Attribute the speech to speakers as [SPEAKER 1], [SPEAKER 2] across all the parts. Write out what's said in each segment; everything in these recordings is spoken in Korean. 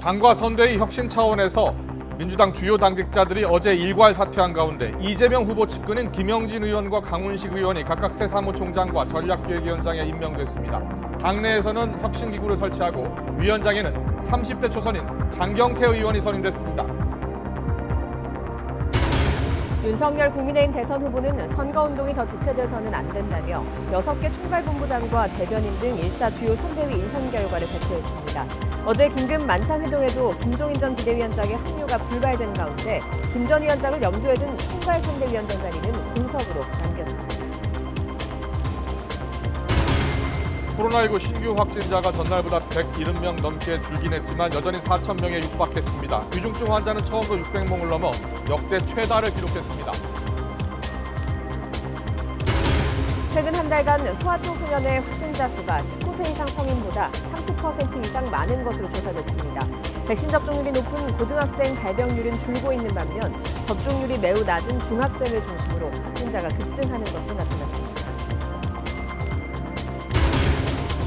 [SPEAKER 1] 당과 선대위 혁신 차원에서 민주당 주요 당직자들이 어제 일괄 사퇴한 가운데 이재명 후보 측근인 김영진 의원과 강훈식 의원이 각각 새 사무총장과 전략기획위원장에 임명됐습니다. 당내에서는 혁신기구를 설치하고 위원장에는 30대 초선인 장경태 의원이 선임됐습니다.
[SPEAKER 2] 윤석열 국민의힘 대선 후보는 선거운동이 더 지체돼서는 안 된다며 6개 총괄본부장과 대변인 등 1차 주요 선대위 인선 결과를 발표했습니다. 어제 긴급 만찬회동에도 김종인 전 비대위원장의 합류가 불발된 가운데 김 전 위원장을 염두에 둔 총괄 선대위원장 자리는 공석으로 남겼습니다.
[SPEAKER 1] 코로나19 신규 확진자가 전날보다 170명 넘게 줄긴 했지만 여전히 4,000명에 육박했습니다. 위중증 환자는 처음으로 600명을 넘어 역대 최다를 기록했습니다.
[SPEAKER 2] 최근 한 달간 소아청소년의 확진자 수가 19세 이상 성인보다 30% 이상 많은 것으로 조사됐습니다. 백신 접종률이 높은 고등학생 발병률은 줄고 있는 반면 접종률이 매우 낮은 중학생을 중심으로 확진자가 급증하는 것으로 나타났습니다.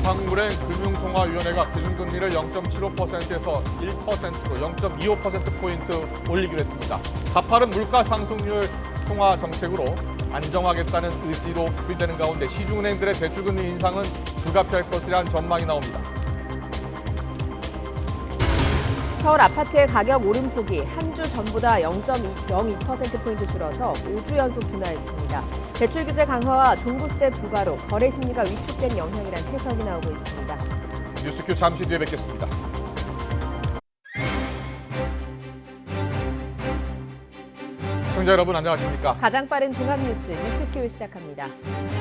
[SPEAKER 1] 한국은행 금융통화위원회가 기준금리를 0.75%에서 1%로 0.25%포인트 올리기로 했습니다. 가파른 물가 상승률 통화 정책으로 안정하겠다는 의지로 풀이되는 가운데 시중은행들의 대출금리 인상은 불가피할 것이라는 전망이 나옵니다.
[SPEAKER 2] 서울 아파트의 가격 오름폭이 한 주 전보다 0.02%포인트 줄어서 5주 연속 둔화했습니다. 대출 규제 강화와 종부세 부과로 거래 심리가 위축된 영향이란 해석이 나오고 있습니다.
[SPEAKER 1] 뉴스큐 잠시 뒤에 뵙겠습니다. 시청자 여러분 안녕하십니까?
[SPEAKER 2] 가장 빠른 종합 뉴스큐 시작합니다.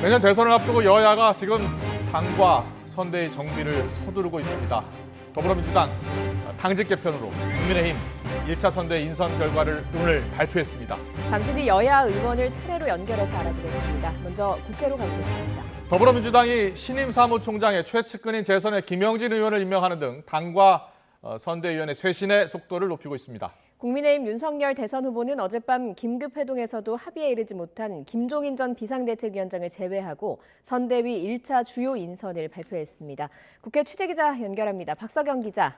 [SPEAKER 1] 내년 대선을 앞두고 여야가 지금 당과 선대위 정비를 서두르고 있습니다. 더불어민주당 당직 개편으로 국민의힘 1차 선대 인선 결과를 오늘 발표했습니다.
[SPEAKER 2] 잠시 뒤 여야 의원을 차례로 연결해서 알아보겠습니다. 먼저 국회로 가보겠습니다.
[SPEAKER 1] 더불어민주당이 신임 사무총장의 최측근인 재선의 김영진 의원을 임명하는 등 당과 선대위원회 쇄신의 속도를 높이고 있습니다.
[SPEAKER 2] 국민의힘 윤석열 대선 후보는 어젯밤 긴급 회동에서도 합의에 이르지 못한 김종인 전 비상대책위원장을 제외하고 선대위 1차 주요 인선을 발표했습니다. 국회 취재기자 연결합니다. 박서경 기자.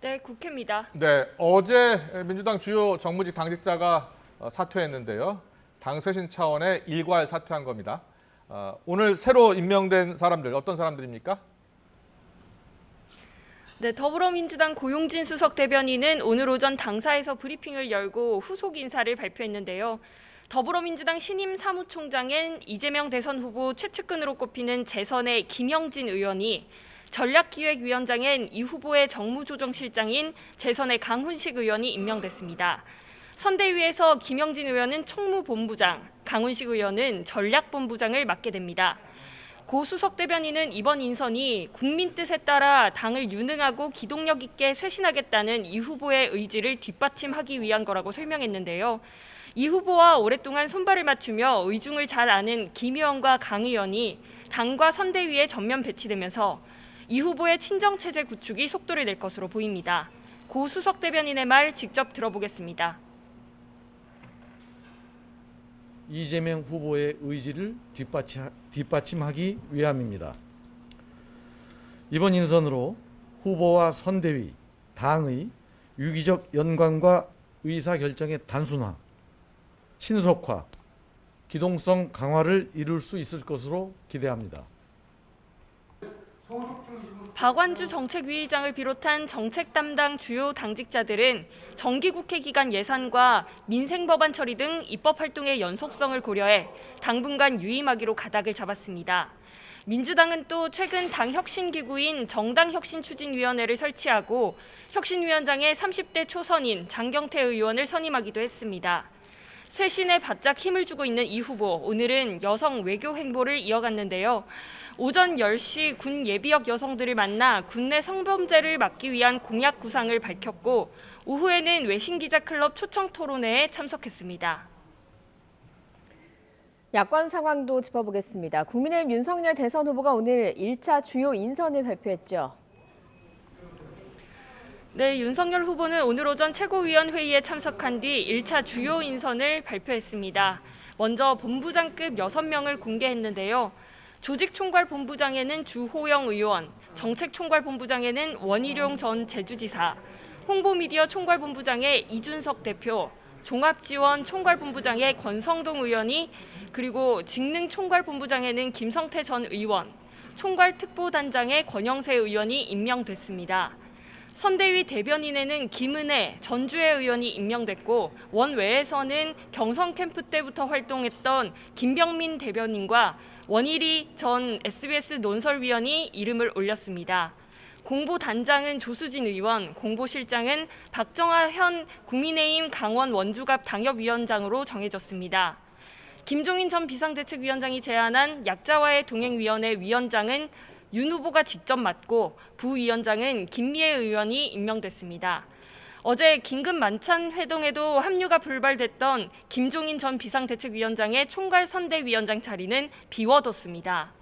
[SPEAKER 3] 네, 국회입니다.
[SPEAKER 1] 네, 어제 민주당 주요 정무직 당직자가 사퇴했는데요. 당 쇄신 차원의 일괄 사퇴한 겁니다. 오늘 새로 임명된 사람들 어떤 사람들입니까?
[SPEAKER 3] 네, 더불어민주당 고용진 수석 대변인은 오늘 오전 당사에서 브리핑을 열고 후속 인사를 발표했는데요. 더불어민주당 신임 사무총장엔 이재명 대선 후보 최측근으로 꼽히는 재선의 김영진 의원이, 전략기획위원장엔 이 후보의 정무조정실장인 재선의 강훈식 의원이 임명됐습니다. 선대위에서 김영진 의원은 총무본부장, 강훈식 의원은 전략본부장을 맡게 됩니다. 고 수석 대변인은 이번 인선이 국민 뜻에 따라 당을 유능하고 기동력 있게 쇄신하겠다는 이 후보의 의지를 뒷받침하기 위한 거라고 설명했는데요. 이 후보와 오랫동안 손발을 맞추며 의중을 잘 아는 김 의원과 강 의원이 당과 선대위에 전면 배치되면서 이 후보의 친정체제 구축이 속도를 낼 것으로 보입니다. 고 수석 대변인의 말 직접 들어보겠습니다.
[SPEAKER 4] 이재명 후보의 의지를 뒷받침하기 위함입니다. 이번 인선으로 후보와 선대위, 당의 유기적 연관과 의사결정의 단순화, 신속화, 기동성 강화를 이룰 수 있을 것으로 기대합니다.
[SPEAKER 3] 박완주 정책위의장을 비롯한 정책 담당 주요 당직자들은 정기국회 기간 예산과 민생법안 처리 등 입법 활동의 연속성을 고려해 당분간 유임하기로 가닥을 잡았습니다. 민주당은 또 최근 당 혁신기구인 정당혁신추진위원회를 설치하고 혁신위원장에 30대 초선인 장경태 의원을 선임하기도 했습니다. 쇄신에 바짝 힘을 주고 있는 이 후보, 오늘은 여성 외교 행보를 이어갔는데요. 오전 10시 군 예비역 여성들을 만나 국내 성범죄를 막기 위한 공약 구상을 밝혔고, 오후에는 외신기자클럽 초청 토론회에 참석했습니다.
[SPEAKER 2] 야권 상황도 짚어보겠습니다. 국민의힘 윤석열 대선 후보가 오늘 1차 주요 인선을 발표했죠.
[SPEAKER 3] 네, 윤석열 후보는 오늘 오전 최고위원회의에 참석한 뒤 1차 주요 인선을 발표했습니다. 먼저 본부장급 6명을 공개했는데요. 조직총괄본부장에는 주호영 의원, 정책총괄본부장에는 원희룡 전 제주지사, 홍보미디어 총괄본부장에 이준석 대표, 종합지원 총괄본부장에 권성동 의원이, 그리고 직능총괄본부장에는 김성태 전 의원, 총괄특보단장에 권영세 의원이 임명됐습니다. 선대위 대변인에는 김은혜, 전주혜 의원이 임명됐고, 원외에서는 경선 캠프 때부터 활동했던 김병민 대변인과 원일이 전 SBS 논설위원이 이름을 올렸습니다. 공보단장은 조수진 의원, 공보실장은 박정아 현 국민의힘 강원 원주갑 당협위원장으로 정해졌습니다. 김종인 전 비상대책위원장이 제안한 약자와의 동행위원회 위원장은 윤 후보가 직접 맡고 부위원장은 김미애 의원이 임명됐습니다. 어제 긴급 만찬 회동에도 합류가 불발됐던 김종인 전 비상대책위원장의 총괄선대위원장 자리는 비워뒀습니다.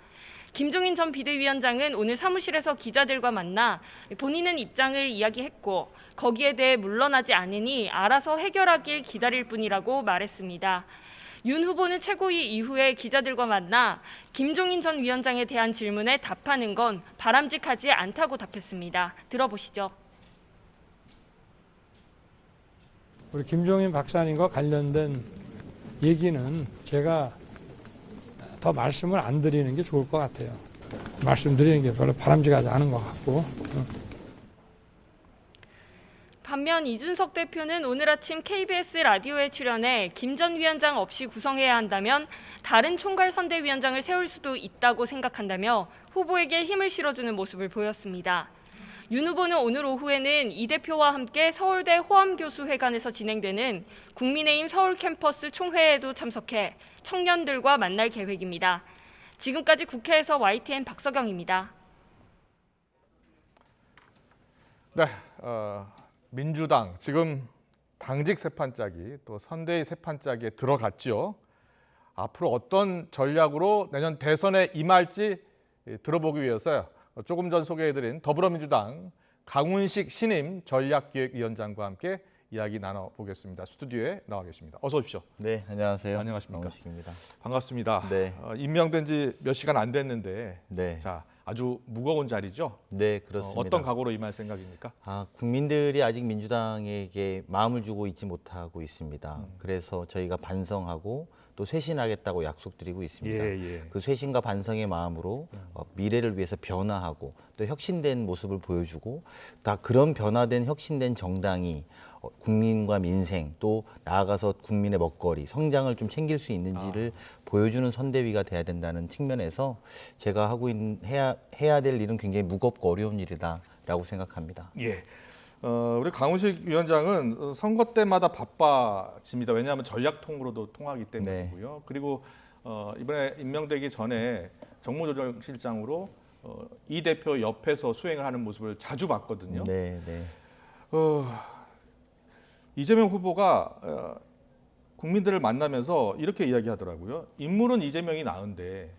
[SPEAKER 3] 김종인 전 비대위원장은 오늘 사무실에서 기자들과 만나 본인은 입장을 이야기했고 거기에 대해 물러나지 않으니 알아서 해결하길 기다릴 뿐이라고 말했습니다. 윤 후보는 최고위 이후에 기자들과 만나 김종인 전 위원장에 대한 질문에 답하는 건 바람직하지 않다고 답했습니다. 들어보시죠.
[SPEAKER 5] 우리 김종인 박사님과 관련된 얘기는 제가 더 말씀을 안 드리는 게 좋을 것 같아요. 말씀드리는 게 별로 바람직하지 않은 것 같고.
[SPEAKER 3] 반면 이준석 대표는 오늘 아침 KBS 라디오에 출연해 김 전 위원장 없이 구성해야 한다면 다른 총괄선대위원장을 세울 수도 있다고 생각한다며 후보에게 힘을 실어주는 모습을 보였습니다. 윤 후보는 오늘 오후에는 이 대표와 함께 서울대 호암교수회관에서 진행되는 국민의힘 서울 캠퍼스 총회에도 참석해 청년들과 만날 계획입니다. 지금까지 국회에서 YTN 박서경입니다.
[SPEAKER 1] 네, 민주당 지금 당직 세판짜기 또 선대위 세판짜기에 들어갔죠. 앞으로 어떤 전략으로 내년 대선에 임할지 들어보기 위해서요. 조금 전 소개해드린 더불어민주당 강훈식 신임 전략기획위원장과 함께 이야기 나눠보겠습니다. 스튜디오에 나와 계십니다. 어서 오십시오.
[SPEAKER 6] 네, 안녕하세요.
[SPEAKER 1] 안녕하십니까.
[SPEAKER 6] 강훈식입니다.
[SPEAKER 1] 반갑습니다.
[SPEAKER 6] 네.
[SPEAKER 1] 임명된 지 몇 시간 안 됐는데
[SPEAKER 6] 네.
[SPEAKER 1] 자, 아주 무거운 자리죠?
[SPEAKER 6] 네, 그렇습니다.
[SPEAKER 1] 어떤 각오로 임할 생각입니까?
[SPEAKER 6] 국민들이 아직 민주당에게 마음을 주고 있지 못하고 있습니다. 그래서 저희가 반성하고 또 쇄신하겠다고 약속드리고 있습니다.
[SPEAKER 1] 예.
[SPEAKER 6] 그 쇄신과 반성의 마음으로 미래를 위해서 변화하고 또 혁신된 모습을 보여주고 다 그런 변화된 혁신된 정당이 국민과 민생 또 나아가서 국민의 먹거리, 성장을 좀 챙길 수 있는지를 보여주는 선대위가 돼야 된다는 측면에서 제가 하고 있는 해야 될 일은 굉장히 무겁고 어려운 일이다라고 생각합니다.
[SPEAKER 1] 예. 우리 강훈식 위원장은 선거 때마다 바빠집니다. 왜냐하면 전략통으로도 통하기 때문이고요. 네. 그리고 이번에 임명되기 전에 정무조정실장으로 이 대표 옆에서 수행을 하는 모습을 자주 봤거든요.
[SPEAKER 6] 네.
[SPEAKER 1] 이재명 후보가 국민들을 만나면서 이렇게 이야기하더라고요. 인물은 이재명이 나은데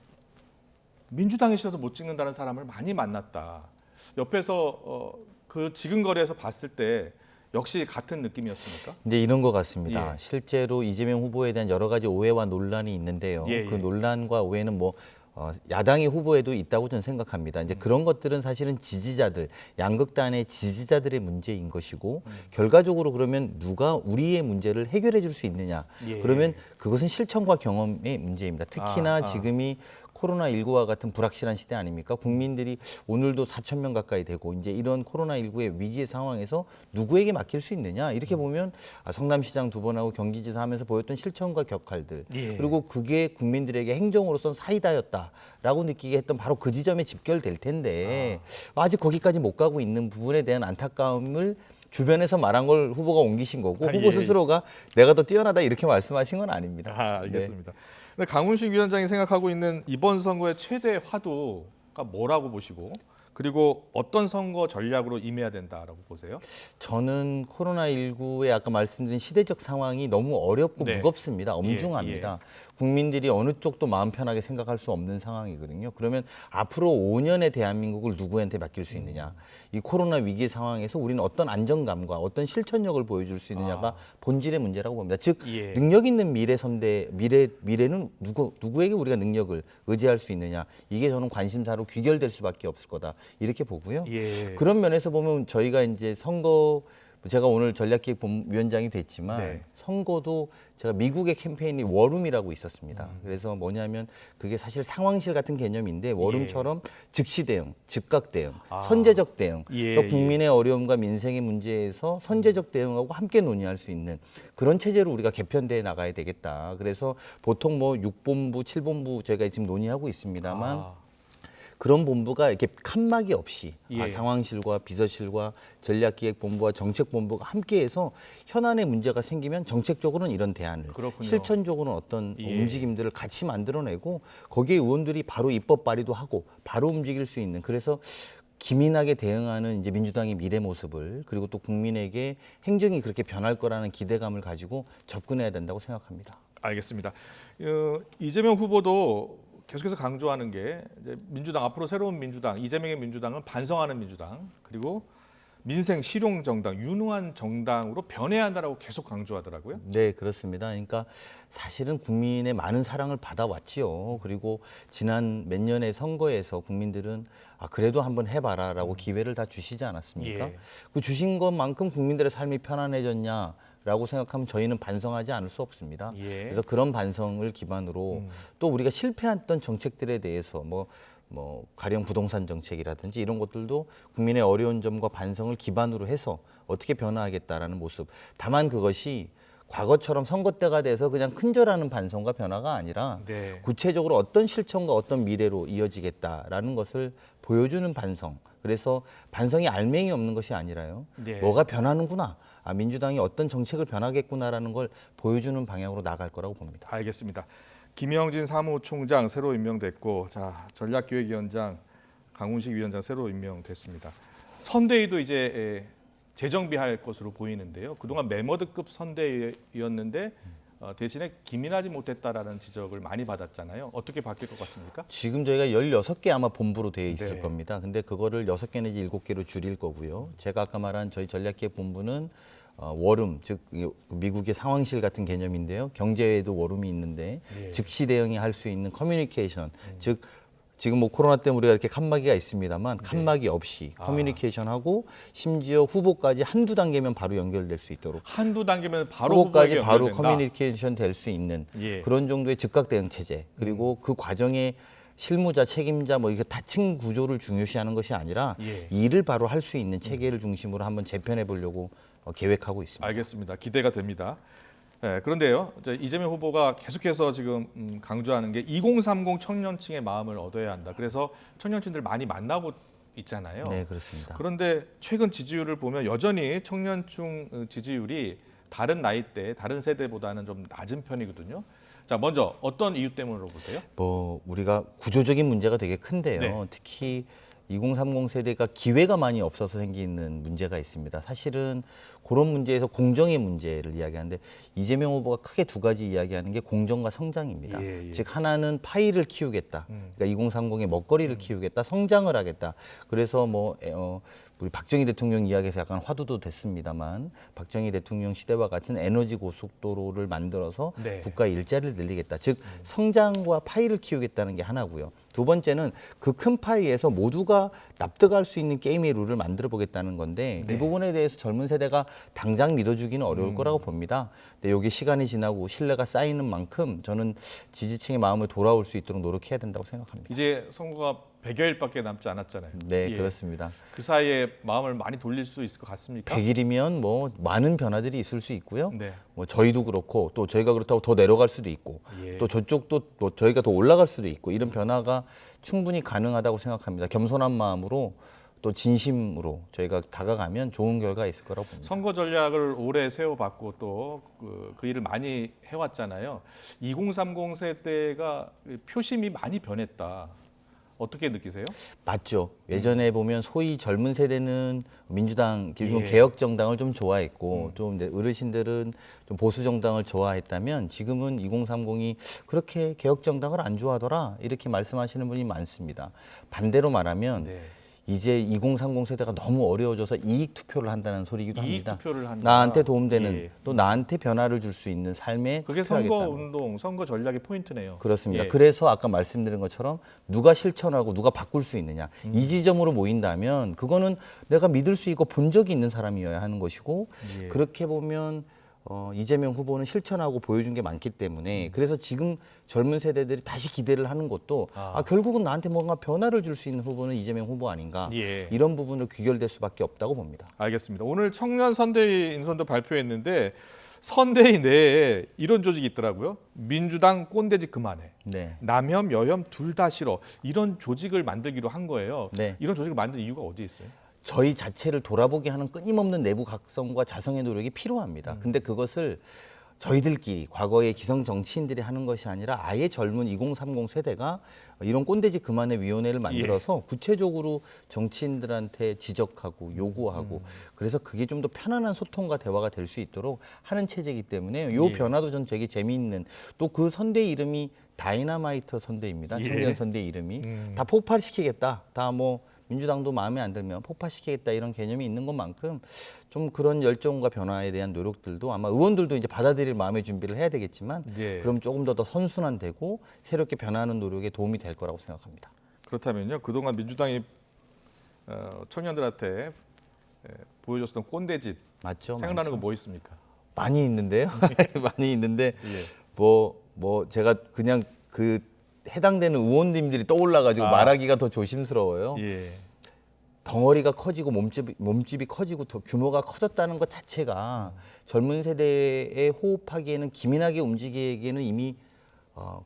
[SPEAKER 1] 민주당에 싫어서 못 찍는다는 사람을 많이 만났다. 옆에서 그 지근거리에서 봤을 때 역시 같은 느낌이었습니까?
[SPEAKER 6] 이제 이런 것 같습니다.
[SPEAKER 1] 예.
[SPEAKER 6] 실제로 이재명 후보에 대한 여러 가지 오해와 논란이 있는데요.
[SPEAKER 1] 예.
[SPEAKER 6] 그 논란과 오해는 야당의 후보에도 있다고 저는 생각합니다. 이제 그런 것들은 사실은 지지자들, 양극단의 지지자들의 문제인 것이고 결과적으로 그러면 누가 우리의 문제를 해결해 줄 수 있느냐.
[SPEAKER 1] 예.
[SPEAKER 6] 그러면 그것은 실천과 경험의 문제입니다. 특히나 지금이 코로나19와 같은 불확실한 시대 아닙니까? 국민들이 오늘도 4천 명 가까이 되고 이제 이런 코로나19의 위기의 상황에서 누구에게 맡길 수 있느냐? 이렇게 보면 성남시장 2번 하고 경기지사 하면서 보였던 실천과 격할들
[SPEAKER 1] 예.
[SPEAKER 6] 그리고 그게 국민들에게 행정으로선 사이다였다라고 느끼게 했던 바로 그 지점에 집결될 텐데 아직 거기까지 못 가고 있는 부분에 대한 안타까움을 주변에서 말한 걸 후보가 옮기신 거고 후보
[SPEAKER 1] 예.
[SPEAKER 6] 스스로가 내가 더 뛰어나다 이렇게 말씀하신 건 아닙니다.
[SPEAKER 1] 알겠습니다. 근데 강훈식 위원장이 생각하고 있는 이번 선거의 최대 화두가 뭐라고 보시고 그리고 어떤 선거 전략으로 임해야 된다라고 보세요?
[SPEAKER 6] 저는 코로나19에 아까 말씀드린 시대적 상황이 너무 어렵고
[SPEAKER 1] 네.
[SPEAKER 6] 무겁습니다. 엄중합니다. 국민들이 어느 쪽도 마음 편하게 생각할 수 없는 상황이거든요. 그러면 앞으로 5년의 대한민국을 누구한테 맡길 수 있느냐. 이 코로나 위기 상황에서 우리는 어떤 안정감과 어떤 실천력을 보여줄 수 있느냐가 본질의 문제라고 봅니다. 즉 능력 있는 미래는 누구에게 우리가 능력을 의지할 수 있느냐. 이게 저는 관심사로 귀결될 수밖에 없을 거다. 이렇게 보고요.
[SPEAKER 1] 예.
[SPEAKER 6] 그런 면에서 보면 저희가 이제 선거 제가 오늘 전략기획위원장이 됐지만
[SPEAKER 1] 네.
[SPEAKER 6] 선거도 제가 미국의 캠페인이 워룸이라고 있었습니다. 그래서 뭐냐면 그게 사실 상황실 같은 개념인데 워룸처럼 즉시 대응, 즉각 대응, 선제적 대응,
[SPEAKER 1] 예,
[SPEAKER 6] 또 국민의 어려움과 민생의 문제에서 선제적 대응하고 함께 논의할 수 있는 그런 체제로 우리가 개편돼 나가야 되겠다. 그래서 보통 뭐 6본부, 7본부 저희가 지금 논의하고 있습니다만 그런 본부가 이렇게 칸막이 없이
[SPEAKER 1] 예.
[SPEAKER 6] 상황실과 비서실과 전략기획본부와 정책본부가 함께해서 현안에 문제가 생기면 정책적으로는 이런 대안을,
[SPEAKER 1] 그렇군요.
[SPEAKER 6] 실천적으로는 어떤
[SPEAKER 1] 예.
[SPEAKER 6] 움직임들을 같이 만들어내고 거기에 의원들이 바로 입법 발의도 하고 바로 움직일 수 있는 그래서 기민하게 대응하는 이제 민주당의 미래 모습을 그리고 또 국민에게 행정이 그렇게 변할 거라는 기대감을 가지고 접근해야 된다고 생각합니다.
[SPEAKER 1] 알겠습니다. 이재명 후보도 계속해서 강조하는 게 이제 민주당 앞으로 새로운 민주당, 이재명의 민주당은 반성하는 민주당, 그리고 민생 실용 정당, 유능한 정당으로 변해야 한다라고 계속 강조하더라고요.
[SPEAKER 6] 네, 그렇습니다. 그러니까 사실은 국민의 많은 사랑을 받아왔지요. 그리고 지난 몇 년의 선거에서 국민들은 그래도 한번 해봐라라고 기회를 다 주시지 않았습니까?
[SPEAKER 1] 예.
[SPEAKER 6] 그 주신 것만큼 국민들의 삶이 편안해졌냐? 라고 생각하면 저희는 반성하지 않을 수 없습니다.
[SPEAKER 1] 예.
[SPEAKER 6] 그래서 그런 반성을 기반으로 또 우리가 실패했던 정책들에 대해서 뭐 가령 부동산 정책이라든지 이런 것들도 국민의 어려운 점과 반성을 기반으로 해서 어떻게 변화하겠다라는 모습. 다만 그것이 과거처럼 선거 때가 돼서 그냥 큰절하는 반성과 변화가 아니라
[SPEAKER 1] 네.
[SPEAKER 6] 구체적으로 어떤 실천과 어떤 미래로 이어지겠다라는 것을 보여주는 반성. 그래서 반성이 알맹이 없는 것이 아니라요.
[SPEAKER 1] 네.
[SPEAKER 6] 뭐가 변하는구나. 민주당이 어떤 정책을 변하겠구나라는 걸 보여주는 방향으로 나갈 거라고 봅니다.
[SPEAKER 1] 알겠습니다. 김영진 사무총장 새로 임명됐고, 자 전략기획위원장 강훈식 위원장 새로 임명됐습니다. 선대위도 이제 재정비할 것으로 보이는데요. 그동안 메머드급 선대위였는데 대신에 기민하지 못했다라는 지적을 많이 받았잖아요. 어떻게 바뀔 것 같습니까?
[SPEAKER 6] 지금 저희가 16개 아마 본부로 되어 있을
[SPEAKER 1] 네.
[SPEAKER 6] 겁니다. 근데 그거를 6개 내지 7개로 줄일 거고요. 제가 아까 말한 저희 전략기획본부는 워룸, 즉 미국의 상황실 같은 개념인데요. 경제에도 워룸이 있는데
[SPEAKER 1] 예.
[SPEAKER 6] 즉시 대응이 할 수 있는 커뮤니케이션, 즉 지금 뭐 코로나 때문에 우리가 이렇게 칸막이가 있습니다만 칸막이 없이 커뮤니케이션하고 심지어 후보까지 한두 단계면 바로 연결될 수 있도록
[SPEAKER 1] 한두 단계면 바로
[SPEAKER 6] 후보까지
[SPEAKER 1] 후보에게
[SPEAKER 6] 바로
[SPEAKER 1] 연결된다.
[SPEAKER 6] 커뮤니케이션 될 수 있는
[SPEAKER 1] 예.
[SPEAKER 6] 그런 정도의 즉각 대응 체제 그리고 그 과정에 실무자, 책임자 뭐 이렇게 다층 구조를 중요시하는 것이 아니라
[SPEAKER 1] 예.
[SPEAKER 6] 일을 바로 할 수 있는 체계를 중심으로 한번 재편해 보려고 계획하고 있습니다.
[SPEAKER 1] 알겠습니다. 기대가 됩니다. 네, 그런데요, 이제 이재명 후보가 계속해서 지금 강조하는 게 2030 청년층의 마음을 얻어야 한다. 그래서 청년층들 많이 만나고 있잖아요.
[SPEAKER 6] 네, 그렇습니다.
[SPEAKER 1] 그런데 최근 지지율을 보면 여전히 청년층 지지율이 다른 나이대, 다른 세대보다는 좀 낮은 편이거든요. 자, 먼저 어떤 이유 때문으로 보세요?
[SPEAKER 6] 뭐 우리가 구조적인 문제가 되게 큰데요.
[SPEAKER 1] 네.
[SPEAKER 6] 특히 2030 세대가 기회가 많이 없어서 생기는 문제가 있습니다. 사실은 그런 문제에서 공정의 문제를 이야기하는데 이재명 후보가 크게 두 가지 이야기하는 게 공정과 성장입니다.
[SPEAKER 1] 예, 예.
[SPEAKER 6] 즉 하나는 파이를 키우겠다. 그러니까 2030의 먹거리를 키우겠다. 성장을 하겠다. 그래서 우리 박정희 대통령 이야기에서 약간 화두도 됐습니다만 박정희 대통령 시대와 같은 에너지 고속도로를 만들어서
[SPEAKER 1] 네.
[SPEAKER 6] 국가 일자리를 늘리겠다. 즉 성장과 파이를 키우겠다는 게 하나고요. 두 번째는 그 큰 파이에서 모두가 납득할 수 있는 게임의 룰을 만들어 보겠다는 건데
[SPEAKER 1] 네.
[SPEAKER 6] 이 부분에 대해서 젊은 세대가 당장 믿어주기는 어려울 거라고 봅니다. 근데 여기 시간이 지나고 신뢰가 쌓이는 만큼 저는 지지층의 마음을 돌아올 수 있도록 노력해야 된다고 생각합니다.
[SPEAKER 1] 이제 선거가 100여일밖에 남지 않았잖아요.
[SPEAKER 6] 네,
[SPEAKER 1] 예.
[SPEAKER 6] 그렇습니다.
[SPEAKER 1] 그 사이에 마음을 많이 돌릴 수 있을 것 같습니까?
[SPEAKER 6] 100일이면 뭐 많은 변화들이 있을 수 있고요.
[SPEAKER 1] 네.
[SPEAKER 6] 뭐 저희도 그렇고 또 저희가 그렇다고 더 내려갈 수도 있고
[SPEAKER 1] 예.
[SPEAKER 6] 또 저쪽도 또 저희가 더 올라갈 수도 있고 이런 변화가 충분히 가능하다고 생각합니다. 겸손한 마음으로 또 진심으로 저희가 다가가면 좋은 결과가 있을 거라고 봅니다.
[SPEAKER 1] 선거 전략을 오래 세워봤고 또 그 일을 많이 해왔잖아요. 2030 세대가 표심이 많이 변했다. 어떻게 느끼세요?
[SPEAKER 6] 맞죠. 예전에 보면 소위 젊은 세대는 민주당,
[SPEAKER 1] 예.
[SPEAKER 6] 개혁 정당을 좀 좋아했고 좀 어르신들은 좀 보수 정당을 좋아했다면 지금은 2030이 그렇게 개혁 정당을 안 좋아하더라 이렇게 말씀하시는 분이 많습니다. 반대로 말하면
[SPEAKER 1] 네.
[SPEAKER 6] 이제 2030 세대가 너무 어려워져서 이익 투표를 한다는 소리이기도
[SPEAKER 1] 이익
[SPEAKER 6] 합니다.
[SPEAKER 1] 투표를 한다.
[SPEAKER 6] 나한테 도움되는
[SPEAKER 1] 예.
[SPEAKER 6] 또 나한테 변화를 줄 수 있는 삶에
[SPEAKER 1] 그게
[SPEAKER 6] 투표하겠다는
[SPEAKER 1] 선거 운동, 선거 전략의 포인트네요.
[SPEAKER 6] 그렇습니다.
[SPEAKER 1] 예.
[SPEAKER 6] 그래서 아까 말씀드린 것처럼 누가 실천하고 누가 바꿀 수 있느냐 이 지점으로 모인다면 그거는 내가 믿을 수 있고 본 적이 있는 사람이어야 하는 것이고
[SPEAKER 1] 예.
[SPEAKER 6] 그렇게 보면 이재명 후보는 실천하고 보여준 게 많기 때문에 그래서 지금 젊은 세대들이 다시 기대를 하는 것도 결국은 나한테 뭔가 변화를 줄 수 있는 후보는 이재명 후보 아닌가
[SPEAKER 1] 예.
[SPEAKER 6] 이런 부분으로 귀결될 수밖에 없다고 봅니다.
[SPEAKER 1] 알겠습니다. 오늘 청년 선대위 인선도 발표했는데 선대위 내에 이런 조직이 있더라고요. 민주당 꼰대짓 그만해.
[SPEAKER 6] 네.
[SPEAKER 1] 남혐, 여혐 둘 다 싫어. 이런 조직을 만들기로 한 거예요.
[SPEAKER 6] 네.
[SPEAKER 1] 이런 조직을 만든 이유가 어디에 있어요?
[SPEAKER 6] 저희 자체를 돌아보게 하는 끊임없는 내부 각성과 자성의 노력이 필요합니다. 근데 그것을 저희들끼리 과거의 기성 정치인들이 하는 것이 아니라 아예 젊은 2030 세대가 이런 꼰대짓 그만의 위원회를 만들어서 구체적으로 정치인들한테 지적하고 요구하고 그래서 그게 좀 더 편안한 소통과 대화가 될 수 있도록 하는 체제이기 때문에 이 변화도 전 되게 재미있는 또 그 선대 이름이 다이너마이트 선대입니다.
[SPEAKER 1] 예.
[SPEAKER 6] 청년 선대 이름이 다 폭발시키겠다. 다 뭐 민주당도 마음에 안 들면 폭파시키겠다 이런 개념이 있는 것만큼 좀 그런 열정과 변화에 대한 노력들도 아마 의원들도 이제 받아들일 마음의 준비를 해야 되겠지만
[SPEAKER 1] 예.
[SPEAKER 6] 그럼 조금 더 선순환되고 새롭게 변화하는 노력에 도움이 될 거라고 생각합니다.
[SPEAKER 1] 그렇다면요. 그동안 민주당이 청년들한테 보여줬던 꼰대짓
[SPEAKER 6] 맞죠?
[SPEAKER 1] 생각나는
[SPEAKER 6] 많죠.
[SPEAKER 1] 거 뭐 있습니까?
[SPEAKER 6] 많이 있는데요. 많이 있는데
[SPEAKER 1] 예.
[SPEAKER 6] 뭐 제가 그냥 그 해당되는 의원님들이 떠올라가지고 말하기가 더 조심스러워요.
[SPEAKER 1] 예.
[SPEAKER 6] 덩어리가 커지고 몸집이 커지고 더 규모가 커졌다는 것 자체가 젊은 세대에 호흡하기에는 기민하게 움직이기에는 이미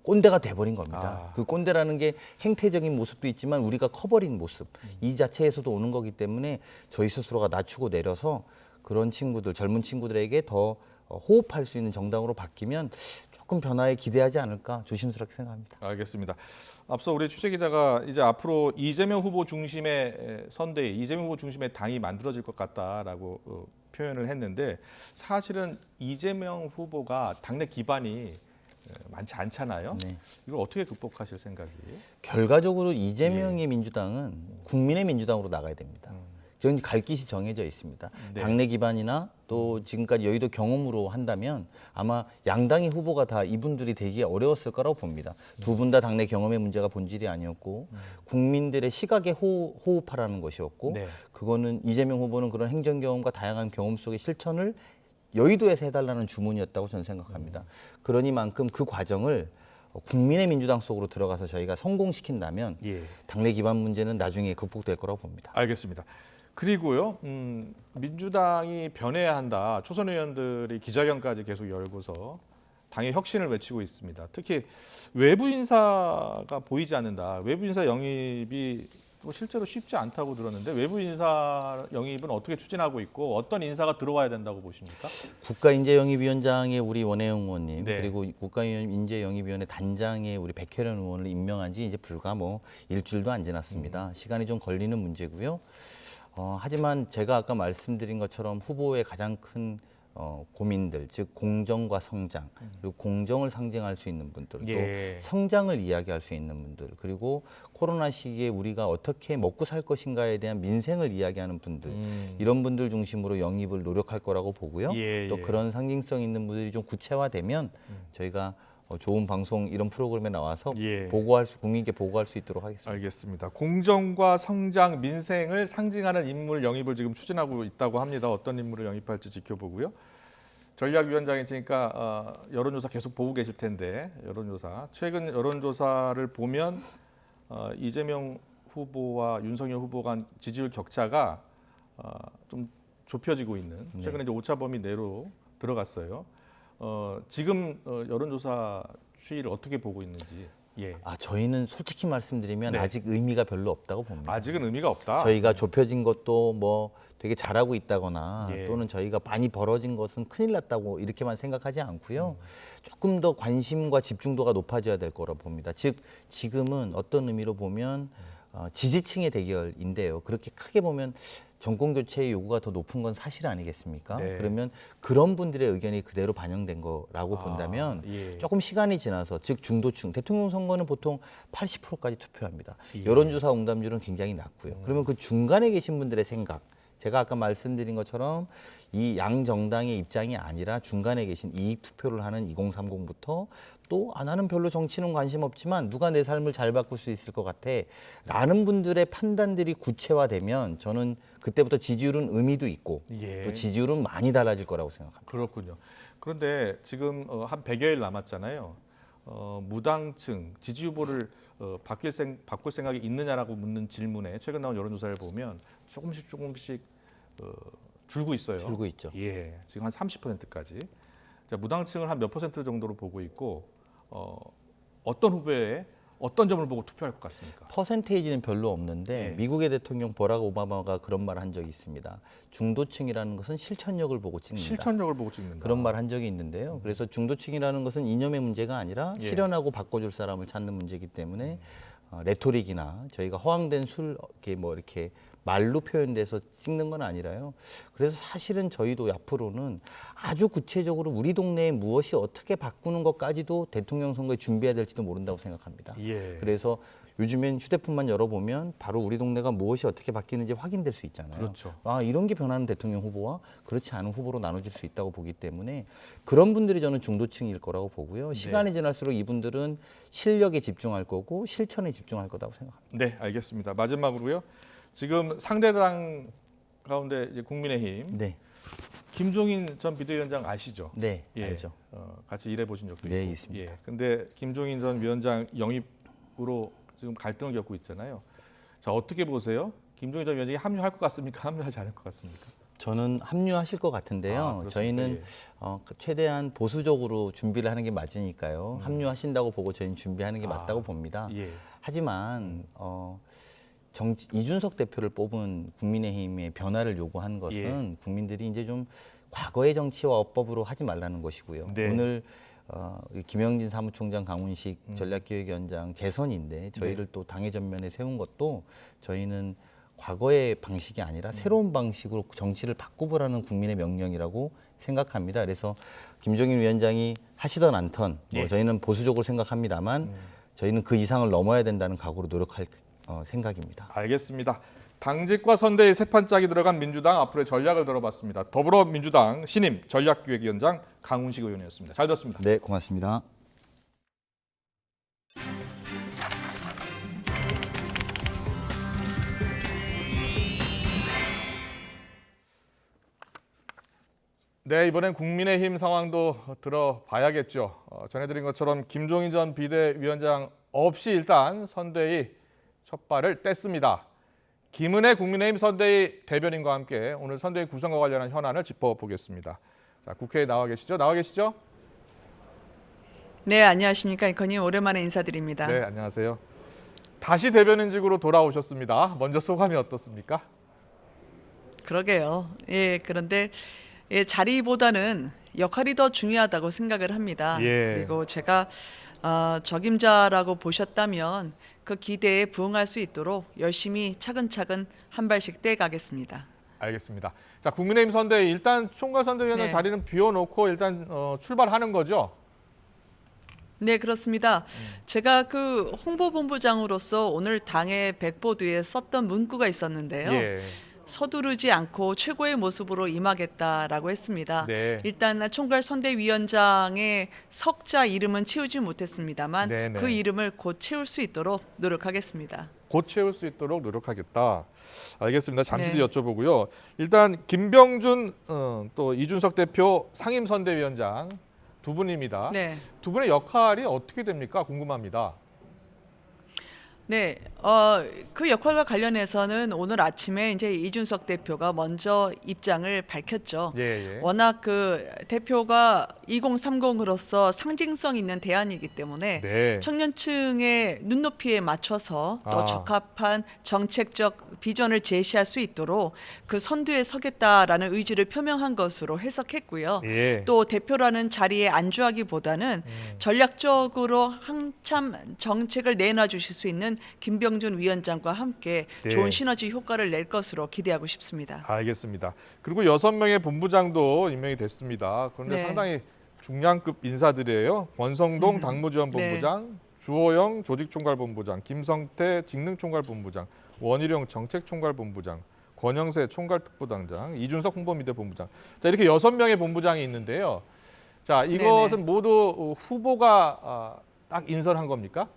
[SPEAKER 6] 꼰대가 돼버린 겁니다. 그 꼰대라는 게 행태적인 모습도 있지만 우리가 커버린 모습 이 자체에서도 오는 거기 때문에 저희 스스로가 낮추고 내려서 그런 친구들 젊은 친구들에게 더 호흡할 수 있는 정당으로 바뀌면 조금 변화에 기대하지 않을까 조심스럽게 생각합니다.
[SPEAKER 1] 알겠습니다. 앞서 우리 취재 기자가 이제 앞으로 이재명 후보 중심의 선대위, 이재명 후보 중심의 당이 만들어질 것 같다라고 표현을 했는데 사실은 이재명 후보가 당내 기반이 많지 않잖아요.
[SPEAKER 6] 네.
[SPEAKER 1] 이걸 어떻게 극복하실 생각이에요?
[SPEAKER 6] 결과적으로 이재명의 민주당은 국민의 민주당으로 나가야 됩니다. 저는 갈 길이 정해져 있습니다.
[SPEAKER 1] 네.
[SPEAKER 6] 당내 기반이나 또 지금까지 여의도 경험으로 한다면 아마 양당의 후보가 다 이분들이 되기 어려웠을 거라고 봅니다. 두 분 다 당내 경험의 문제가 본질이 아니었고 국민들의 시각에 호흡하라는 것이었고
[SPEAKER 1] 네.
[SPEAKER 6] 그거는 이재명 후보는 그런 행정 경험과 다양한 경험 속의 실천을 여의도에서 해달라는 주문이었다고 저는 생각합니다. 그러니만큼 그 과정을 국민의 민주당 속으로 들어가서 저희가 성공시킨다면
[SPEAKER 1] 예.
[SPEAKER 6] 당내 기반 문제는 나중에 극복될 거라고 봅니다.
[SPEAKER 1] 알겠습니다. 그리고요, 민주당이 변해야 한다. 초선 의원들이 기자회견까지 계속 열고서 당의 혁신을 외치고 있습니다. 특히 외부 인사가 보이지 않는다. 외부 인사 영입이 또 실제로 쉽지 않다고 들었는데 외부 인사 영입은 어떻게 추진하고 있고 어떤 인사가 들어와야 된다고 보십니까?
[SPEAKER 6] 국가인재영입위원장의 우리 원혜영 의원님
[SPEAKER 1] 네.
[SPEAKER 6] 그리고 국가인재영입위원회 단장의 우리 백혜련 의원을 임명한 지 이제 불과 일주일도 안 지났습니다. 시간이 좀 걸리는 문제고요. 하지만 제가 아까 말씀드린 것처럼 후보의 가장 큰 고민들, 즉 공정과 성장, 그리고 공정을 상징할 수 있는 분들,
[SPEAKER 1] 예.
[SPEAKER 6] 또 성장을 이야기할 수 있는 분들, 그리고 코로나 시기에 우리가 어떻게 먹고 살 것인가에 대한 민생을 이야기하는 분들, 이런 분들 중심으로 영입을 노력할 거라고 보고요.
[SPEAKER 1] 예,
[SPEAKER 6] 또
[SPEAKER 1] 예.
[SPEAKER 6] 그런 상징성 있는 분들이 좀 구체화되면 저희가 좋은 방송 이런 프로그램에 나와서
[SPEAKER 1] 예.
[SPEAKER 6] 국민께 보고할 수 있도록 하겠습니다.
[SPEAKER 1] 알겠습니다. 공정과 성장, 민생을 상징하는 인물 영입을 지금 추진하고 있다고 합니다. 어떤 인물을 영입할지 지켜보고요. 전략위원장이시니까 여론조사 계속 보고 계실 텐데 여론조사 최근 여론조사를 보면 이재명 후보와 윤석열 후보 간 지지율 격차가 좀 좁혀지고 있는 최근에 이제 오차 범위 내로 들어갔어요. 지금 여론조사 추이를 어떻게 보고 있는지. 예.
[SPEAKER 6] 저희는 솔직히 말씀드리면
[SPEAKER 1] 네.
[SPEAKER 6] 아직 의미가 별로 없다고 봅니다.
[SPEAKER 1] 아직은 의미가 없다.
[SPEAKER 6] 저희가 좁혀진 것도 뭐 되게 잘하고 있다거나
[SPEAKER 1] 예.
[SPEAKER 6] 또는 저희가 많이 벌어진 것은 큰일 났다고 이렇게만 생각하지 않고요. 조금 더 관심과 집중도가 높아져야 될 거라고 봅니다. 즉 지금은 어떤 의미로 보면 지지층의 대결인데요. 그렇게 크게 보면 정권 교체의 요구가 더 높은 건 사실 아니겠습니까?
[SPEAKER 1] 네.
[SPEAKER 6] 그러면 그런 분들의 의견이 그대로 반영된 거라고 본다면
[SPEAKER 1] 예.
[SPEAKER 6] 조금 시간이 지나서 즉 중도층 대통령 선거는 보통 80%까지 투표합니다.
[SPEAKER 1] 예.
[SPEAKER 6] 여론조사 응답률은 굉장히 낮고요. 그러면 그 중간에 계신 분들의 생각, 제가 아까 말씀드린 것처럼 이 양 정당의 입장이 아니라 중간에 계신 이익 투표를 하는 2030부터 또 나는 별로 정치는 관심 없지만 누가 내 삶을 잘 바꿀 수 있을 것 같아 라는 분들의 판단들이 구체화되면 저는 그때부터 지지율은 의미도 있고
[SPEAKER 1] 예.
[SPEAKER 6] 또 지지율은 많이 달라질 거라고 생각합니다.
[SPEAKER 1] 그렇군요. 그런데 지금 한 100여일 남았잖아요. 무당층 지지 후보를 바꿀 생각이 있느냐라고 묻는 질문에 최근 나온 여론조사를 보면 조금씩 줄고 있어요.
[SPEAKER 6] 줄고 있죠.
[SPEAKER 1] 예, 지금 한 30%까지. 자, 무당층을 한 몇 퍼센트 정도로 보고 있고 어떤 후보에 어떤 점을 보고 투표할 것 같습니까?
[SPEAKER 6] 퍼센테이지는 별로 없는데
[SPEAKER 1] 네.
[SPEAKER 6] 미국의 대통령 버락 오바마가 그런 말 한 적이 있습니다. 중도층이라는 것은 실천력을 보고 찍는다.
[SPEAKER 1] 실천력을 보고 찍는다.
[SPEAKER 6] 그런 말 한 적이 있는데요. 그래서 중도층이라는 것은 이념의 문제가 아니라
[SPEAKER 1] 예.
[SPEAKER 6] 실현하고 바꿔줄 사람을 찾는 문제이기 때문에 레토릭이나 저희가 허황된 이렇게 말로 표현돼서 찍는 건 아니라요. 그래서 사실은 저희도 앞으로는 아주 구체적으로 우리 동네에 무엇이 어떻게 바꾸는 것까지도 대통령 선거에 준비해야 될지도 모른다고 생각합니다.
[SPEAKER 1] 예.
[SPEAKER 6] 그래서 요즘엔 휴대폰만 열어보면 바로 우리 동네가 무엇이 어떻게 바뀌는지 확인될 수 있잖아요.
[SPEAKER 1] 그렇죠.
[SPEAKER 6] 아, 이런 게 변하는 대통령 후보와 그렇지 않은 후보로 나눠질 수 있다고 보기 때문에 그런 분들이 저는 중도층일 거라고 보고요. 시간이 지날수록 이분들은 실력에 집중할 거고 실천에 집중할 거라고 생각합니다.
[SPEAKER 1] 네, 알겠습니다. 마지막으로요. 지금 상대당 가운데 이제 국민의힘
[SPEAKER 6] 네,
[SPEAKER 1] 김종인 전 비대위원장 아시죠?
[SPEAKER 6] 네,
[SPEAKER 1] 예,
[SPEAKER 6] 알죠.
[SPEAKER 1] 같이 일해 보신 적도
[SPEAKER 6] 네,
[SPEAKER 1] 있고.
[SPEAKER 6] 있습니다.
[SPEAKER 1] 예. 근데 김종인 전 위원장 영입으로 지금 갈등을 겪고 있잖아요. 자, 어떻게 보세요? 김종인 전 위원장이 합류할 것 같습니까? 합류하지 않을 것 같습니까?
[SPEAKER 6] 저는 합류하실 것 같은데요.
[SPEAKER 1] 아, 그렇습니까?
[SPEAKER 6] 저희는
[SPEAKER 1] 예.
[SPEAKER 6] 최대한 보수적으로 준비를 하는 게 맞으니까요. 합류하신다고 보고 저희는 준비하는 게 맞다고 봅니다.
[SPEAKER 1] 예.
[SPEAKER 6] 하지만 이준석 대표를 뽑은 국민의힘의 변화를 요구한 것은 국민들이 이제 좀 과거의 정치와 어법으로 하지 말라는 것이고요.
[SPEAKER 1] 네.
[SPEAKER 6] 오늘 김영진 사무총장, 강훈식 전략기획위원장 재선인데 저희를 또 당의 전면에 세운 것도 저희는 과거의 방식이 아니라 새로운 방식으로 정치를 바꾸보라는 국민의 명령이라고 생각합니다. 그래서 김종인 위원장이 하시던 않던
[SPEAKER 1] 예.
[SPEAKER 6] 저희는 보수적으로 생각합니다만 저희는 그 이상을 넘어야 된다는 각오로 노력할 생각입니다.
[SPEAKER 1] 알겠습니다. 당직과 선대의 세 판짝이 들어간 민주당 앞으로의 전략을 들어봤습니다. 더불어민주당 신임 전략기획위원장 강훈식 의원이었습니다. 잘 들었습니다.
[SPEAKER 6] 네, 고맙습니다.
[SPEAKER 1] 네, 이번엔 국민의힘 상황도 들어봐야겠죠. 전해드린 것처럼 김종인 전 비대위원장 없이 일단 선대위 첫 발을 뗐습니다. 김은혜 국민의힘 선대위 대변인과 함께 오늘 선대위 구성과 관련한 현안을 짚어보겠습니다. 자, 국회에 나와 계시죠?
[SPEAKER 7] 네, 안녕하십니까. 이건님 오랜만에 인사드립니다.
[SPEAKER 1] 네, 안녕하세요. 다시 대변인직으로 돌아오셨습니다. 먼저 소감이 어떻습니까?
[SPEAKER 7] 그러게요. 예, 그런데 자리보다는 역할이 더 중요하다고 생각을 합니다.
[SPEAKER 1] 예.
[SPEAKER 7] 그리고 제가 적임자라고 보셨다면 그 기대에 부응할 수 있도록 열심히 차근차근 한 발씩 떼가겠습니다.
[SPEAKER 1] 알겠습니다. 자, 국민의힘 선대위 일단 총괄 선대위원장
[SPEAKER 7] 네.
[SPEAKER 1] 자리는 비워놓고 일단 출발하는 거죠?
[SPEAKER 7] 네, 그렇습니다. 제가 그 홍보본부장으로서 오늘 당의 백보드에 썼던 문구가 있었는데요.
[SPEAKER 1] 예.
[SPEAKER 7] 서두르지 않고 최고의 모습으로 임하겠다라고 했습니다.
[SPEAKER 1] 네.
[SPEAKER 7] 일단 총괄 선대위원장의 석자 이름은 채우지 못했습니다만
[SPEAKER 1] 네네.
[SPEAKER 7] 그 이름을 곧 채울 수 있도록 노력하겠습니다.
[SPEAKER 1] 곧 채울 수 있도록 노력하겠다. 알겠습니다. 잠시 뒤
[SPEAKER 7] 네.
[SPEAKER 1] 여쭤보고요. 일단 김병준 또 이준석 대표 상임선대위원장 두 분입니다.
[SPEAKER 7] 네.
[SPEAKER 1] 두 분의 역할이 어떻게 됩니까? 궁금합니다.
[SPEAKER 7] 네, 그 역할과 관련해서는 오늘 아침에 이제 이준석 대표가 먼저 입장을 밝혔죠.
[SPEAKER 1] 예.
[SPEAKER 7] 워낙 그 대표가 2030으로서 상징성 있는 대안이기 때문에
[SPEAKER 1] 네.
[SPEAKER 7] 청년층의 눈높이에 맞춰서 또
[SPEAKER 1] 아.
[SPEAKER 7] 적합한 정책적 비전을 제시할 수 있도록 그 선두에 서겠다라는 의지를 표명한 것으로 해석했고요.
[SPEAKER 1] 예.
[SPEAKER 7] 또 대표라는 자리에 안주하기보다는 전략적으로 한참 정책을 내놔 주실 수 있는 있는 김병준 위원장과 함께
[SPEAKER 1] 네.
[SPEAKER 7] 좋은 시너지 효과를 낼 것으로 기대하고 싶습니다.
[SPEAKER 1] 알겠습니다. 그리고 6명의 본부장도 임명이 됐습니다. 그런데
[SPEAKER 7] 네.
[SPEAKER 1] 상당히 중량급 인사들이에요. 권성동 당무지원본부장, 주호영 조직총괄본부장, 김성태 직능총괄본부장, 원희룡 정책총괄본부장, 권영세 총괄특보당장, 이준석 홍보미디어본부장. 자, 이렇게 6명의 본부장이 있는데요. 자, 이것은 모두 후보가 딱 인선한 겁니까?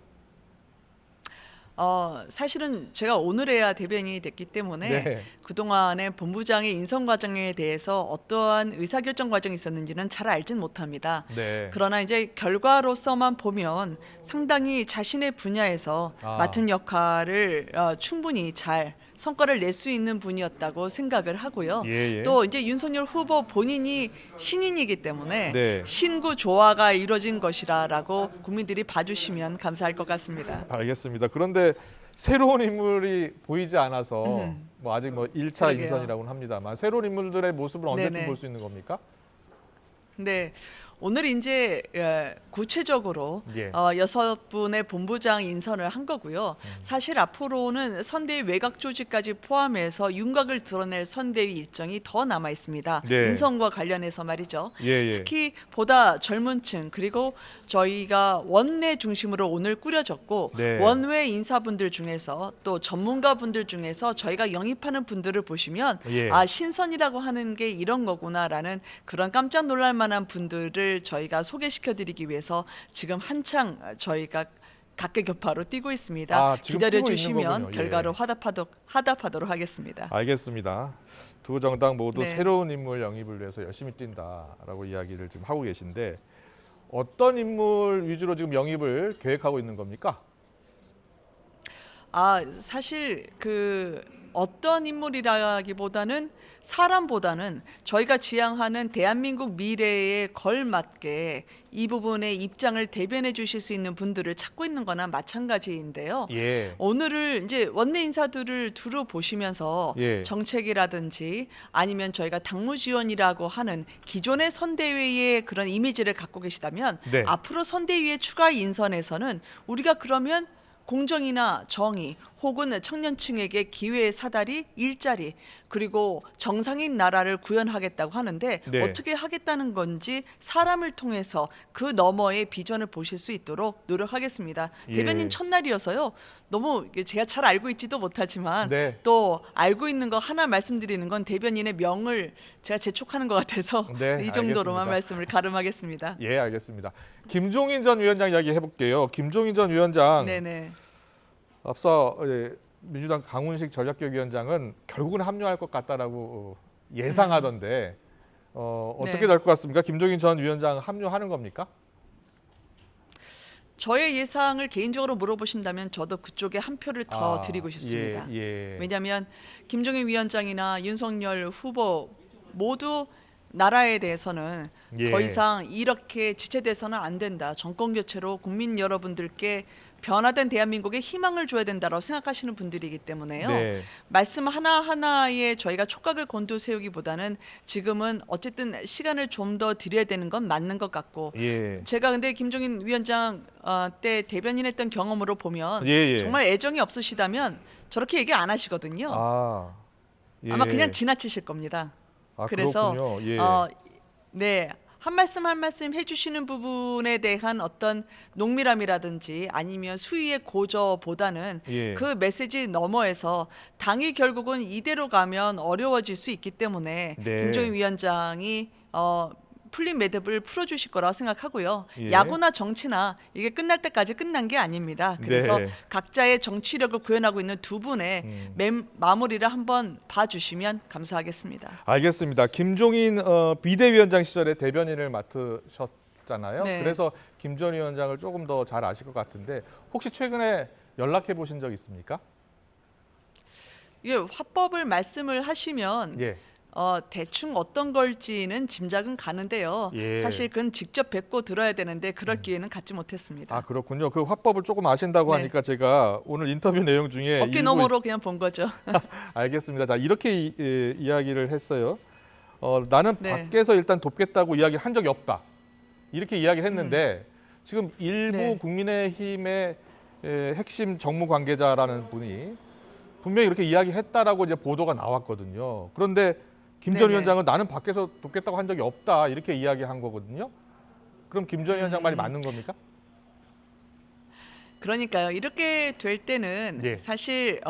[SPEAKER 7] 사실은 제가 오늘에야 대변인이 됐기 때문에
[SPEAKER 1] 네.
[SPEAKER 7] 그동안의 본부장의 인선 과정에 대해서 어떠한 의사결정 과정이 있었는지는 잘 알진 못합니다.
[SPEAKER 1] 네.
[SPEAKER 7] 그러나 이제 결과로서만 보면 상당히 자신의 분야에서 맡은 역할을 충분히 잘 성과를 낼 수 있는 분이었다고 생각을 하고요.
[SPEAKER 1] 예.
[SPEAKER 7] 또 이제 윤석열 후보 본인이 신인이기 때문에
[SPEAKER 1] 네.
[SPEAKER 7] 신구 조화가 이루어진 것이라고 국민들이 봐주시면 감사할 것 같습니다.
[SPEAKER 1] 알겠습니다. 그런데 새로운 인물이 보이지 않아서 뭐 아직 뭐 1차
[SPEAKER 7] 그러게요.
[SPEAKER 1] 인선이라고는 합니다만 새로운 인물들의 모습을 언제쯤
[SPEAKER 7] 네네.
[SPEAKER 1] 볼 수 있는 겁니까?
[SPEAKER 7] 네, 오늘 이제 구체적으로
[SPEAKER 1] 예.
[SPEAKER 7] 6분의 본부장 인선을 한 거고요. 사실 앞으로는 선대위 외곽 조직까지 포함해서 윤곽을 드러낼 선대위 일정이 더 남아 있습니다.
[SPEAKER 1] 네.
[SPEAKER 7] 인선과 관련해서 말이죠.
[SPEAKER 1] 예.
[SPEAKER 7] 특히 보다 젊은 층 그리고 저희가 원내 중심으로 오늘 꾸려졌고
[SPEAKER 1] 네.
[SPEAKER 7] 원외 인사분들 중에서 또 전문가분들 중에서 저희가 영입하는 분들을 보시면
[SPEAKER 1] 예.
[SPEAKER 7] 아 신선이라고 하는 게 이런 거구나라는 그런 깜짝 놀랄 만한 분들을 저희가 소개시켜드리기 위해서 지금 한창 저희가 각계격파로 뛰고 있습니다.
[SPEAKER 1] 지금
[SPEAKER 7] 기다려
[SPEAKER 1] 뛰고 있는
[SPEAKER 7] 주시면
[SPEAKER 1] 거군요.
[SPEAKER 7] 결과를
[SPEAKER 1] 예.
[SPEAKER 7] 화답하도록 하겠습니다.
[SPEAKER 1] 알겠습니다. 두 정당 모두
[SPEAKER 7] 네.
[SPEAKER 1] 새로운 인물 영입을 위해서 열심히 뛴다라고 이야기를 지금 하고 계신데 어떤 인물 위주로 지금 영입을 계획하고 있는 겁니까?
[SPEAKER 7] 사실 그 어떤 인물이라기보다는 사람보다는 저희가 지향하는 대한민국 미래에 걸맞게 이 부분의 입장을 대변해 주실 수 있는 분들을 찾고 있는 거나 마찬가지인데요.
[SPEAKER 1] 예.
[SPEAKER 7] 오늘을 이제 원내 인사들을 두루 보시면서
[SPEAKER 1] 예.
[SPEAKER 7] 정책이라든지 아니면 저희가 당무 지원이라고 하는 기존의 선대위의 그런 이미지를 갖고 계시다면
[SPEAKER 1] 네.
[SPEAKER 7] 앞으로 선대위의 추가 인선에서는 우리가 그러면 공정이나 정의 혹은 청년층에게 기회의 사다리, 일자리 그리고 정상인 나라를 구현하겠다고 하는데
[SPEAKER 1] 네.
[SPEAKER 7] 어떻게 하겠다는 건지 사람을 통해서 그 너머의 비전을 보실 수 있도록 노력하겠습니다.
[SPEAKER 1] 예.
[SPEAKER 7] 대변인 첫날이어서요. 너무 제가 잘 알고 있지도 못하지만
[SPEAKER 1] 네.
[SPEAKER 7] 또 알고 있는 거 하나 말씀드리는 건 대변인의 명을 제가 재촉하는 것 같아서
[SPEAKER 1] 네,
[SPEAKER 7] 이 정도로만
[SPEAKER 1] 알겠습니다.
[SPEAKER 7] 말씀을 가름하겠습니다.
[SPEAKER 1] 예, 알겠습니다. 김종인 전 위원장 이야기 해볼게요. 김종인 전 위원장
[SPEAKER 7] 네네.
[SPEAKER 1] 앞서 민주당 강훈식 전략기획위원장은 결국은 합류할 것 같다라고 예상하던데 어떻게
[SPEAKER 7] 네.
[SPEAKER 1] 될 것 같습니까? 김종인 전 위원장 합류하는 겁니까?
[SPEAKER 7] 저의 예상을 개인적으로 물어보신다면 저도 그쪽에 한 표를 더 드리고 싶습니다.
[SPEAKER 1] 예.
[SPEAKER 7] 왜냐하면 김종인 위원장이나 윤석열 후보 모두 나라에 대해서는
[SPEAKER 1] 예.
[SPEAKER 7] 더 이상 이렇게 지체돼서는 안 된다. 정권 교체로 국민 여러분들께 변화된 대한민국에 희망을 줘야 된다고 생각하시는 분들이기 때문에요.
[SPEAKER 1] 네.
[SPEAKER 7] 말씀 하나하나에 저희가 촉각을 곤두세우기보다는 지금은 어쨌든 시간을 좀 더 드려야 되는 건 맞는 것 같고
[SPEAKER 1] 예.
[SPEAKER 7] 제가 근데 김종인 위원장 때 대변인했던 경험으로 보면
[SPEAKER 1] 예.
[SPEAKER 7] 정말 애정이 없으시다면 저렇게 얘기 안 하시거든요.
[SPEAKER 1] 예.
[SPEAKER 7] 아마 그냥 지나치실 겁니다.
[SPEAKER 1] 아,
[SPEAKER 7] 그래서
[SPEAKER 1] 그렇군요. 예.
[SPEAKER 7] 네. 한 말씀 해주시는 부분에 대한 어떤 농밀함이라든지 아니면 수위의 고저보다는
[SPEAKER 1] 예.
[SPEAKER 7] 그 메시지 너머에서 당이 결국은 이대로 가면 어려워질 수 있기 때문에
[SPEAKER 1] 네.
[SPEAKER 7] 김종인 위원장이 풀린 매듭을 풀어주실 거라고 생각하고요.
[SPEAKER 1] 예.
[SPEAKER 7] 야구나 정치나 이게 끝날 때까지 끝난 게 아닙니다. 그래서
[SPEAKER 1] 네.
[SPEAKER 7] 각자의 정치력을 구현하고 있는 두 분의 마무리를 한번 봐주시면 감사하겠습니다.
[SPEAKER 1] 알겠습니다. 김종인 비대위원장 시절에 대변인을 맡으셨잖아요.
[SPEAKER 7] 네.
[SPEAKER 1] 그래서 김 전 위원장을 조금 더 잘 아실 것 같은데 혹시 최근에 연락해 보신 적 있습니까?
[SPEAKER 7] 이게 화법을 말씀을 하시면
[SPEAKER 1] 예.
[SPEAKER 7] 대충 어떤 걸지는 짐작은 가는데요.
[SPEAKER 1] 예.
[SPEAKER 7] 사실 그건 직접 뵙고 들어야 되는데 그럴 기회는 갖지 못했습니다.
[SPEAKER 1] 아, 그렇군요. 그 화법을 조금 아신다고
[SPEAKER 7] 네.
[SPEAKER 1] 하니까 제가 오늘 인터뷰 내용 중에
[SPEAKER 7] 어깨 너머로 그냥 본 거죠.
[SPEAKER 1] 알겠습니다. 자, 이렇게 이야기를 했어요. 나는
[SPEAKER 7] 네.
[SPEAKER 1] 밖에서 일단 돕겠다고 이야기를 한 적이 없다. 이렇게 이야기를 했는데 지금 일부
[SPEAKER 7] 네.
[SPEAKER 1] 국민의힘의 핵심 정무 관계자라는 분이 분명히 이렇게 이야기했다라고 이제 보도가 나왔거든요. 그런데 김 전
[SPEAKER 7] 네네.
[SPEAKER 1] 위원장은 나는 밖에서 돕겠다고 한 적이 없다 이렇게 이야기한 거거든요. 그럼 김 전 위원장 말이 맞는 겁니까?
[SPEAKER 7] 그러니까요. 이렇게 될 때는
[SPEAKER 1] 예.
[SPEAKER 7] 사실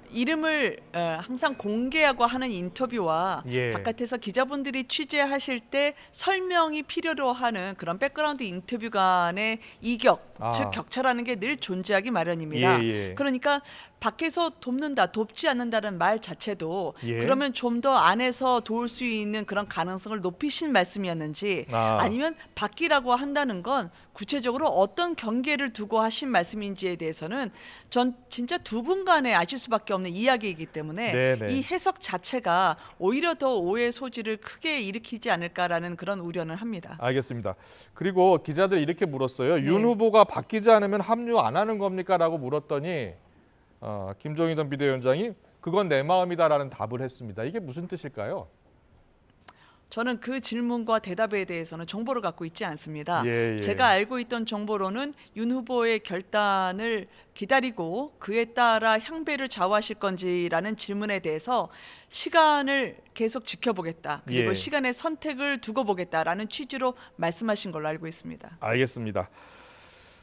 [SPEAKER 7] 이름을 항상 공개하고 하는 인터뷰와
[SPEAKER 1] 예.
[SPEAKER 7] 바깥에서 기자분들이 취재하실 때 설명이 필요로 하는 그런 백그라운드 인터뷰 간의 이격,
[SPEAKER 1] 아.
[SPEAKER 7] 즉 격차라는 게 늘 존재하기 마련입니다.
[SPEAKER 1] 예, 예.
[SPEAKER 7] 그러니까 밖에서 돕는다, 돕지 않는다는 말 자체도
[SPEAKER 1] 예.
[SPEAKER 7] 그러면 좀 더 안에서 도울 수 있는 그런 가능성을 높이신 말씀이었는지
[SPEAKER 1] 아.
[SPEAKER 7] 아니면 밖이라고 한다는 건 구체적으로 어떤 경계를 두고 하신 말씀인지에 대해서는 전 진짜 두 분 간에 아실 수밖에 없는 이야기이기 때문에
[SPEAKER 1] 네네.
[SPEAKER 7] 이 해석 자체가 오히려 더 오해 소지를 크게 일으키지 않을까라는 그런 우려는 합니다.
[SPEAKER 1] 알겠습니다. 그리고 기자들이 이렇게 물었어요.
[SPEAKER 7] 네.
[SPEAKER 1] 윤 후보가 바뀌지 않으면 합류 안 하는 겁니까? 라고 물었더니 김종인 전 비대위원장이 그건 내 마음이다라는 답을 했습니다. 이게 무슨 뜻일까요?
[SPEAKER 7] 저는 그 질문과 대답에 대해서는 정보를 갖고 있지 않습니다.
[SPEAKER 1] 예, 예.
[SPEAKER 7] 제가 알고 있던 정보로는 윤 후보의 결단을 기다리고 그에 따라 향배를 좌우하실 건지라는 질문에 대해서 시간을 계속 지켜보겠다. 그리고
[SPEAKER 1] 예.
[SPEAKER 7] 시간의 선택을 두고 보겠다라는 취지로 말씀하신 걸로 알고 있습니다.
[SPEAKER 1] 알겠습니다.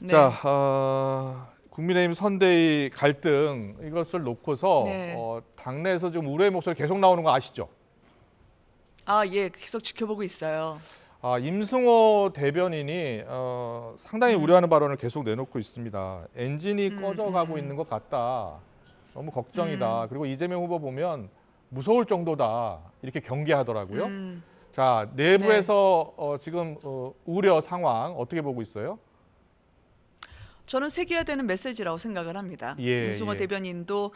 [SPEAKER 7] 네.
[SPEAKER 1] 자, 국민의힘 선대위 갈등 이것을 놓고서
[SPEAKER 7] 네.
[SPEAKER 1] 당내에서 좀 우려의 목소리 계속 나오는 거 아시죠?
[SPEAKER 7] 예, 계속 지켜보고 있어요.
[SPEAKER 1] 임승호 대변인이 상당히 우려하는 발언을 계속 내놓고 있습니다. 엔진이 꺼져가고 있는 것 같다. 너무 걱정이다. 그리고 이재명 후보 보면 무서울 정도다. 이렇게 경계하더라고요. 자, 내부에서 지금 우려 상황 어떻게 보고 있어요?
[SPEAKER 7] 저는 새겨야 되는 메시지라고 생각을 합니다.
[SPEAKER 1] 예,
[SPEAKER 7] 임승호
[SPEAKER 1] 예.
[SPEAKER 7] 대변인도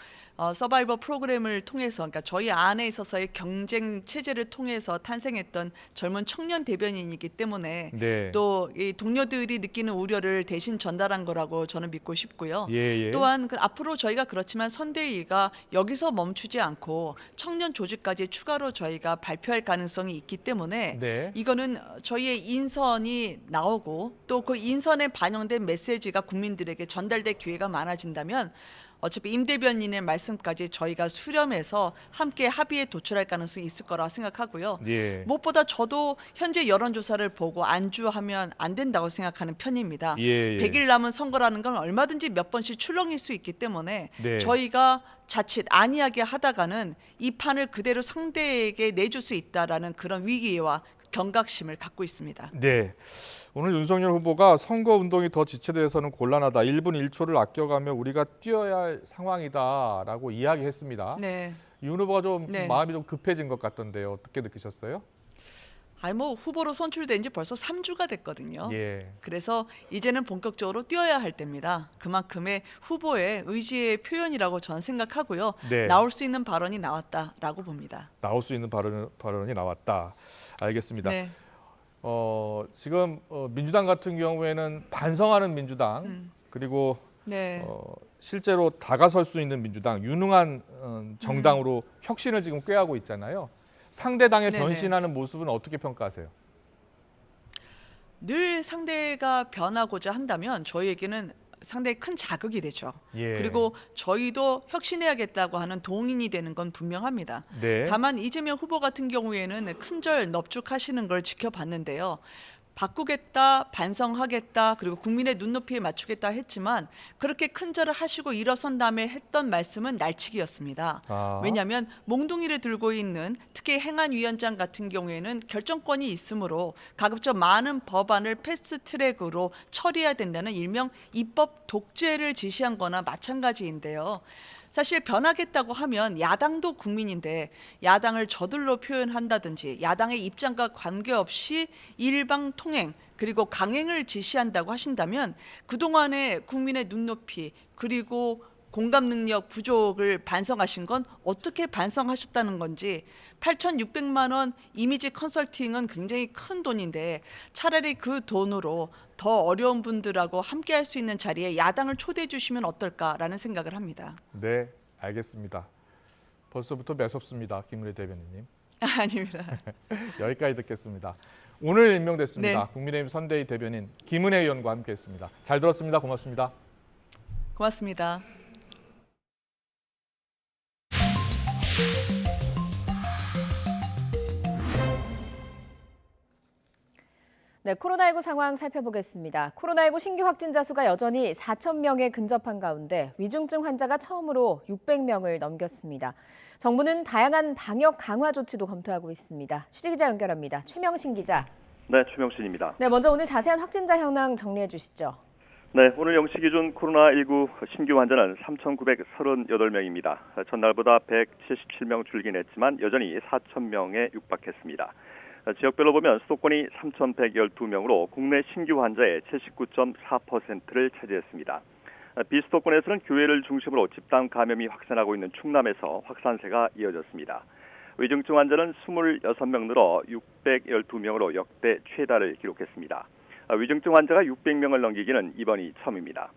[SPEAKER 7] 서바이버 프로그램을 통해서, 그러니까 저희 안에 있어서의 경쟁 체제를 통해서 탄생했던 젊은 청년 대변인이기 때문에
[SPEAKER 1] 네.
[SPEAKER 7] 또 이 동료들이 느끼는 우려를 대신 전달한 거라고 저는 믿고 싶고요.
[SPEAKER 1] 예, 예.
[SPEAKER 7] 또한 앞으로 저희가 그렇지만 선대위가 여기서 멈추지 않고 청년 조직까지 추가로 저희가 발표할 가능성이 있기 때문에
[SPEAKER 1] 네.
[SPEAKER 7] 이거는 저희의 인선이 나오고 또 그 인선에 반영된 메시지가 국민들에게 전달될 기회가 많아진다면 어차피 임 대변인의 말씀까지 저희가 수렴해서 함께 합의에 도출할 가능성이 있을 거라 생각하고요.
[SPEAKER 1] 예.
[SPEAKER 7] 무엇보다 저도 현재 여론조사를 보고 안주하면 안 된다고 생각하는 편입니다.
[SPEAKER 1] 예, 예.
[SPEAKER 7] 100일 남은 선거라는 건 얼마든지 몇 번씩 출렁일 수 있기 때문에
[SPEAKER 1] 네.
[SPEAKER 7] 저희가 자칫 안이하게 하다가는 이 판을 그대로 상대에게 내줄 수 있다라는 그런 위기와 경각심을 갖고 있습니다.
[SPEAKER 1] 네. 오늘 윤석열 후보가 선거 운동이 더 지체돼서는 곤란하다. 1분 1초를 아껴가며 우리가 뛰어야 할 상황이다라고 이야기했습니다.
[SPEAKER 7] 네.
[SPEAKER 1] 윤 후보가 좀
[SPEAKER 7] 네.
[SPEAKER 1] 마음이 좀 급해진 것 같던데요. 어떻게 느끼셨어요?
[SPEAKER 7] 후보로 선출된 지 벌써 3주가 됐거든요.
[SPEAKER 1] 예.
[SPEAKER 7] 그래서 이제는 본격적으로 뛰어야 할 때입니다. 그만큼의 후보의 의지의 표현이라고 저는 생각하고요.
[SPEAKER 1] 네.
[SPEAKER 7] 나올 수 있는 발언이 나왔다라고 봅니다.
[SPEAKER 1] 나올 수 있는 발언이 나왔다. 알겠습니다.
[SPEAKER 7] 네.
[SPEAKER 1] 지금 민주당 같은 경우에는 반성하는 민주당 그리고
[SPEAKER 7] 네.
[SPEAKER 1] 실제로 다가설 수 있는 민주당, 유능한 정당으로 혁신을 지금 꾀하고 있잖아요. 상대당에
[SPEAKER 7] 네네.
[SPEAKER 1] 변신하는 모습은 어떻게 평가하세요?
[SPEAKER 7] 늘 상대가 변하고자 한다면 저희에게는 상당히 큰 자극이 되죠.
[SPEAKER 1] 예.
[SPEAKER 7] 그리고 저희도 혁신해야겠다고 하는 동인이 되는 건 분명합니다.
[SPEAKER 1] 네.
[SPEAKER 7] 다만 이재명 후보 같은 경우에는 큰절 넙죽하시는 걸 지켜봤는데요. 바꾸겠다, 반성하겠다, 그리고 국민의 눈높이에 맞추겠다 했지만 그렇게 큰절을 하시고 일어선 다음에 했던 말씀은 날치기였습니다. 왜냐하면 몽둥이를 들고 있는 특히 행안위원장 같은 경우에는 결정권이 있으므로 가급적 많은 법안을 패스트트랙으로 처리해야 된다는 일명 입법 독재를 지시한 거나 마찬가지인데요. 사실 변하겠다고 하면 야당도 국민인데 야당을 저들로 표현한다든지 야당의 입장과 관계없이 일방통행 그리고 강행을 지시한다고 하신다면 그동안의 국민의 눈높이 그리고 공감 능력 부족을 반성하신 건 어떻게 반성하셨다는 건지 8,600만 원 이미지 컨설팅은 굉장히 큰 돈인데 차라리 그 돈으로 더 어려운 분들하고 함께 할 수 있는 자리에 야당을 초대해 주시면 어떨까라는 생각을 합니다.
[SPEAKER 1] 네, 알겠습니다. 벌써부터 매섭습니다, 김은혜 대변인님.
[SPEAKER 7] 아닙니다.
[SPEAKER 1] 여기까지 듣겠습니다. 오늘 임명됐습니다.
[SPEAKER 7] 네.
[SPEAKER 1] 국민의힘 선대위 대변인 김은혜 의원과 함께했습니다. 잘 들었습니다. 고맙습니다.
[SPEAKER 7] 고맙습니다.
[SPEAKER 2] 네, 코로나19 상황 살펴보겠습니다. 코로나19 신규 확진자 수가 여전히 4천 명에 근접한 가운데 위중증 환자가 처음으로 600명을 넘겼습니다. 정부는 다양한 방역 강화 조치도 검토하고 있습니다. 취재기자 연결합니다. 최명신 기자.
[SPEAKER 8] 네, 최명신입니다.
[SPEAKER 2] 네, 먼저 오늘 자세한 확진자 현황 정리해 주시죠.
[SPEAKER 8] 네, 오늘 0시 기준 코로나19 신규 환자는 3,938명입니다. 전날보다 177명 줄긴 했지만 여전히 4,000명에 육박했습니다. 지역별로 보면 수도권이 3,112명으로 국내 신규 환자의 79.4%를 차지했습니다. 비수도권에서는 교회를 중심으로 집단 감염이 확산하고 있는 충남에서 확산세가 이어졌습니다. 위중증 환자는 26명 늘어 612명으로 역대 최다를 기록했습니다. 위중증 환자가 600명을 넘기기는 이번이 처음입니다.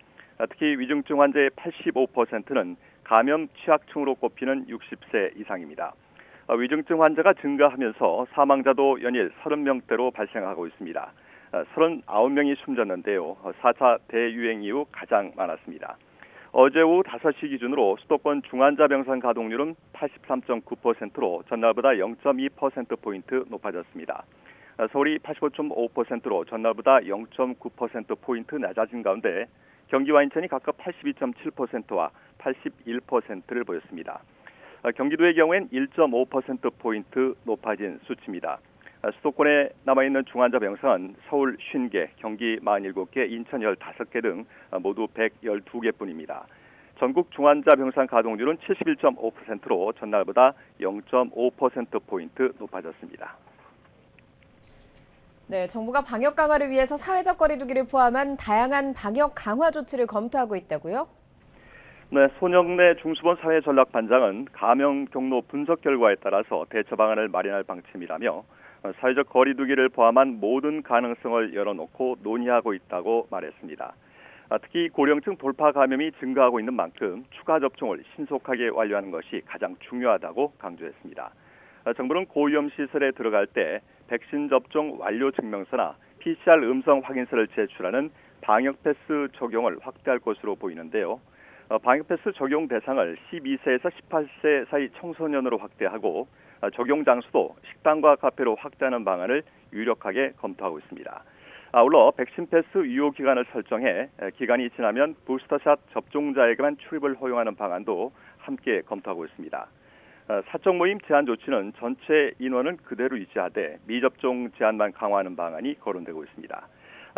[SPEAKER 8] 특히 위중증 환자의 85%는 감염 취약층으로 꼽히는 60세 이상입니다. 위중증 환자가 증가하면서 사망자도 연일 30명대로 발생하고 있습니다. 39명이 숨졌는데요. 4차 대유행 이후 가장 많았습니다. 어제 오후 5시 기준으로 수도권 중환자 병상 가동률은 83.9%로 전날보다 0.2%포인트 높아졌습니다. 서울이 85.5%로 전날보다 0.9%포인트 낮아진 가운데 경기와 인천이 각각 82.7%와 81%를 보였습니다. 경기도의 경우엔 1.5%포인트 높아진 수치입니다. 수도권에 남아있는 중환자 병상은 서울 50개, 경기 47개, 인천 15개 등 모두 112개뿐입니다. 전국 중환자 병상 가동률은 71.5%로 전날보다 0.5%포인트 높아졌습니다.
[SPEAKER 2] 네, 정부가 방역 강화를 위해서 사회적 거리 두기를 포함한 다양한 방역 강화 조치를 검토하고 있다고요?
[SPEAKER 8] 네, 손영래 중수본 사회전략반장은 감염 경로 분석 결과에 따라서 대처 방안을 마련할 방침이라며 사회적 거리 두기를 포함한 모든 가능성을 열어놓고 논의하고 있다고 말했습니다. 특히 고령층 돌파 감염이 증가하고 있는 만큼 추가 접종을 신속하게 완료하는 것이 가장 중요하다고 강조했습니다. 정부는 고위험 시설에 들어갈 때 백신 접종 완료 증명서나 PCR 음성 확인서를 제출하는 방역 패스 적용을 확대할 것으로 보이는데요. 방역 패스 적용 대상을 12세에서 18세 사이 청소년으로 확대하고 적용 장소도 식당과 카페로 확대하는 방안을 유력하게 검토하고 있습니다. 아울러 백신 패스 유효 기간을 설정해 기간이 지나면 부스터샷 접종자에게만 출입을 허용하는 방안도 함께 검토하고 있습니다. 사적 모임 제한 조치는 전체 인원은 그대로 유지하되 미접종 제한만 강화하는 방안이 거론되고 있습니다.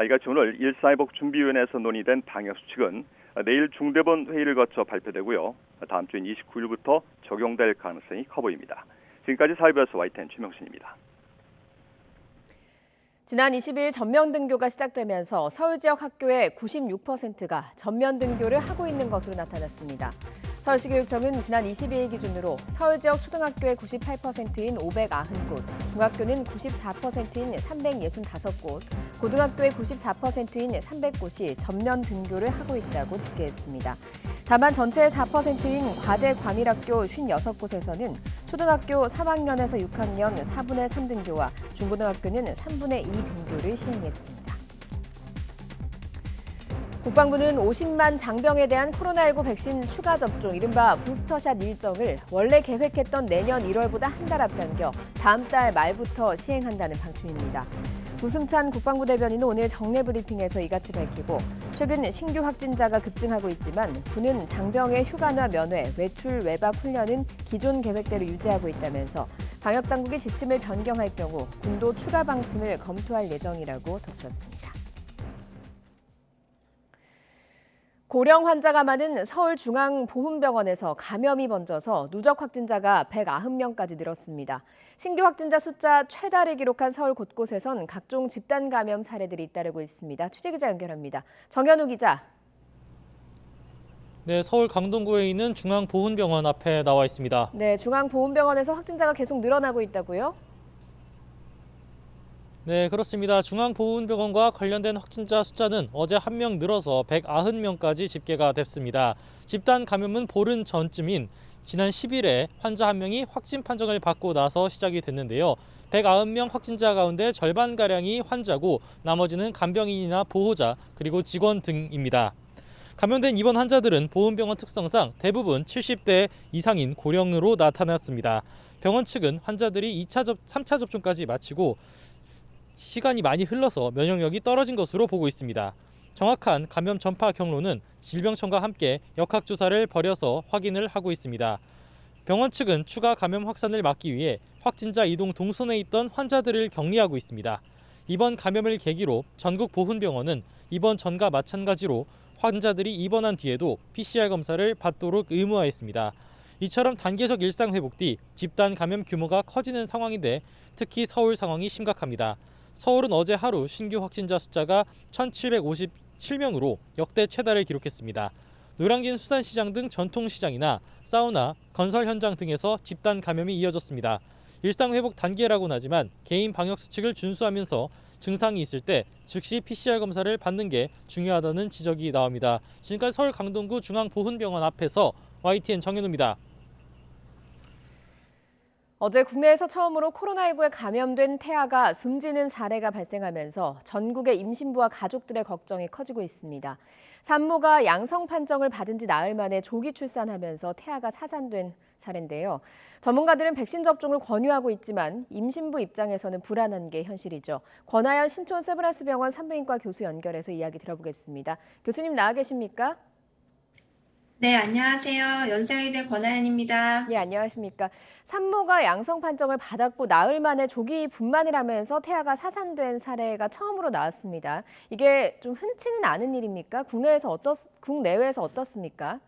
[SPEAKER 8] 이같이 오늘 1.4.1복 준비위원회에서 논의된 방역 수칙은 내일 중대본 회의를 거쳐 발표되고요. 다음 주인 29일부터 적용될 가능성이 커 보입니다. 지금까지 사회부에서 YTN 최명신입니다.
[SPEAKER 2] 지난 20일 전면 등교가 시작되면서 서울 지역 학교의 96%가 전면 등교를 하고 있는 것으로 나타났습니다. 서울시교육청은 지난 22일 기준으로 서울 지역 초등학교의 98%인 590곳, 중학교는 94%인 365곳, 고등학교의 94%인 300곳이 전면 등교를 하고 있다고 집계했습니다. 다만 전체의 4%인 과대 과밀학교 56곳에서는 초등학교 3학년에서 6학년 4분의 3 등교와 중고등학교는 3분의 2 등교를 시행했습니다. 국방부는 50만 장병에 대한 코로나19 백신 추가 접종, 이른바 부스터샷 일정을 원래 계획했던 내년 1월보다 한 달 앞당겨 다음 달 말부터 시행한다는 방침입니다. 구승찬 국방부 대변인은 오늘 정례 브리핑에서 이같이 밝히고 최근 신규 확진자가 급증하고 있지만 군은 장병의 휴가나 면회, 외출, 외박 훈련은 기존 계획대로 유지하고 있다면서 방역당국이 지침을 변경할 경우 군도 추가 방침을 검토할 예정이라고 덧붙였습니다. 고령 환자가 많은 서울중앙보훈병원에서 감염이 번져서 누적 확진자가 190명까지 늘었습니다. 신규 확진자 숫자 최다를 기록한 서울 곳곳에선 각종 집단 감염 사례들이 잇따르고 있습니다. 취재기자 연결합니다. 정현우 기자.
[SPEAKER 9] 네, 서울 강동구에 있는 중앙보훈병원 앞에 나와 있습니다.
[SPEAKER 2] 네, 중앙보훈병원에서 확진자가 계속 늘어나고 있다고요?
[SPEAKER 9] 네, 그렇습니다. 중앙보훈병원과 관련된 확진자 숫자는 어제 1명 늘어서 190명까지 집계가 됐습니다. 집단 감염은 보름 전쯤인 지난 10일에 환자 1명이 확진 판정을 받고 나서 시작이 됐는데요. 190명 확진자 가운데 절반가량이 환자고 나머지는 간병인이나 보호자 그리고 직원 등입니다. 감염된 입원 환자들은 보훈병원 특성상 대부분 70대 이상인 고령으로 나타났습니다. 병원 측은 환자들이 3차 접종까지 마치고 시간이 많이 흘러서 면역력이 떨어진 것으로 보고 있습니다. 정확한 감염 전파 경로는 질병청과 함께 역학조사를 벌여서 확인을 하고 있습니다. 병원 측은 추가 감염 확산을 막기 위해 확진자 이동 동선에 있던 환자들을 격리하고 있습니다. 이번 감염을 계기로 전국 보훈병원은 이번 전과 마찬가지로 환자들이 입원한 뒤에도 PCR 검사를 받도록 의무화했습니다. 이처럼 단계적 일상 회복 뒤 집단 감염 규모가 커지는 상황인데 특히 서울 상황이 심각합니다. 서울은 어제 하루 신규 확진자 숫자가 1,757명으로 역대 최다를 기록했습니다. 노량진 수산시장 등 전통시장이나 사우나, 건설 현장 등에서 집단 감염이 이어졌습니다. 일상 회복 단계라고는 하지만 개인 방역 수칙을 준수하면서 증상이 있을 때 즉시 PCR 검사를 받는 게 중요하다는 지적이 나옵니다. 지금까지 서울 강동구 중앙보훈병원 앞에서 YTN 정현우입니다.
[SPEAKER 2] 어제 국내에서 처음으로 코로나19에 감염된 태아가 숨지는 사례가 발생하면서 전국의 임신부와 가족들의 걱정이 커지고 있습니다. 산모가 양성 판정을 받은 지 나흘 만에 조기 출산하면서 태아가 사산된 사례인데요. 전문가들은 백신 접종을 권유하고 있지만 임신부 입장에서는 불안한 게 현실이죠. 권하연 신촌 세브란스병원 산부인과 교수 연결해서 이야기 들어보겠습니다. 교수님 나와 계십니까?
[SPEAKER 10] 네, 안녕하세요. 연세의대 권하연입니다.
[SPEAKER 2] 네, 안녕하십니까. 산모가 양성 판정을 받았고 나흘 만에 조기 분만을 하면서 태아가 사산된 사례가 처음으로 나왔습니다. 이게 좀 흔치는 않은 일입니까? 국내외에서 어떻습니까?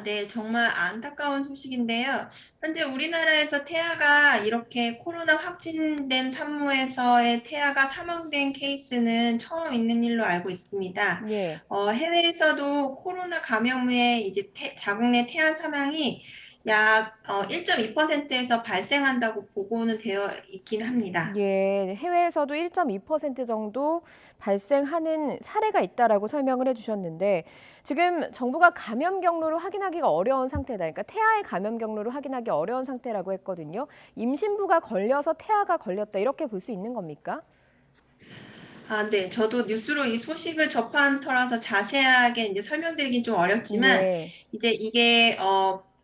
[SPEAKER 10] 네, 정말 안타까운 소식인데요. 현재 우리나라에서 태아가 이렇게 코로나 확진된 산모에서의 태아가 사망된 케이스는 처음 있는 일로 알고 있습니다.
[SPEAKER 2] 네.
[SPEAKER 10] 해외에서도 코로나 감염 후에 이제 자국 내 태아 사망이 약 1.2%에서 발생한다고 보고는 되어 있긴 합니다.
[SPEAKER 2] 예, 해외에서도 1.2% 정도 발생하는 사례가 있다라고 설명을 해주셨는데 지금 정부가 감염 경로를 확인하기가 어려운 상태다. 그러니까 태아의 감염 경로를 확인하기 어려운 상태라고 했거든요. 임신부가 걸려서 태아가 걸렸다 이렇게 볼 수 있는 겁니까?
[SPEAKER 10] 네. 저도 뉴스로 이 소식을 접한 터라서 자세하게 이제 설명드리긴 좀 어렵지만
[SPEAKER 2] 네.
[SPEAKER 10] 이제 이게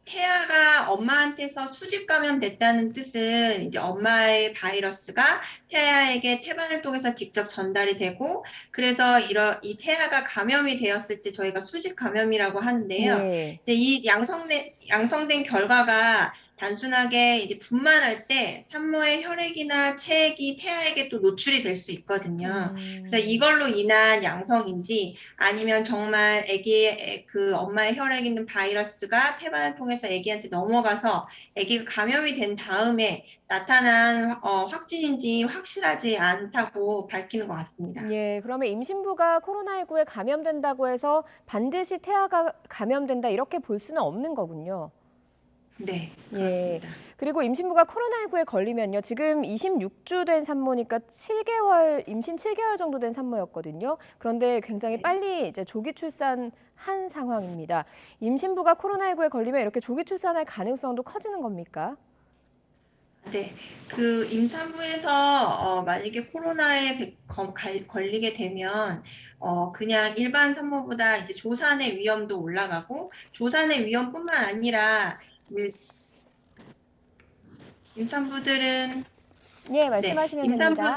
[SPEAKER 10] 태아가 엄마한테서 수직 감염됐다는 뜻은 이제 엄마의 바이러스가 태아에게 태반을 통해서 직접 전달이 되고 그래서 이 태아가 감염이 되었을 때 저희가 수직 감염이라고 하는데요.
[SPEAKER 2] 네.
[SPEAKER 10] 근데 이 양성된 결과가 단순하게 이제 분만할 때 산모의 혈액이나 체액이 태아에게 또 노출이 될 수 있거든요. 그래서 이걸로 인한 양성인지 아니면 정말 아기의 그 엄마의 혈액에 있는 바이러스가 태반을 통해서 아기한테 넘어가서 아기가 감염이 된 다음에 나타난 확진인지 확실하지 않다고 밝히는 것 같습니다.
[SPEAKER 2] 예, 그러면 임신부가 코로나19에 감염된다고 해서 반드시 태아가 감염된다 이렇게 볼 수는 없는 거군요.
[SPEAKER 10] 네,
[SPEAKER 2] 예.
[SPEAKER 10] 그렇습니다.
[SPEAKER 2] 그리고 임신부가 코로나19에 걸리면요. 지금 26주 된 산모니까 임신 7개월 정도 된 산모였거든요. 그런데 굉장히 빨리 이제 조기 출산한 상황입니다. 임신부가 코로나19에 걸리면 이렇게 조기 출산할 가능성도 커지는 겁니까?
[SPEAKER 10] 네, 그 임산부에서 만약에 코로나에 걸리게 되면 그냥 일반 산모보다 이제 조산의 위험도 올라가고 조산의 위험뿐만 아니라 임산부들은
[SPEAKER 2] 예, 말씀하시면 됩니다.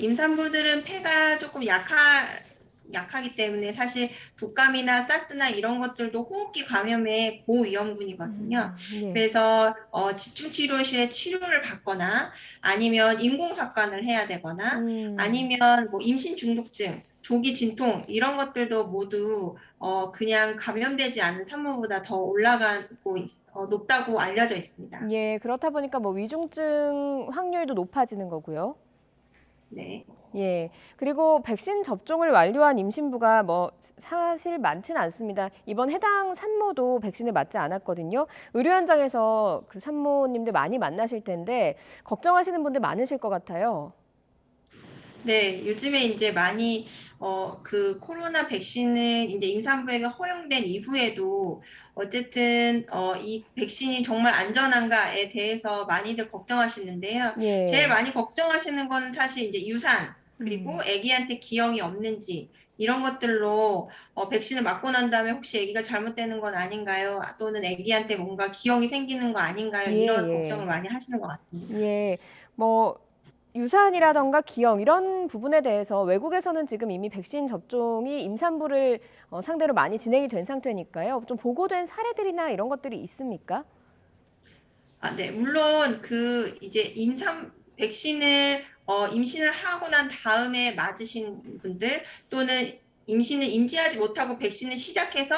[SPEAKER 10] 임산부들은 폐가 조금 약하기 때문에 사실 독감이나 사스나 이런 것들도 호흡기 감염의 고위험군이거든요.
[SPEAKER 2] 예.
[SPEAKER 10] 그래서 집중치료실에 치료를 받거나 아니면 인공삭관을 해야 되거나 아니면 뭐 임신 중독증, 조기 진통 이런 것들도 모두 그냥 감염되지 않은 산모보다 더 높다고 알려져 있습니다.
[SPEAKER 2] 예, 그렇다 보니까 뭐 위중증 확률도 높아지는 거고요.
[SPEAKER 10] 네.
[SPEAKER 2] 예, 그리고 백신 접종을 완료한 임신부가 뭐 사실 많지는 않습니다. 이번 해당 산모도 백신을 맞지 않았거든요. 의료 현장에서 그 산모님들 많이 만나실 텐데 걱정하시는 분들 많으실 것 같아요.
[SPEAKER 10] 네, 요즘에 이제 많이 그 코로나 백신을 이제 임산부에게 허용된 이후에도 어쨌든 이 백신이 정말 안전한가에 대해서 많이들 걱정하시는데요.
[SPEAKER 2] 예.
[SPEAKER 10] 제일 많이 걱정하시는 거는 사실 이제 유산 그리고 아기한테 기형이 없는지 이런 것들로 백신을 맞고 난 다음에 혹시 아기가 잘못되는 건 아닌가요? 또는 아기한테 뭔가 기형이 생기는 거 아닌가요?
[SPEAKER 2] 예,
[SPEAKER 10] 이런
[SPEAKER 2] 예.
[SPEAKER 10] 걱정을 많이 하시는 것 같습니다.
[SPEAKER 2] 예, 뭐 유산이라던가 기형 이런 부분에 대해서 외국에서는 지금 이미 백신 접종이 임산부를 상대로 많이 진행이 된 상태니까요. 좀 보고된 사례들이나 이런 것들이 있습니까?
[SPEAKER 10] 네, 물론 이제 백신을 임신을 하고 난 다음에 맞으신 분들 또는 임신을 인지하지 못하고 백신을 시작해서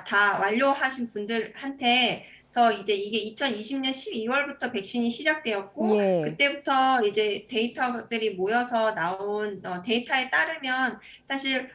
[SPEAKER 10] 다 완료하신 분들한테서 이제 이게 2020년 12월부터 백신이 시작되었고
[SPEAKER 2] 예.
[SPEAKER 10] 그때부터 이제 데이터들이 모여서 나온 데이터에 따르면 사실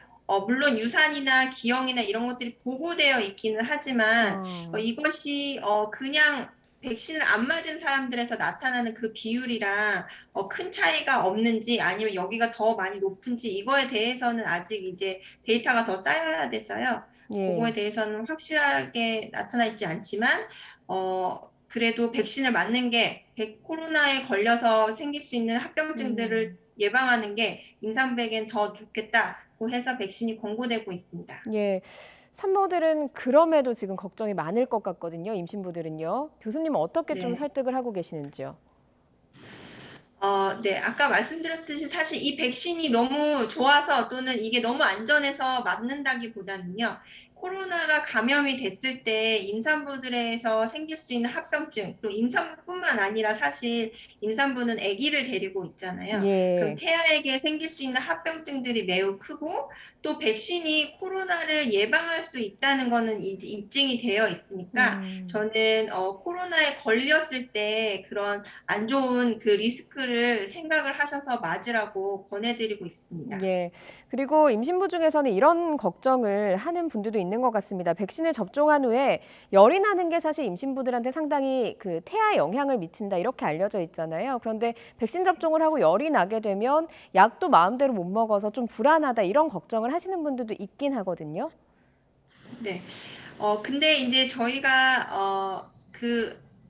[SPEAKER 10] 물론 유산이나 기형이나 이런 것들이 보고되어 있기는 하지만 이것이 그냥 백신을 안 맞은 사람들에서 나타나는 그 비율이랑 큰 차이가 없는지 아니면 여기가 더 많이 높은지 이거에 대해서는 아직 이제 데이터가 더 쌓여야 돼서요. 그거에
[SPEAKER 2] 예.
[SPEAKER 10] 대해서는 확실하게 나타나 있지 않지만 그래도 백신을 맞는 게 코로나에 걸려서 생길 수 있는 합병증들을 예방하는 게 임산부에겐 더 좋겠다고 해서 백신이 권고되고 있습니다.
[SPEAKER 2] 예. 산모들은 그럼에도 지금 걱정이 많을 것 같거든요. 임신부들은요. 교수님은 어떻게 좀
[SPEAKER 10] 네.
[SPEAKER 2] 설득을 하고 계시는지요?
[SPEAKER 10] 네. 아까 말씀드렸듯이 사실 이 백신이 너무 좋아서 또는 이게 너무 안전해서 맞는다기보다는요. 코로나가 감염이 됐을 때 임산부들에서 생길 수 있는 합병증, 또 임산부뿐만 아니라 사실 임산부는 아기를 데리고 있잖아요. 그럼
[SPEAKER 2] 예.
[SPEAKER 10] 태아에게 생길 수 있는 합병증들이 매우 크고 또 백신이 코로나를 예방할 수 있다는 거는 이제 입증이 되어 있으니까 저는 코로나에 걸렸을 때 그런 안 좋은 그 리스크를 생각을 하셔서 맞으라고 권해드리고 있습니다.
[SPEAKER 2] 예. 그리고 임신부 중에서는 이런 걱정을 하는 분들도 있는 것 같습니다. 백신을 접종한 후에 열이 나는 게 사실 임신부들한테 상당히 그 태아에 영향을 미친다 이렇게 알려져 있잖아요. 그런데 백신 접종을 하고 열이 나게 되면 약도 마음대로 못 먹어서 좀 불안하다 이런 걱정을 하시는 분들도 있긴 하거든요.
[SPEAKER 10] 네. 근데 이제 저희가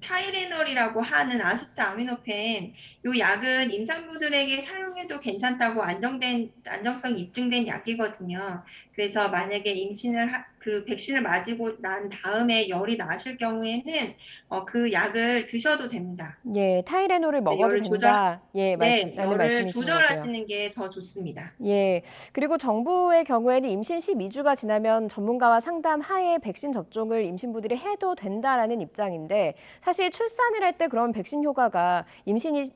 [SPEAKER 10] 타이레놀이라고 하는 아세트아미노펜 요 약은 임산부들에게 사용해도 괜찮다고 안정성이 입증된 약이거든요. 그래서 만약에 백신을 맞고 난 다음에 열이 나실 경우에는 그 약을 드셔도 됩니다.
[SPEAKER 2] 예, 타이레놀을 먹어도
[SPEAKER 10] 열을
[SPEAKER 2] 된다. 예,
[SPEAKER 10] 네,
[SPEAKER 2] 라는
[SPEAKER 10] 열을
[SPEAKER 2] 말씀이신 거고요.
[SPEAKER 10] 조절하시는 게 더 좋습니다.
[SPEAKER 2] 예. 그리고 정부의 경우에는 임신 12주가 지나면 전문가와 상담 하에 백신 접종을 임신부들이 해도 된다라는 입장인데 사실 출산을 할 때 그런 백신 효과가 임신이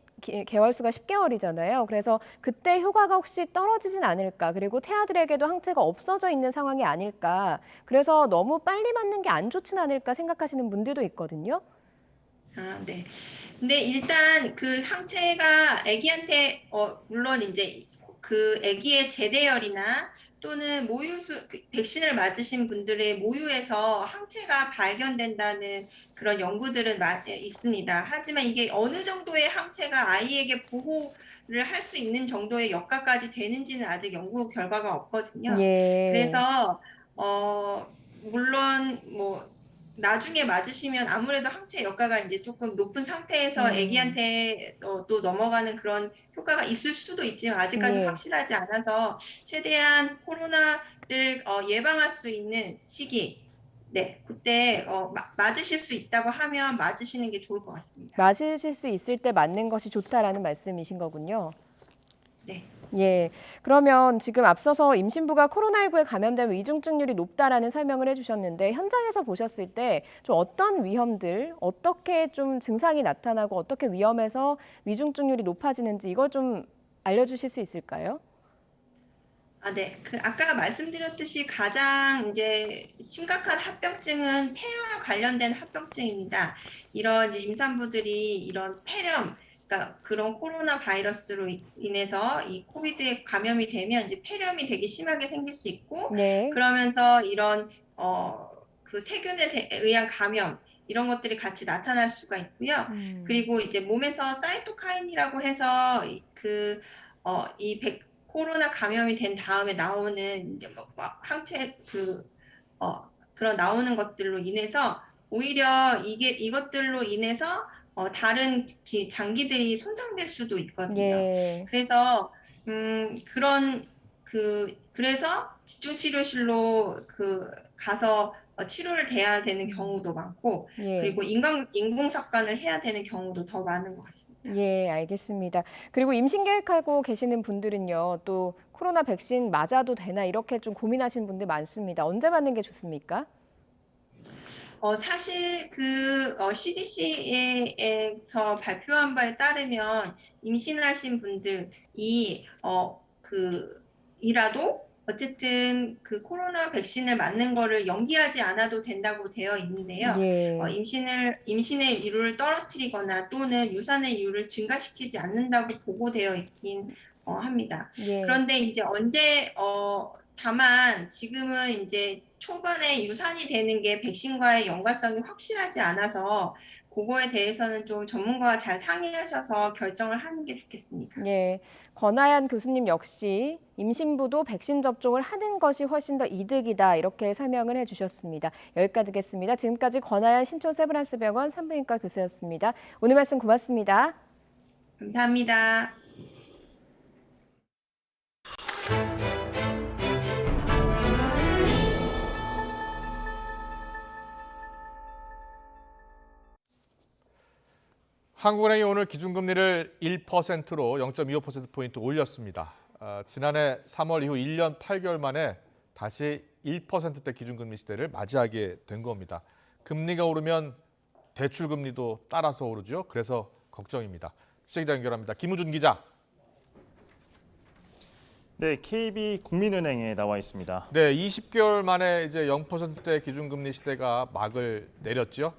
[SPEAKER 2] 개월수가 10개월이잖아요. 그래서 그때 효과가 혹시 떨어지진 않을까. 그리고 태아들에게도 항체가 없어져 있는 상황이 아닐까. 그래서 너무 빨리 맞는 게 안 좋진 않을까 생각하시는 분들도 있거든요.
[SPEAKER 10] 네. 근데 일단 그 항체가 아기한테 물론 이제 그 아기의 제대열이나 또는 백신을 맞으신 분들의 모유에서 항체가 발견된다는 그런 연구들은 있습니다. 하지만 이게 어느 정도의 항체가 아이에게 보호를 할 수 있는 정도의 역할까지 되는지는 아직 연구 결과가 없거든요.
[SPEAKER 2] 예.
[SPEAKER 10] 그래서 물론 뭐 나중에 맞으시면 아무래도 항체 역가가 이제 조금 높은 상태에서 아기한테 또 넘어가는 그런 효과가 있을 수도 있지만 아직까지
[SPEAKER 2] 예.
[SPEAKER 10] 확실하지 않아서 최대한 코로나를 예방할 수 있는 시기, 네, 그때 맞으실 수 있다고 하면 맞으시는 게 좋을 것 같습니다.
[SPEAKER 2] 맞으실 수 있을 때 맞는 것이 좋다라는 말씀이신 거군요.
[SPEAKER 10] 네.
[SPEAKER 2] 예. 그러면 지금 앞서서 임신부가 코로나19에 감염된 위중증률이 높다라는 설명을 해주셨는데 현장에서 보셨을 때 좀 어떤 위험들, 어떻게 좀 증상이 나타나고 어떻게 위험해서 위중증률이 높아지는지 이걸 좀 알려주실 수 있을까요?
[SPEAKER 10] 네. 아까 말씀드렸듯이 가장 이제 심각한 합병증은 폐와 관련된 합병증입니다. 이런 임산부들이 이런 폐렴, 그러니까 그런 코로나 바이러스로 인해서 이 코비드에 감염이 되면 이제 폐렴이 되게 심하게 생길 수 있고,
[SPEAKER 2] 네.
[SPEAKER 10] 그러면서 이런 그 세균에 의한 감염 이런 것들이 같이 나타날 수가 있고요. 그리고 이제 몸에서 사이토카인이라고 해서 코로나 감염이 된 다음에 나오는 이제 항체 그런 나오는 것들로 인해서 오히려 이것들로 인해서 다른 장기들이 손상될 수도 있거든요.
[SPEAKER 2] 예.
[SPEAKER 10] 그래서 그런 그래서 집중치료실로 가서 치료를 대해야 되는 경우도 많고,
[SPEAKER 2] 예.
[SPEAKER 10] 그리고 인공삭관을 해야 되는 경우도 더 많은 것 같습니다.
[SPEAKER 2] 예, 알겠습니다. 그리고 임신 계획하고 계시는 분들은요, 또 코로나 백신 맞아도 되나 이렇게 좀 고민하시는 분들 많습니다. 언제 맞는 게 좋습니까?
[SPEAKER 10] 사실 CDC에서 발표한 바에 따르면 임신하신 분들이 이라도 어쨌든 코로나 백신을 맞는 거를 연기하지 않아도 된다고 되어 있는데요.
[SPEAKER 2] 예.
[SPEAKER 10] 임신의 이유를 떨어뜨리거나 또는 유산의 이유를 증가시키지 않는다고 보고되어 있긴 합니다.
[SPEAKER 2] 예.
[SPEAKER 10] 그런데 이제 다만 지금은 이제 초반에 유산이 되는 게 백신과의 연관성이 확실하지 않아서 그거에 대해서는 좀 전문가와 잘 상의하셔서 결정을 하는 게 좋겠습니다.
[SPEAKER 2] 예, 권하얀 교수님 역시 임신부도 백신 접종을 하는 것이 훨씬 더 이득이다 이렇게 설명을 해주셨습니다. 여기까지 듣겠습니다. 지금까지 권하얀 신촌 세브란스병원 산부인과 교수였습니다. 오늘 말씀 고맙습니다.
[SPEAKER 10] 감사합니다.
[SPEAKER 1] 한국은행이 오늘 기준금리를 1%로 0.25%포인트 올렸습니다. 지난해 3월 이후 1년 8개월 만에 다시 1%대 기준금리 시대를 맞이하게 된 겁니다. 금리가 오르면 대출금리도 따라서 오르죠. 그래서 걱정입니다. 취재기자 연결합니다. 김우준 기자.
[SPEAKER 11] 네, KB 국민은행에 나와 있습니다.
[SPEAKER 1] 네, 20개월 만에 이제 0%대 기준금리 시대가 막을 내렸죠.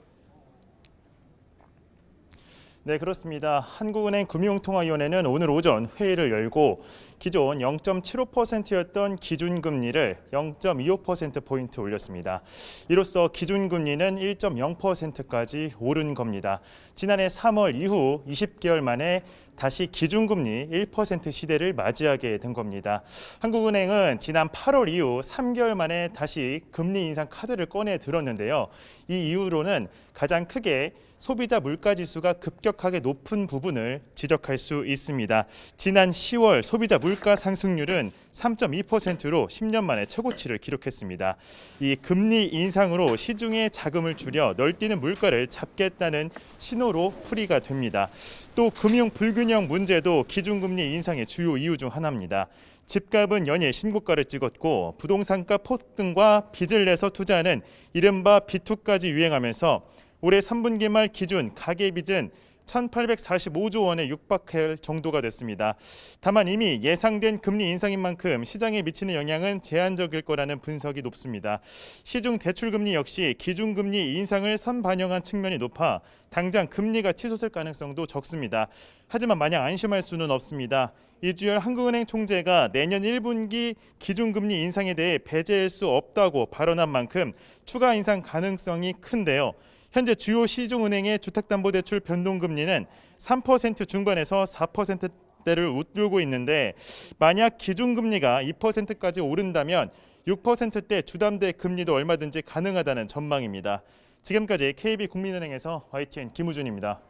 [SPEAKER 11] 네, 그렇습니다. 한국은행 금융통화위원회는 오늘 오전 회의를 열고 기존 0.75%였던 기준금리를 0.25%포인트 올렸습니다. 이로써 기준금리는 1.0%까지 오른 겁니다. 지난해 3월 이후 20개월 만에 다시 기준금리 1% 시대를 맞이하게 된 겁니다. 한국은행은 지난 8월 이후 3개월 만에 다시 금리 인상 카드를 꺼내 들었는데요. 이 이후로는 가장 크게 소비자 물가지수가 급격하게 높은 부분을 지적할 수 있습니다. 지난 10월 소비자 물가 상승률은 3.2%로 10년 만에 최고치를 기록했습니다. 이 금리 인상으로 시중의 자금을 줄여 널뛰는 물가를 잡겠다는 신호로 풀이가 됩니다. 또 금융 불균형 문제도 기준금리 인상의 주요 이유 중 하나입니다. 집값은 연일 신고가를 찍었고 부동산가 폭등과 빚을 내서 투자하는 이른바 B2까지 유행하면서 올해 3분기 말 기준 가계빚은 1,845조 원에 육박할 정도가 됐습니다. 다만 이미 예상된 금리 인상인 만큼 시장에 미치는 영향은 제한적일 거라는 분석이 높습니다. 시중 대출금리 역시 기준금리 인상을 선반영한 측면이 높아 당장 금리가 치솟을 가능성도 적습니다. 하지만 마냥 안심할 수는 없습니다. 이주열 한국은행 총재가 내년 1분기 기준금리 인상에 대해 배제할 수 없다고 발언한 만큼 추가 인상 가능성이 큰데요. 현재 주요 시중은행의 주택담보대출 변동금리는 3% 중반에서 4%대를 웃돌고 있는데 만약 기준금리가 2%까지 오른다면 6%대 주담대 금리도 얼마든지 가능하다는 전망입니다. 지금까지 KB국민은행에서 YTN 김우준입니다.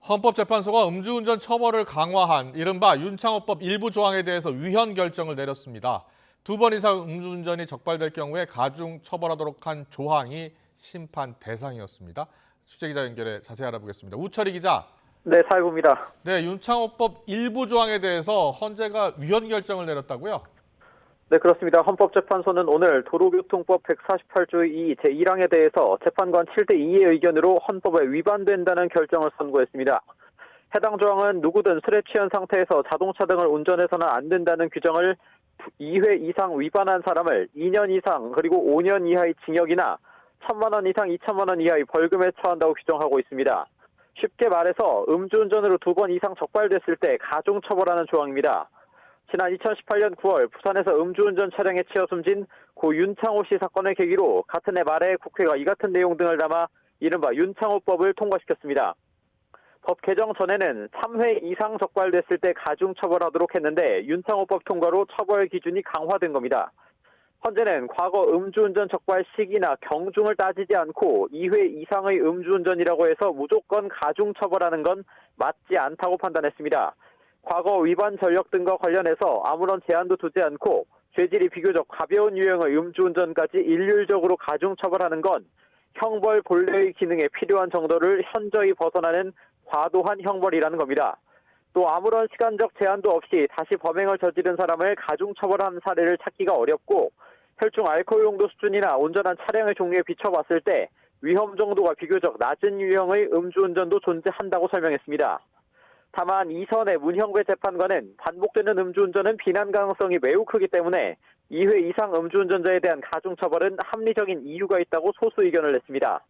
[SPEAKER 1] 헌법재판소가 음주운전 처벌을 강화한 이른바 윤창호법 일부 조항에 대해서 위헌 결정을 내렸습니다. 2번 이상 음주운전이 적발될 경우에 가중 처벌하도록 한 조항이 심판 대상이었습니다. 취재기자 연결해 자세히 알아보겠습니다. 우철희 기자.
[SPEAKER 12] 네, 사회부입니다.
[SPEAKER 1] 네, 윤창호법 일부 조항에 대해서 헌재가 위헌 결정을 내렸다고요?
[SPEAKER 12] 네, 그렇습니다. 헌법재판소는 오늘 도로교통법 148조 2 제1항에 대해서 재판관 7대2의 의견으로 헌법에 위반된다는 결정을 선고했습니다. 해당 조항은 누구든 술에 취한 상태에서 자동차 등을 운전해서는 안 된다는 규정을 2회 이상 위반한 사람을 2년 이상 그리고 5년 이하의 징역이나 1,000만 원 이상 2천만 원 이하의 벌금에 처한다고 규정하고 있습니다. 쉽게 말해서 음주운전으로 2번 이상 적발됐을 때 가중 처벌하는 조항입니다. 지난 2018년 9월 부산에서 음주운전 차량에 치여 숨진 고 윤창호 씨 사건을 계기로 같은 해 말에 국회가 이 같은 내용 등을 담아 이른바 윤창호법을 통과시켰습니다. 법 개정 전에는 3회 이상 적발됐을 때 가중 처벌하도록 했는데 윤창호법 통과로 처벌 기준이 강화된 겁니다. 헌재는 과거 음주운전 적발 시기나 경중을 따지지 않고 2회 이상의 음주운전이라고 해서 무조건 가중 처벌하는 건 맞지 않다고 판단했습니다. 과거 위반 전력 등과 관련해서 아무런 제한도 두지 않고 죄질이 비교적 가벼운 유형의 음주운전까지 일률적으로 가중처벌하는 건 형벌 본래의 기능에 필요한 정도를 현저히 벗어나는 과도한 형벌이라는 겁니다. 또 아무런 시간적 제한도 없이 다시 범행을 저지른 사람을 가중처벌한 사례를 찾기가 어렵고 혈중 알코올 농도 수준이나 운전한 차량의 종류에 비춰봤을 때 위험 정도가 비교적 낮은 유형의 음주운전도 존재한다고 설명했습니다. 다만 이선의 문형배 재판관은 반복되는 음주운전은 비난 가능성이 매우 크기 때문에 2회 이상 음주운전자에 대한 가중처벌은 합리적인 이유가 있다고 소수 의견을 냈습니다.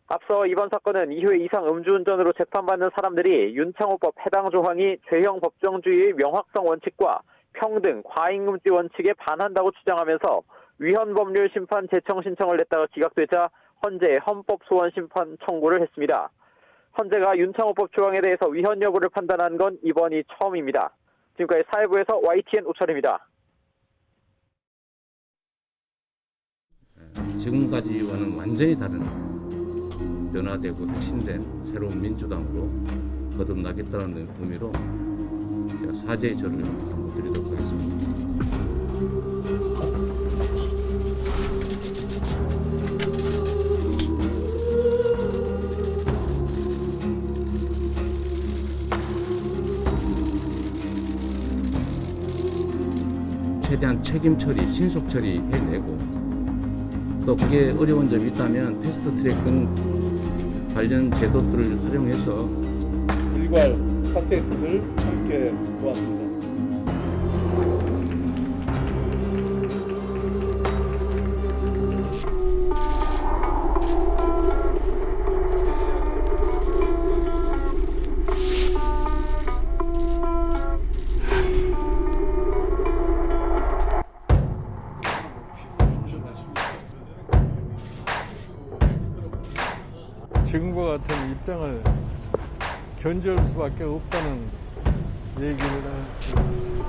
[SPEAKER 12] 앞서 이번 사건은 2회 이상 음주운전으로 재판받는 사람들이 윤창호법 해당 조항이 죄형 법정주의의 명확성 원칙과 평등, 과잉금지 원칙에 반한다고 주장하면서 위헌법률 심판 재청 신청을 냈다가 기각되자 헌재 헌법소원 심판 청구를 했습니다. 헌재가 윤창호법 조항에 대해서 위헌 여부를 판단한 건 이번이 처음입니다. 지금까지 사회부에서 YTN 우철입니다.
[SPEAKER 13] 지금까지와는 완전히 다른 변화되고 혁신된 새로운 민주당으로 거듭나겠다는 의미로 제가 사죄의 절을 한번 드리도록 하겠습니다. 최대한 책임 처리, 신속 처리해내고 또 그게 어려운 점이 있다면 패스트 트랙 등 관련 제도들을 활용해서
[SPEAKER 14] 일괄 사퇴의 뜻을 함께 보았습니다.
[SPEAKER 15] 지금과 같은 입장을 견제할 수밖에 없다는 얘기를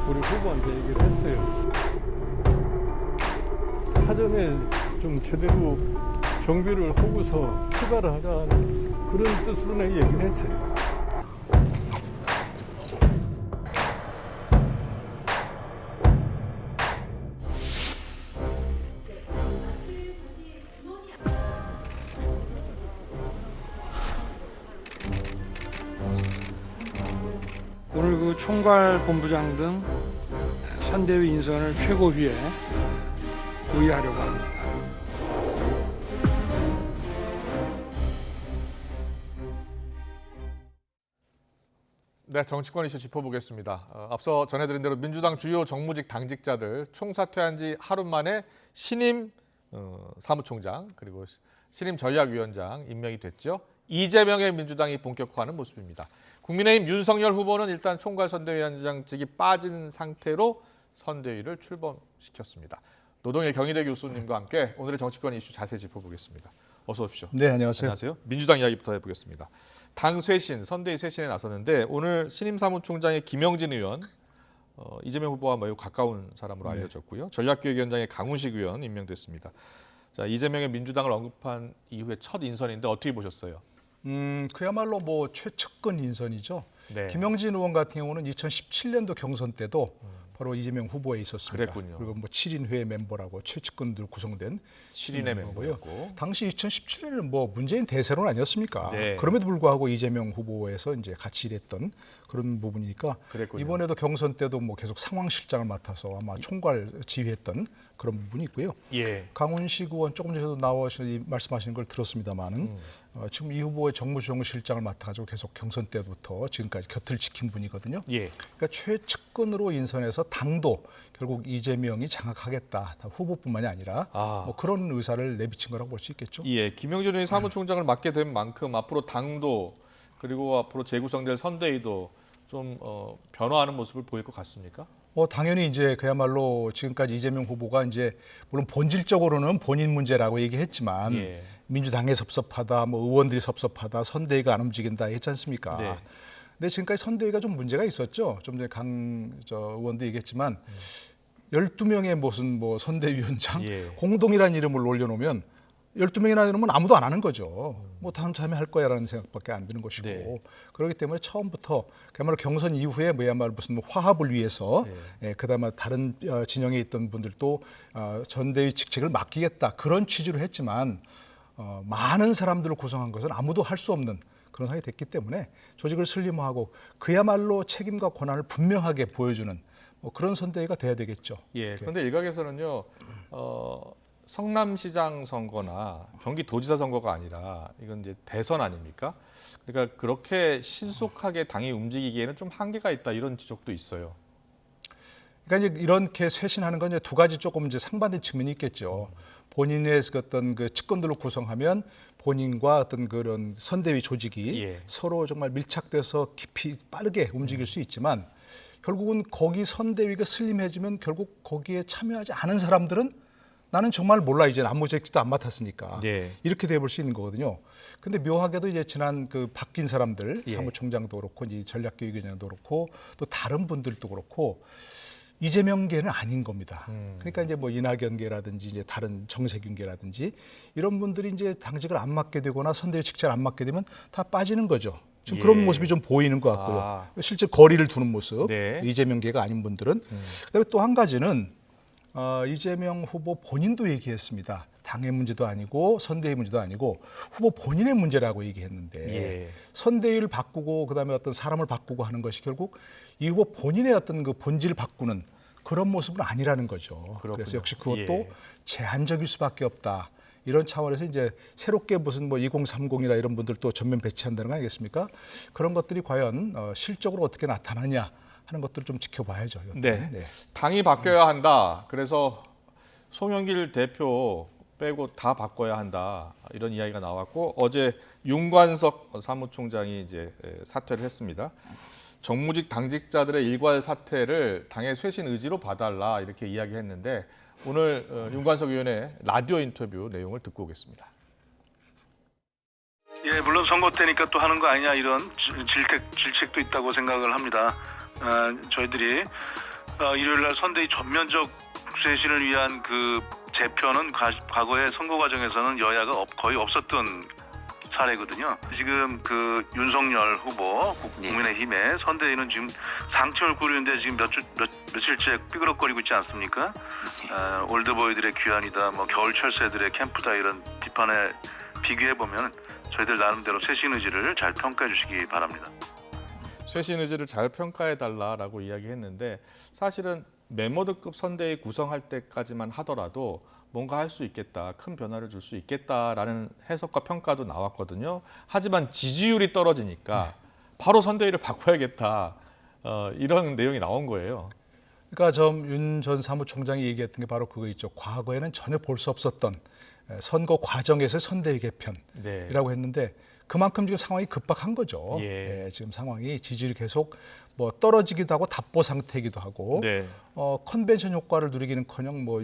[SPEAKER 15] 우리 후보한테 얘기를 했어요. 사전에 좀 제대로 정비를 하고서 출발을 하자는 그런 뜻으로 내가 얘기를 했어요.
[SPEAKER 5] 오늘 그 총괄본부장 등 선대위 인선을 최고위에 의의하려고 합니다.
[SPEAKER 1] 네, 정치권 이슈 짚어보겠습니다. 앞서 전해드린 대로 민주당 주요 정무직 당직자들 총사퇴한 지 하루 만에 신임 사무총장 그리고 신임 전략위원장 임명이 됐죠. 이재명의 민주당이 본격화하는 모습입니다. 국민의힘 윤석열 후보는 일단 총괄선대위원장직이 빠진 상태로 선대위를 출범시켰습니다. 노동일 경희대 교수님과 함께 오늘의 정치권 이슈 자세히 짚어보겠습니다. 어서 오십시오.
[SPEAKER 16] 네, 안녕하세요.
[SPEAKER 1] 안녕하세요. 민주당 이야기부터 해보겠습니다. 당 쇄신, 선대위 쇄신에 나섰는데 오늘 신임 사무총장의 김영진 의원, 이재명 후보와 매우 가까운 사람으로 알려졌고요. 전략기획위원장의 강훈식 의원 임명됐습니다. 자, 이재명의 민주당을 언급한 이후에 첫 인선인데 어떻게 보셨어요?
[SPEAKER 16] 그야말로 뭐 최측근 인선이죠.
[SPEAKER 1] 네.
[SPEAKER 16] 김영진 의원 같은 경우는 2017년도 경선 때도 바로 이재명 후보에 있었습니다.
[SPEAKER 1] 그랬군요.
[SPEAKER 16] 그리고 뭐 7인회 멤버라고 최측근들 구성된
[SPEAKER 1] 7인의 멤버였고
[SPEAKER 16] 당시 2017년에는 뭐 문재인 대세론 아니었습니까?
[SPEAKER 1] 네.
[SPEAKER 16] 그럼에도 불구하고 이재명 후보에서 이제 같이 일했던 그런 부분이니까
[SPEAKER 1] 그랬군요.
[SPEAKER 16] 이번에도 경선 때도 뭐 계속 상황실장을 맡아서 아마 총괄 지휘했던 그런 부분이 있고요.
[SPEAKER 1] 예.
[SPEAKER 16] 강훈식 의원 조금 전에도 나와서 말씀하시는 걸 들었습니다만은 지금 이 후보의 정무조정실장을 맡아가지고 계속 경선 때부터 지금까지 곁을 지킨 분이거든요.
[SPEAKER 1] 예.
[SPEAKER 16] 그러니까 최측근으로 인선해서 당도 결국 이재명이 장악하겠다. 후보뿐만이 아니라 뭐 그런 의사를 내비친 거라고 볼 수 있겠죠.
[SPEAKER 1] 예, 김영진 의원이 사무총장을 맡게 된 만큼 앞으로 당도 그리고 앞으로 재구성될 선대위도 좀 변화하는 모습을 보일 것 같습니까?
[SPEAKER 16] 당연히 이제 그야말로 지금까지 이재명 후보가 이제 물론 본질적으로는 본인 문제라고 얘기했지만
[SPEAKER 1] 예.
[SPEAKER 16] 민주당에 섭섭하다, 뭐 의원들이 섭섭하다, 선대위가 안 움직인다 했지 않습니까?
[SPEAKER 1] 네.
[SPEAKER 16] 근데 지금까지 선대위가 좀 문제가 있었죠. 좀 전에 의원도 얘기했지만 12명의 무슨 뭐 선대위원장
[SPEAKER 1] 예.
[SPEAKER 16] 공동이라는 이름을 올려놓으면 12명이나 되면 아무도 안 하는 거죠. 뭐 다음 참여할 거야라는 생각밖에 안 드는 것이고
[SPEAKER 1] 네.
[SPEAKER 16] 그렇기 때문에 처음부터 그야말로 경선 이후에 뭐야말로 무슨 화합을 위해서 그다음에 다른 진영에 있던 분들도 전대위 직책을 맡기겠다 그런 취지로 했지만 많은 사람들을 구성한 것은 아무도 할 수 없는 그런 상황이 됐기 때문에 조직을 슬림화하고 그야말로 책임과 권한을 분명하게 보여주는 뭐 그런 선대위가 돼야 되겠죠.
[SPEAKER 1] 예. 그런데 일각에서는요. 성남시장 선거나 경기도지사 선거가 아니라 이건 이제 대선 아닙니까? 그러니까 그렇게 신속하게 당이 움직이기에는 좀 한계가 있다 이런 지적도 있어요.
[SPEAKER 16] 그러니까 이제 이렇게 쇄신하는 건 이제 두 가지 조금 이제 상반된 측면이 있겠죠. 본인의 어떤 그 측근들로 구성하면 본인과 어떤 그런 선대위 조직이 서로 정말 밀착돼서 깊이 빠르게 움직일 수 있지만 결국은 거기 선대위가 슬림해지면 결국 거기에 참여하지 않은 사람들은 나는 정말 몰라 이제 아무 직도 안 맡았으니까 이렇게 돼볼 수 있는 거거든요. 근데 묘하게도 이제 지난 그 바뀐 사람들 사무총장도 그렇고 이제 전략기획위원장도 그렇고 또 다른 분들도 그렇고 이재명계는 아닌 겁니다. 그러니까 이제 뭐 이낙연계라든지 이제 다른 정세균계라든지 이런 분들이 이제 당직을 안 맡게 되거나 선대위 직책을 안 맡게 되면 다 빠지는 거죠. 지금 그런 모습이 좀 보이는 것 같고요. 실제 거리를 두는 모습 이재명계가 아닌 분들은 그다음에 또 한 가지는 이재명 후보 본인도 얘기했습니다. 당의 문제도 아니고 선대위 문제도 아니고 후보 본인의 문제라고 얘기했는데 선대위를 바꾸고 그다음에 어떤 사람을 바꾸고 하는 것이 결국 이 후보 본인의 어떤 그 본질을 바꾸는 그런 모습은 아니라는 거죠. 그렇군요. 그래서 역시 그것도 제한적일 수밖에 없다. 이런 차원에서 이제 새롭게 무슨 뭐 2030이나 이런 분들도 전면 배치한다는 거 아니겠습니까? 그런 것들이 과연 실적으로 어떻게 나타나냐 하는 것들을 좀 지켜봐야죠.
[SPEAKER 1] 네. 당이 바뀌어야 한다. 그래서 송영길 대표 빼고 다 바꿔야 한다. 이런 이야기가 나왔고 어제 윤관석 사무총장이 이제 사퇴를 했습니다. 정무직 당직자들의 일괄 사퇴를 당의 쇄신 의지로 봐달라 이렇게 이야기했는데 오늘 윤관석 의원의 라디오 인터뷰 내용을 듣고 오겠습니다.
[SPEAKER 17] 예, 물론 선거 때니까 또 하는 거 아니냐 이런 질책도 있다고 생각을 합니다. 저희들이 일요일 날 선대위 전면적 쇄신을 위한 그 재편은 과거의 선거 과정에서는 여야가 거의 없었던 사례거든요. 지금 그 윤석열 후보 국민의힘의 선대위는 지금 상층을 꾸리는데 지금 며칠째 삐그덕거리고 있지 않습니까? 올드보이들의 귀환이다, 뭐 겨울철새들의 캠프다 이런 비판에 비교해 보면 저희들 나름대로 쇄신 의지를 잘 평가해 주시기 바랍니다.
[SPEAKER 1] 쇄신 의지를 잘 평가해달라라고 이야기했는데 사실은 메모드급 선대위 구성할 때까지만 하더라도 뭔가 할 수 있겠다, 큰 변화를 줄 수 있겠다라는 해석과 평가도 나왔거든요. 하지만 지지율이 떨어지니까 바로 선대위를 바꿔야겠다 이런 내용이 나온 거예요.
[SPEAKER 16] 그러니까 윤 전 사무총장이 얘기했던 게 바로 그거 있죠. 과거에는 전혀 볼 수 없었던 선거 과정에서의 선대위 개편이라고 했는데 그만큼 지금 상황이 급박한 거죠. 지금 상황이 지지율이 계속 뭐 떨어지기도 하고 답보 상태이기도 하고 컨벤션 효과를 누리기는커녕 뭐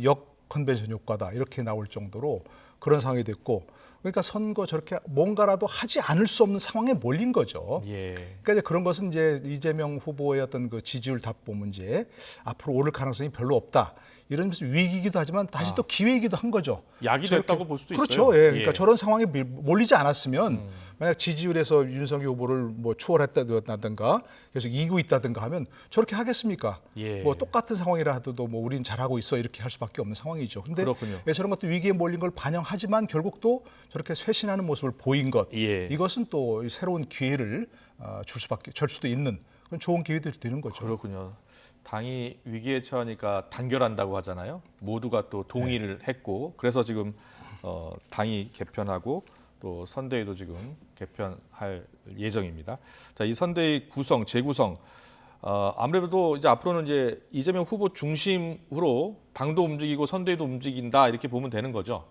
[SPEAKER 16] 역 컨벤션 효과다 이렇게 나올 정도로 그런 상황이 됐고 그러니까 선거 저렇게 뭔가라도 하지 않을 수 없는 상황에 몰린 거죠. 그러니까 이제 그런 것은 이제 이재명 후보의 어떤 그 지지율 답보 문제 앞으로 오를 가능성이 별로 없다. 이런 위기이기도 하지만 다시 또 기회이기도 한 거죠.
[SPEAKER 1] 약이 됐다고 볼 수도
[SPEAKER 16] 그렇죠.
[SPEAKER 1] 있어요.
[SPEAKER 16] 그러니까 저런 상황에 몰리지 않았으면 만약 지지율에서 윤석열 후보를 뭐 추월했다든가 계속 이기고 있다든가 하면 저렇게 하겠습니까? 뭐 똑같은 상황이라 하더라도 뭐 우린 잘하고 있어 이렇게 할 수밖에 없는 상황이죠. 근데 저런 것도 위기에 몰린 걸 반영하지만 결국 또 저렇게 쇄신하는 모습을 보인 것 이것은 또 새로운 기회를 줄 수도 있는 그런 좋은 기회들이 되는 거죠.
[SPEAKER 1] 그렇군요. 당이 위기에 처하니까 단결한다고 하잖아요. 모두가 또 동의를 했고 그래서 지금 당이 개편하고 또 선대위도 지금 개편할 예정입니다. 자, 이 선대위 구성, 재구성 아무래도 이제 앞으로는 이제 이재명 후보 중심으로 당도 움직이고 선대위도 움직인다 이렇게 보면 되는 거죠.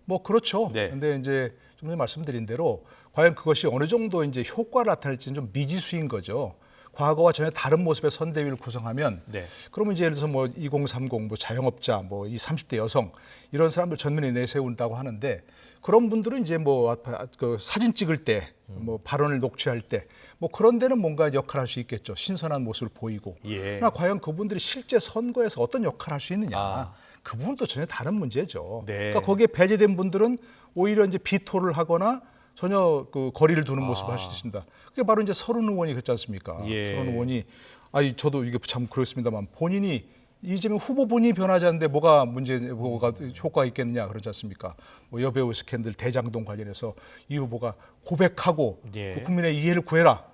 [SPEAKER 16] 뭐 그렇죠. 근데 이제 좀 전에 말씀드린 대로 과연 그것이 어느 정도 이제 효과를 나타낼지는 좀 미지수인 거죠. 과거와 전혀 다른 모습의 선대위를 구성하면 그러면 이제 예를 들어서 뭐 2030, 뭐 자영업자, 뭐 이 30대 여성 이런 사람들 전면에 내세운다고 하는데 그런 분들은 이제 뭐 그 사진 찍을 때, 뭐 발언을 녹취할 때 뭐 그런 데는 뭔가 역할을 할 수 있겠죠. 신선한 모습을 보이고. 그러나 과연 그분들이 실제 선거에서 어떤 역할을 할 수 있느냐. 그 부분도 전혀 다른 문제죠.
[SPEAKER 1] 네.
[SPEAKER 16] 그러니까 거기에 배제된 분들은 오히려 이제 비토를 하거나 전혀 그 거리를 두는 모습을 할 수 있습니다. 그게 바로 이제 서른 의원이 그렇지 않습니까?
[SPEAKER 1] 예.
[SPEAKER 16] 서른 의원이 저도 이게 참 그렇습니다만 본인이 이재명 후보 본인이 변하지 않는데 뭐가 효과가 있겠느냐 그러지 않습니까? 뭐 여배우 스캔들 대장동 관련해서 이 후보가 고백하고
[SPEAKER 1] 예.
[SPEAKER 16] 국민의 이해를 구해라.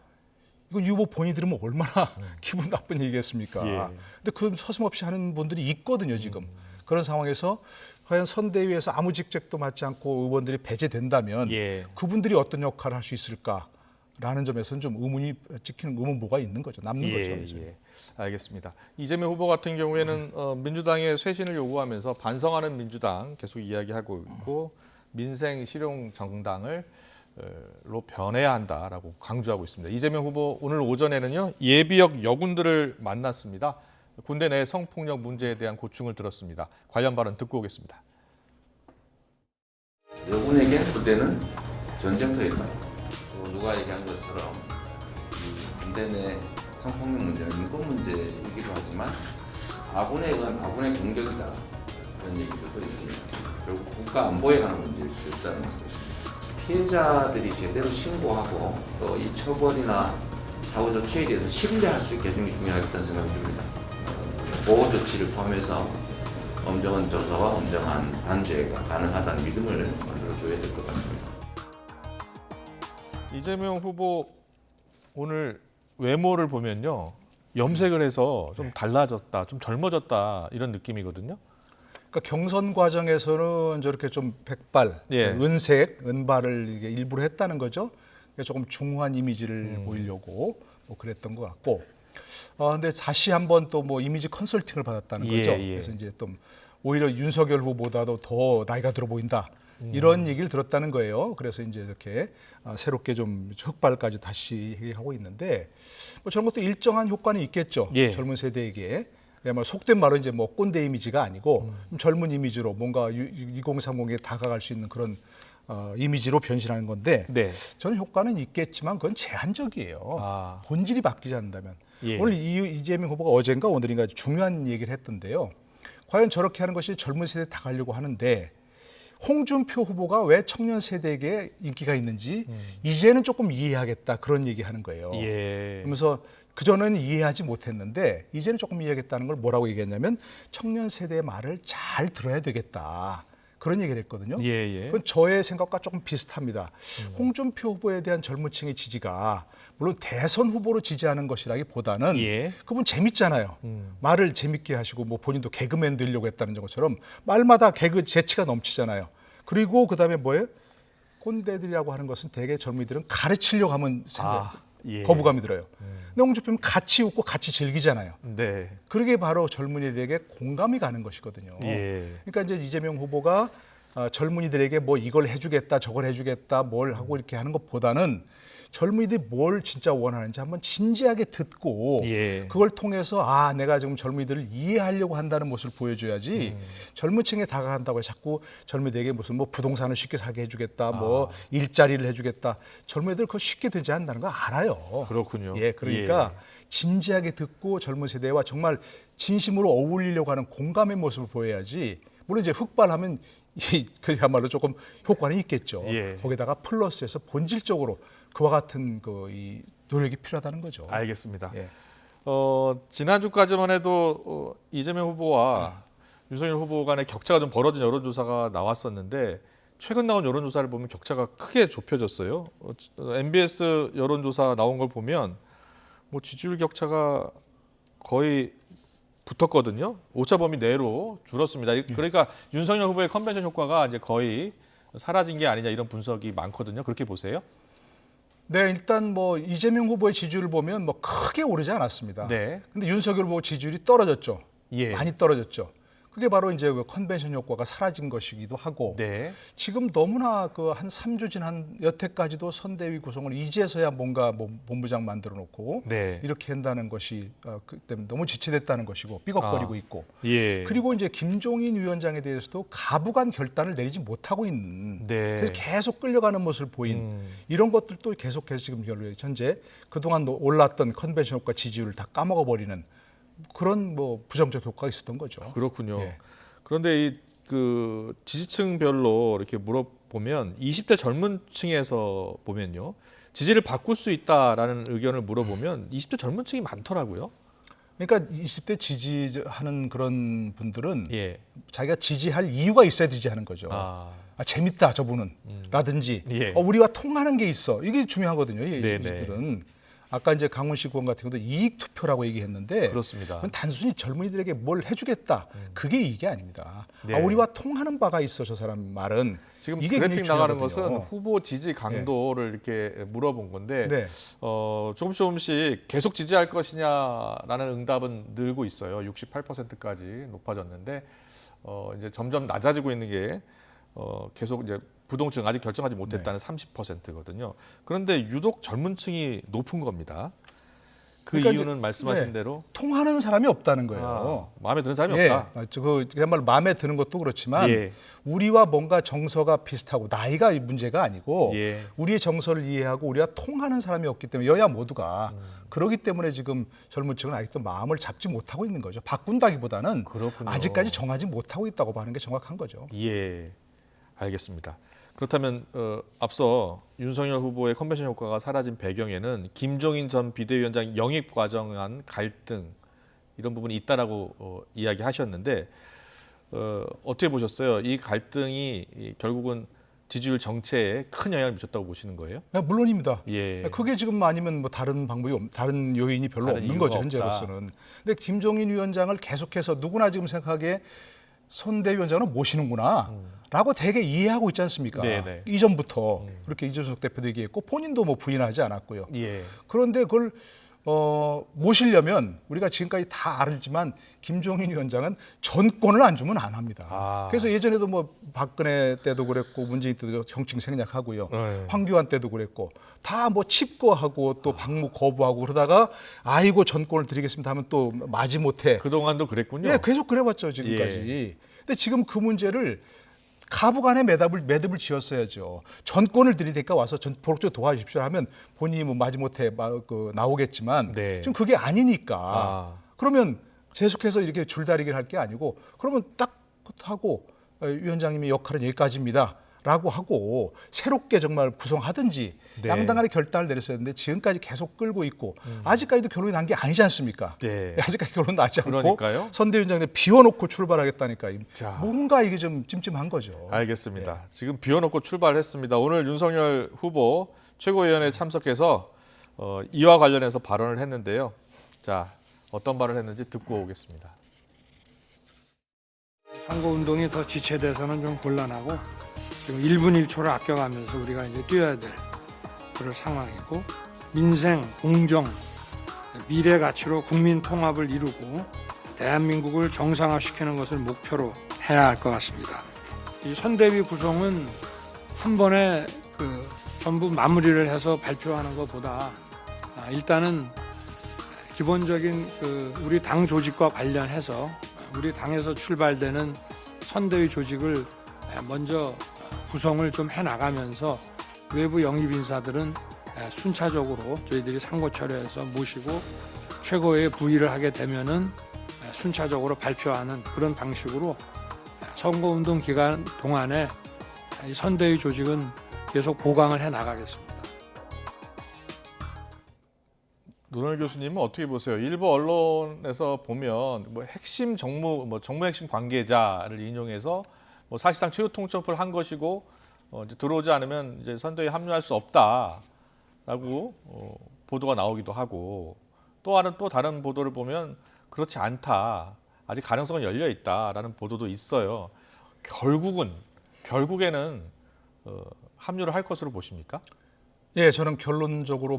[SPEAKER 16] 이건 이 후보 본인이 들으면 얼마나 기분 나쁜 얘기겠습니까?
[SPEAKER 1] 예.
[SPEAKER 16] 근데 그 서슴없이 하는 분들이 있거든요, 지금. 그런 상황에서 과연 선대위에서 아무 직책도 맡지 않고 의원들이 배제된다면
[SPEAKER 1] 예.
[SPEAKER 16] 그분들이 어떤 역할을 할 수 있을까라는 점에서는 좀 의문이 찍히는 의문부가 있는 거죠. 남는
[SPEAKER 1] 예,
[SPEAKER 16] 거죠.
[SPEAKER 1] 예. 알겠습니다. 이재명 후보 같은 경우에는 민주당의 쇄신을 요구하면서 반성하는 민주당 계속 이야기하고 있고 민생 실용 정당을 로 변해야 한다라고 강조하고 있습니다. 이재명 후보 오늘 오전에는요 예비역 여군들을 만났습니다. 군대 내 성폭력 문제에 대한 고충을 들었습니다. 관련 발언 듣고 오겠습니다.
[SPEAKER 13] 여군에게 부대는 전쟁터이다. 누가 얘기한 것처럼 군대 내 성폭력 문제는 인권 문제이기도 하지만 아군에 의한 아군의 공격이다. 그런 얘기도 있습니다. 결국 국가 안보에 관한 문제일 수 있다는 것입니다. 피해자들이 제대로 신고하고 또 이 처벌이나 사후 조치에 대해서 신뢰할 수 있게 해주는 게 중요하겠다는 생각이 듭니다. 보호 조치를 포함해서 엄정한 조사와 엄정한 반제가 가능하다는 믿음을 만들어줘야 될 것 같습니다.
[SPEAKER 1] 이재명 후보 오늘 외모를 보면요 염색을 해서 좀 달라졌다, 좀 젊어졌다 이런 느낌이거든요.
[SPEAKER 16] 그러니까 경선 과정에서는 저렇게 좀 백발,
[SPEAKER 1] 예.
[SPEAKER 16] 은색, 은발을 이게 일부러 했다는 거죠. 조금 중후한 이미지를 보이려고 뭐 그랬던 것 같고, 근데 다시 한번 또 뭐 이미지 컨설팅을 받았다는 거죠.
[SPEAKER 1] 예.
[SPEAKER 16] 그래서 이제 또 오히려 윤석열 후보보다도 더 나이가 들어 보인다. 이런 얘기를 들었다는 거예요. 그래서 이제 이렇게 새롭게 좀 흑발까지 다시 얘기하고 있는데 뭐 저런 것도 일정한 효과는 있겠죠.
[SPEAKER 1] 예.
[SPEAKER 16] 젊은 세대에게. 뭐 속된 말로 이제 뭐 꼰대 이미지가 아니고 좀 젊은 이미지로 뭔가 2030에 다가갈 수 있는 그런 이미지로 변신하는 건데
[SPEAKER 1] 네.
[SPEAKER 16] 저는 효과는 있겠지만 그건 제한적이에요. 본질이 바뀌지 않는다면.
[SPEAKER 1] 예.
[SPEAKER 16] 오늘 이재명 후보가 어젠가 오늘인가 중요한 얘기를 했던데요. 과연 저렇게 하는 것이 젊은 세대에 다가가려고 하는데 홍준표 후보가 왜 청년 세대에게 인기가 있는지 이제는 조금 이해하겠다 그런 얘기하는 거예요.
[SPEAKER 1] 예.
[SPEAKER 16] 그러면서 그전에는 이해하지 못했는데 이제는 조금 이해하겠다는 걸 뭐라고 얘기했냐면 청년 세대의 말을 잘 들어야 되겠다. 그런 얘기를 했거든요.
[SPEAKER 1] 예.
[SPEAKER 16] 그건 저의 생각과 조금 비슷합니다. 홍준표 후보에 대한 젊은 층의 지지가 물론 대선 후보로 지지하는 것이라기보다는 그분 재밌잖아요. 말을 재밌게 하시고 뭐 본인도 개그맨 되려고 했다는 것처럼 말마다 개그 재치가 넘치잖아요. 그리고 그다음에 뭐예요? 꼰대들이라고 하는 것은 대개 젊은이들은 가르치려고 하면 거부감이 들어요. 근데 홍준표는 같이 웃고 같이 즐기잖아요.
[SPEAKER 1] 네.
[SPEAKER 16] 그러게 바로 젊은이들에게 공감이 가는 것이거든요.
[SPEAKER 1] 예.
[SPEAKER 16] 그러니까 이제 이재명 후보가 젊은이들에게 뭐 이걸 해주겠다, 저걸 해주겠다, 뭘 하고 이렇게 하는 것보다는 젊은이들이 뭘 진짜 원하는지 한번 진지하게 듣고 그걸 통해서 내가 지금 젊은이들을 이해하려고 한다는 모습을 보여줘야지 젊은 층에 다가간다고 해서 자꾸 젊은이들에게 무슨 뭐 부동산을 쉽게 사게 해주겠다, 뭐 일자리를 해주겠다. 젊은이들 그거 쉽게 되지 않는다는 거 알아요.
[SPEAKER 1] 그렇군요.
[SPEAKER 16] 그러니까 진지하게 듣고 젊은 세대와 정말 진심으로 어울리려고 하는 공감의 모습을 보여야지. 물론 이제 흑발하면 그야말로 조금 효과는 있겠죠. 거기다가 플러스해서 본질적으로 그와 같은 이 노력이 필요하다는 거죠.
[SPEAKER 1] 알겠습니다. 지난주까지만 해도 이재명 후보와 윤석열 후보 간의 격차가 좀 벌어진 여론조사가 나왔었는데 최근 나온 여론조사를 보면 격차가 크게 좁혀졌어요. MBS 여론조사 나온 걸 보면 뭐 지지율 격차가 거의 붙었거든요. 오차 범위 내로 줄었습니다. 그러니까 윤석열 후보의 컨벤션 효과가 이제 거의 사라진 게 아니냐 이런 분석이 많거든요. 그렇게 보세요?
[SPEAKER 16] 네, 일단 뭐 이재명 후보의 지지율을 보면 뭐 크게 오르지 않았습니다. 근데 윤석열 후보 지지율이 떨어졌죠. 많이 떨어졌죠. 그게 바로 이제 컨벤션 효과가 사라진 것이기도 하고 지금 너무나 한 3주 지난 여태까지도 선대위 구성을 이제서야 뭔가 본부장 만들어 놓고 이렇게 한다는 것이 그때 너무 지체됐다는 것이고 삐걱거리고 있고 그리고 이제 김종인 위원장에 대해서도 가부간 결단을 내리지 못하고 있는 그래서 계속 끌려가는 모습을 보인 이런 것들도 계속해서 지금 현재 그동안 올랐던 컨벤션 효과 지지율을 다 까먹어 버리는 그런 뭐 부정적 효과가 있었던 거죠.
[SPEAKER 1] 그렇군요. 그런데 이 그 지지층별로 이렇게 물어보면 20대 젊은 층에서 보면요. 지지를 바꿀 수 있다라는 의견을 물어보면 20대 젊은 층이 많더라고요.
[SPEAKER 16] 그러니까 20대 지지하는 그런 분들은
[SPEAKER 1] 예.
[SPEAKER 16] 자기가 지지할 이유가 있어야 지지하는 거죠. 재밌다 저분은 라든지
[SPEAKER 1] 예.
[SPEAKER 16] 우리와 통하는 게 있어. 이게 중요하거든요. 이
[SPEAKER 1] 네네.
[SPEAKER 16] 20대들은. 아까 이제 강훈식 의원 같은 경우도 이익 투표라고 얘기했는데
[SPEAKER 1] 그렇습니다.
[SPEAKER 16] 그건 단순히 젊은이들에게 뭘 해주겠다. 그게 이익이 아닙니다.
[SPEAKER 1] 네.
[SPEAKER 16] 우리와 통하는 바가 있어 저 사람 말은.
[SPEAKER 1] 지금
[SPEAKER 16] 이게
[SPEAKER 1] 그래픽 나가는
[SPEAKER 16] 중요하거든요.
[SPEAKER 1] 것은 후보 지지 강도를 이렇게 물어본 건데
[SPEAKER 16] 네.
[SPEAKER 1] 조금씩 계속 지지할 것이냐라는 응답은 늘고 있어요. 68%까지 높아졌는데 이제 점점 낮아지고 있는 게 계속 이제 부동층 아직 결정하지 못했다는 30%거든요. 그런데 유독 젊은 층이 높은 겁니다. 그
[SPEAKER 16] 그러니까
[SPEAKER 1] 이유는 말씀하신
[SPEAKER 16] 네.
[SPEAKER 1] 대로
[SPEAKER 16] 통하는 사람이 없다는 거예요.
[SPEAKER 1] 마음에 드는 사람이
[SPEAKER 16] 예,
[SPEAKER 1] 없다.
[SPEAKER 16] 그야말로 마음에 드는 것도 그렇지만
[SPEAKER 1] 예.
[SPEAKER 16] 우리와 뭔가 정서가 비슷하고 나이가 문제가 아니고
[SPEAKER 1] 예.
[SPEAKER 16] 우리의 정서를 이해하고 우리와 통하는 사람이 없기 때문에 여야 모두가 그러기 때문에 지금 젊은 층은 아직도 마음을 잡지 못하고 있는 거죠. 바꾼다기보다는
[SPEAKER 1] 그렇군요.
[SPEAKER 16] 아직까지 정하지 못하고 있다고 하는 게 정확한 거죠.
[SPEAKER 1] 예, 알겠습니다. 그렇다면 앞서 윤석열 후보의 컨벤션 효과가 사라진 배경에는 김종인 전 비대위원장 영입 과정한 갈등 이런 부분이 있다라고 이야기하셨는데 어떻게 보셨어요? 이 갈등이 결국은 지지율 정체에 큰 영향을 미쳤다고 보시는 거예요?
[SPEAKER 16] 물론입니다.
[SPEAKER 1] 예.
[SPEAKER 16] 그게 지금 아니면 뭐 다른 방법이 다른 요인이 별로
[SPEAKER 1] 다른
[SPEAKER 16] 없는
[SPEAKER 1] 이유가
[SPEAKER 16] 거죠
[SPEAKER 1] 없다.
[SPEAKER 16] 현재로서는. 근데 김종인 위원장을 계속해서 누구나 지금 생각하기에 선대위원장을 모시는구나라고 되게 이해하고 있지 않습니까?
[SPEAKER 1] 네네.
[SPEAKER 16] 이전부터 그렇게 이준석 대표도 얘기했고 본인도 뭐 부인하지 않았고요.
[SPEAKER 1] 예.
[SPEAKER 16] 그런데 그걸 모시려면 우리가 지금까지 다 알지만 김종인 위원장은 전권을 안 주면 안 합니다. 그래서 예전에도 뭐 박근혜 때도 그랬고 문재인 때도 정칭 생략하고요.
[SPEAKER 1] 네.
[SPEAKER 16] 황교안 때도 그랬고 다 뭐 칩거하고 또 방무 거부하고 그러다가 아이고 전권을 드리겠습니다 하면 또 마지못해.
[SPEAKER 1] 그동안도 그랬군요.
[SPEAKER 16] 예, 계속 그래왔죠 지금까지.
[SPEAKER 1] 예.
[SPEAKER 16] 근데 지금 그 문제를 가부간의 매듭을 지었어야죠. 전권을 드리니까 와서 보력적으로 도와주십시오 하면 본인이 뭐 마지못해 나오겠지만
[SPEAKER 1] 네.
[SPEAKER 16] 지금 그게 아니니까 그러면 계속해서 이렇게 줄다리기를 할 게 아니고 그러면 딱 하고 위원장님의 역할은 여기까지입니다. 라고 하고 새롭게 정말 구성하든지
[SPEAKER 1] 네.
[SPEAKER 16] 양당간의 결단을 내렸어야 했는데 지금까지 계속 끌고 있고 아직까지도 결론이 난 게 아니지 않습니까?
[SPEAKER 1] 네.
[SPEAKER 16] 아직까지 결론 나지 않고
[SPEAKER 1] 그러니까요.
[SPEAKER 16] 선대위원장님 비워놓고 출발하겠다니까
[SPEAKER 1] 자.
[SPEAKER 16] 뭔가 이게 좀 찜찜한 거죠.
[SPEAKER 1] 알겠습니다. 지금 비워놓고 출발했습니다. 오늘 윤석열 후보 최고위원회에 참석해서 이와 관련해서 발언을 했는데요. 자, 어떤 발언을 했는지 듣고 오겠습니다.
[SPEAKER 5] 선거운동이 더 지체돼서는 좀 곤란하고 지금 1분 1초를 아껴가면서 우리가 이제 뛰어야 될 그런 상황이고 민생, 공정, 미래 가치로 국민 통합을 이루고 대한민국을 정상화시키는 것을 목표로 해야 할 것 같습니다. 이 선대위 구성은 한 번에 전부 마무리를 해서 발표하는 것보다 일단은 기본적인 우리 당 조직과 관련해서 우리 당에서 출발되는 선대위 조직을 먼저 구성을 좀 해나가면서 외부 영입 인사들은 순차적으로 저희들이 상고처리해서 모시고 최고의 부의를 하게 되면은 순차적으로 발표하는 그런 방식으로 선거운동 기간 동안에 이 선대위 조직은 계속 보강을 해나가겠습니다.
[SPEAKER 1] 노널 교수님은 어떻게 보세요? 일부 언론에서 보면 뭐 핵심 정무 핵심 관계자를 인용해서 사실상 최후 통첩을 한 것이고 이제 들어오지 않으면 이제 선대위에 합류할 수 없다라고 보도가 나오기도 하고 또 다른 보도를 보면 그렇지 않다. 아직 가능성은 열려 있다라는 보도도 있어요. 결국에는 합류를 할 것으로 보십니까?
[SPEAKER 16] 예, 저는 결론적으로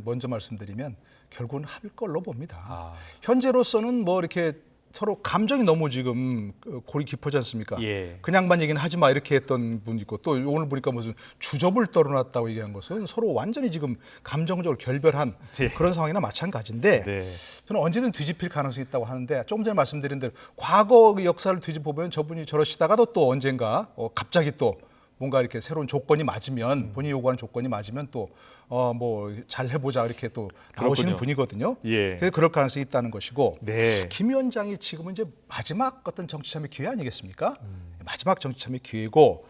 [SPEAKER 16] 먼저 말씀드리면 결국은 할 걸로 봅니다. 현재로서는 뭐 이렇게 서로 감정이 너무 지금 골이 깊어지 않습니까?
[SPEAKER 1] 예.
[SPEAKER 16] 그냥만 얘기는 하지 마 이렇게 했던 분이 있고 또 오늘 보니까 무슨 주접을 떨어놨다고 얘기한 것은 서로 완전히 지금 감정적으로 결별한 그런 상황이나 마찬가지인데 저는 언제든 뒤집힐 가능성이 있다고 하는데 조금 전에 말씀드린 대로 과거 역사를 뒤집어보면 저분이 저러시다가도 또 언젠가 갑자기 또 뭔가 이렇게 새로운 조건이 맞으면 본인이 요구하는 조건이 맞으면 또 뭐 잘 해보자 이렇게 또 나오시는
[SPEAKER 1] 그렇군요.
[SPEAKER 16] 분이거든요.
[SPEAKER 1] 예.
[SPEAKER 16] 그래서 그럴 가능성이 있다는 것이고
[SPEAKER 1] 네.
[SPEAKER 16] 김 위원장이 지금은 이제 마지막 어떤 정치 참여 기회 아니겠습니까? 마지막 정치 참여 기회고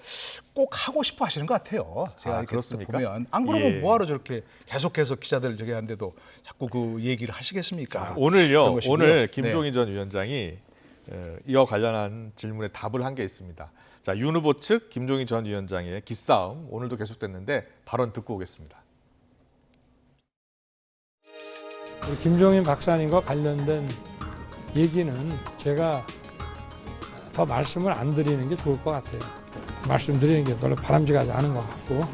[SPEAKER 16] 꼭 하고 싶어 하시는 것 같아요. 제가 이렇게
[SPEAKER 1] 그렇습니까?
[SPEAKER 16] 보면 안 그러면
[SPEAKER 1] 예.
[SPEAKER 16] 뭐하러 저렇게 계속해서 기자들 저기 하는데도 자꾸 그 얘기를 하시겠습니까?
[SPEAKER 1] 자, 오늘요.
[SPEAKER 16] 그런 것이고요.
[SPEAKER 1] 오늘
[SPEAKER 16] 네.
[SPEAKER 1] 김종인 전 위원장이 이와 관련한 질문에 답을 한 게 있습니다. 자, 윤 후보 측 김종인 전 위원장의 기싸움 오늘도 계속됐는데 발언 듣고 오겠습니다.
[SPEAKER 5] 우리 김종인 박사님과 관련된 얘기는 제가 더 말씀을 안 드리는 게 좋을 것 같아요. 말씀드리는 게 별로 바람직하지 않은 것 같고.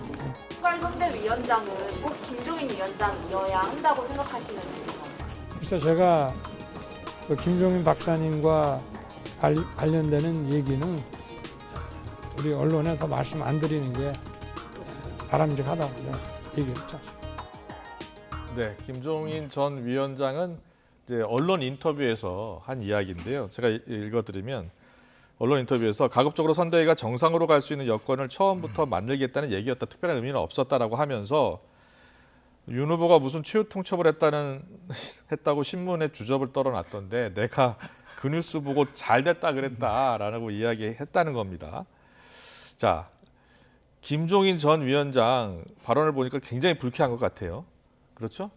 [SPEAKER 18] 선대위원장은 꼭 김종인 위원장이어야 한다고 생각하시는지.
[SPEAKER 5] 그래서 제가 그 김종인 박사님과 관련되는 얘기는 우리 언론에 더 말씀 안 드리는 게 바람직하다고 얘기를 했죠.
[SPEAKER 1] 네, 김종인 전 위원장은 이제 언론 인터뷰에서 한 이야기인데요. 제가 읽어드리면 언론 인터뷰에서 가급적으로 선대위가 정상으로 갈 수 있는 여건을 처음부터 만들겠다는 얘기였다. 특별한 의미는 없었다라고 하면서 윤 후보가 무슨 최후 통첩을 했다고 신문에 주접을 떨어놨던데 내가 그 뉴스 보고 잘 됐다 그랬다라고 이야기했다는 겁니다. 자, 김종인 전 위원장 발언을 보니까 굉장히 불쾌한 것 같아요. 그렇죠?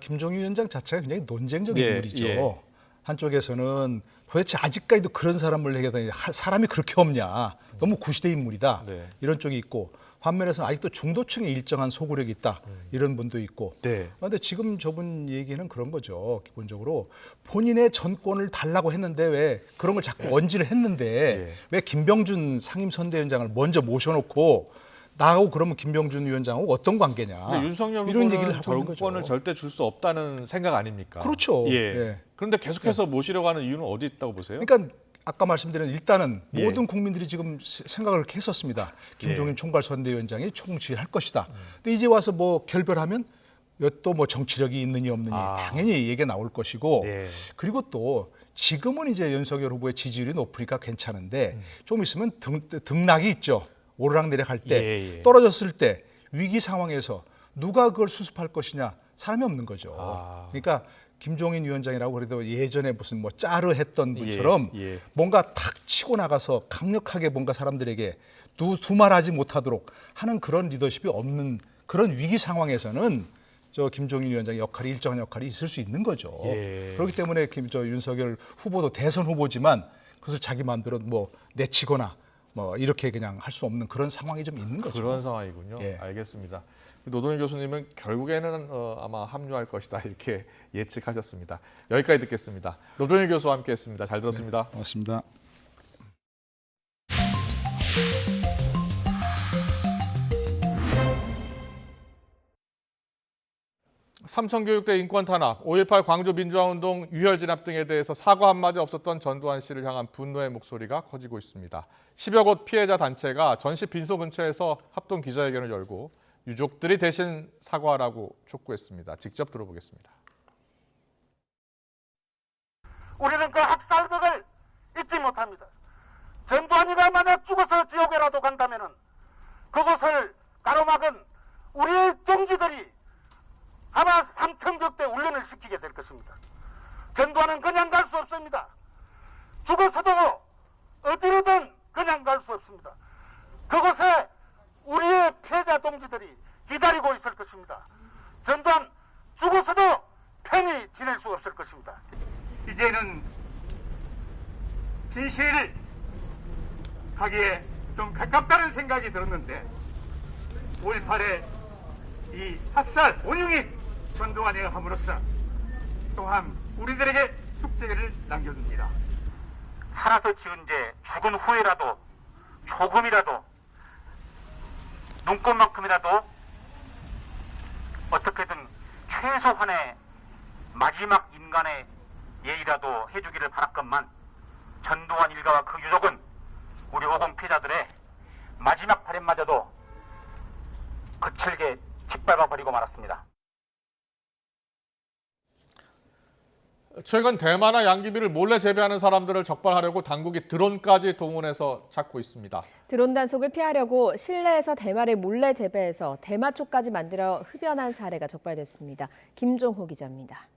[SPEAKER 16] 김종인 위원장 자체가 굉장히 논쟁적인
[SPEAKER 1] 예,
[SPEAKER 16] 인물이죠.
[SPEAKER 1] 예.
[SPEAKER 16] 한쪽에서는 도대체 아직까지도 그런 사람을 얘기하다니 사람이 그렇게 없냐. 너무 구시대 인물이다.
[SPEAKER 1] 네.
[SPEAKER 16] 이런 쪽이 있고 반면에서는 아직도 중도층에 일정한 소구력이 있다. 이런 분도 있고.
[SPEAKER 1] 네.
[SPEAKER 16] 그런데 지금 저분 얘기는 그런 거죠. 기본적으로 본인의 전권을 달라고 했는데 왜 그런 걸 자꾸 언지를 했는데 왜 김병준 상임선대위원장을 먼저 모셔놓고 나하고 그러면 김병준 위원장하고 어떤 관계냐.
[SPEAKER 1] 윤석열
[SPEAKER 16] 이런 얘기를
[SPEAKER 1] 후보는
[SPEAKER 16] 하고 있는 거죠.
[SPEAKER 1] 정권을 절대 줄 수 없다는 생각 아닙니까?
[SPEAKER 16] 그렇죠.
[SPEAKER 1] 예.
[SPEAKER 16] 예.
[SPEAKER 1] 그런데 계속해서 모시려고 하는 이유는 어디 있다고 보세요?
[SPEAKER 16] 그러니까 아까 말씀드린 일단은
[SPEAKER 1] 예.
[SPEAKER 16] 모든 국민들이 지금 생각을 그렇게 했었습니다. 김종인
[SPEAKER 1] 예.
[SPEAKER 16] 총괄선대위원장이 총지휘를 할 것이다. 근데 이제 와서 뭐 결별하면 또 뭐 정치력이 있느니 없느니 당연히 얘기가 나올 것이고 그리고 또 지금은 이제 윤석열 후보의 지지율이 높으니까 괜찮은데 좀 있으면 등락이 있죠. 오르락내리락 할 때 떨어졌을 때 위기 상황에서 누가 그걸 수습할 것이냐 사람이 없는 거죠. 그러니까 김종인 위원장이라고 그래도 예전에 무슨 뭐 짜르 했던 분처럼 뭔가 탁 치고 나가서 강력하게 뭔가 사람들에게 두말하지 못하도록 하는 그런 리더십이 없는 그런 위기 상황에서는 저 김종인 위원장의 역할이 일정한 역할이 있을 수 있는 거죠. 그렇기 때문에 윤석열 후보도 대선 후보지만 그것을 자기 마음대로 뭐 내치거나 뭐 이렇게 그냥 할 수 없는 그런 상황이 좀 있는 거죠.
[SPEAKER 1] 그런 상황이군요. 알겠습니다. 노동일 교수님은 결국에는 아마 합류할 것이다 이렇게 예측하셨습니다. 여기까지 듣겠습니다. 노동일 교수와 함께했습니다. 잘 들었습니다.
[SPEAKER 16] 네, 고맙습니다.
[SPEAKER 1] 삼성교육대 인권 탄압, 5.18 광주 민주화운동 유혈 진압 등에 대해서 사과 한마디 없었던 전두환 씨를 향한 분노의 목소리가 커지고 있습니다. 10여 곳 피해자 단체가 전시 빈소 근처에서 합동 기자회견을 열고 유족들이 대신 사과하라고 촉구했습니다. 직접 들어보겠습니다.
[SPEAKER 19] 우리는 그 학살극을 잊지 못합니다. 전두환이가 만약 죽어서 지옥에라도 간다면은 그것을 가로막은 우리의 동지들이 아마 3,000격대 훈련을 시키게 될 것입니다. 전두환은 그냥 갈 수 없습니다. 죽어서도 어디로든 그냥 갈 수 없습니다. 그곳에 우리의 피해자 동지들이 기다리고 있을 것입니다. 전두환 죽어서도 편히 지낼 수 없을 것입니다. 이제는 진실 가기에 좀 가깝다는 생각이 들었는데 5.18의 이 학살 원흉인 전두환이 함으로써 또한 우리들에게 숙제를 남겨줍니다. 살아서 지은 죄 죽은 후에라도 조금이라도 눈꽃만큼이라도 어떻게든 최소한의 마지막 인간의 예의라도 해주기를 바랐건만 전두환 일가와 그 유족은 우리 오공 피해자들의 마지막 바램마저도 거칠게 짓밟아버리고 말았습니다.
[SPEAKER 1] 최근 대마나 양귀비를 몰래 재배하는 사람들을 적발하려고 당국이 드론까지 동원해서 찾고 있습니다.
[SPEAKER 2] 드론 단속을 피하려고 실내에서 대마를 몰래 재배해서 대마초까지 만들어 흡연한 사례가 적발됐습니다. 김종호 기자입니다.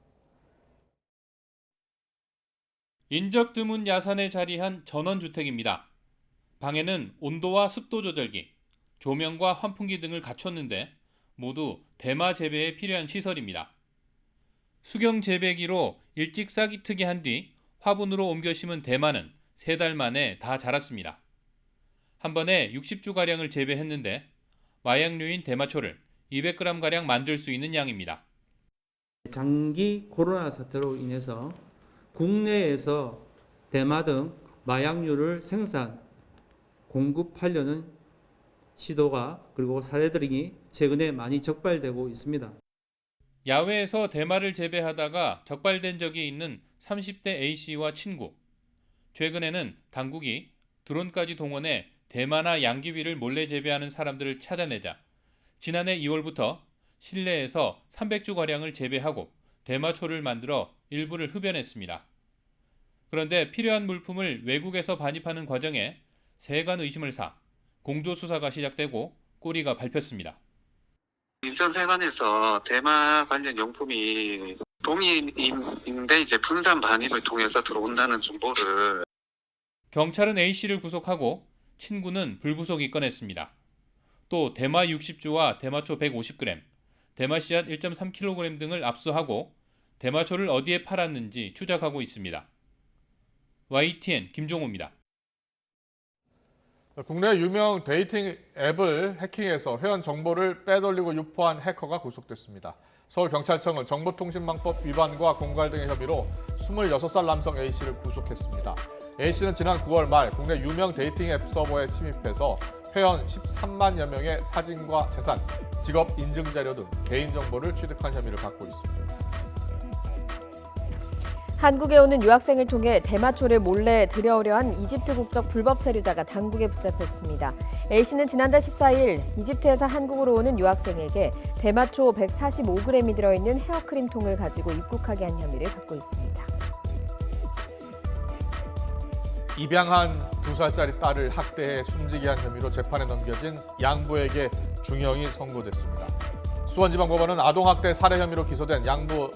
[SPEAKER 20] 인적 드문 야산에 자리한 전원주택입니다. 방에는 온도와 습도 조절기, 조명과 환풍기 등을 갖췄는데 모두 대마 재배에 필요한 시설입니다. 수경 재배기로 일찍 싹이 트게 한 뒤 화분으로 옮겨 심은 대마는 3달 만에 다 자랐습니다. 한 번에 60주가량을 재배했는데 마약류인 대마초를 200g가량 만들 수 있는 양입니다.
[SPEAKER 21] 장기 코로나 사태로 인해서 국내에서 대마 등 마약류를 생산, 공급하려는 시도가 그리고 사례들이 최근에 많이 적발되고 있습니다.
[SPEAKER 20] 야외에서 대마를 재배하다가 적발된 적이 있는 30대 A씨와 친구. 최근에는 당국이 드론까지 동원해 대마나 양귀비를 몰래 재배하는 사람들을 찾아내자 지난해 2월부터 실내에서 300주가량을 재배하고 대마초를 만들어 일부를 흡연했습니다. 그런데 필요한 물품을 외국에서 반입하는 과정에 세간 의심을 사 공조수사가 시작되고 꼬리가 밟혔습니다.
[SPEAKER 22] 인천세관에서 대마 관련 용품이 동일인데 이제 분산 반입을 통해서 들어온다는 정보를
[SPEAKER 20] 경찰은 A씨를 구속하고 친구는 불구속 입건했습니다. 또 대마 60주와 대마초 150g, 대마씨앗 1.3kg 등을 압수하고 대마초를 어디에 팔았는지 추적하고 있습니다. YTN 김종호입니다.
[SPEAKER 1] 국내 유명 데이팅 앱을 해킹해서 회원 정보를 빼돌리고 유포한 해커가 구속됐습니다. 서울경찰청은 정보통신망법 위반과 공갈 등의 혐의로 26살 남성 A씨를 구속했습니다. A씨는 지난 9월 말 국내 유명 데이팅 앱 서버에 침입해서 회원 13만여 명의 사진과 재산, 직업 인증자료 등 개인정보를 취득한 혐의를 받고 있습니다.
[SPEAKER 2] 한국에 오는 유학생을 통해 대마초를 몰래 들여오려 한 이집트 국적 불법 체류자가 당국에 붙잡혔습니다. A씨는 지난달 14일 이집트에서 한국으로 오는 유학생에게 대마초 145g이 들어있는 헤어크림 통을 가지고 입국하게 한 혐의를 받고 있습니다.
[SPEAKER 1] 입양한 2살짜리 딸을 학대해 숨지게 한 혐의로 재판에 넘겨진 양부에게 중형이 선고됐습니다. 수원지방법원은 아동학대 살해 혐의로 기소된 양부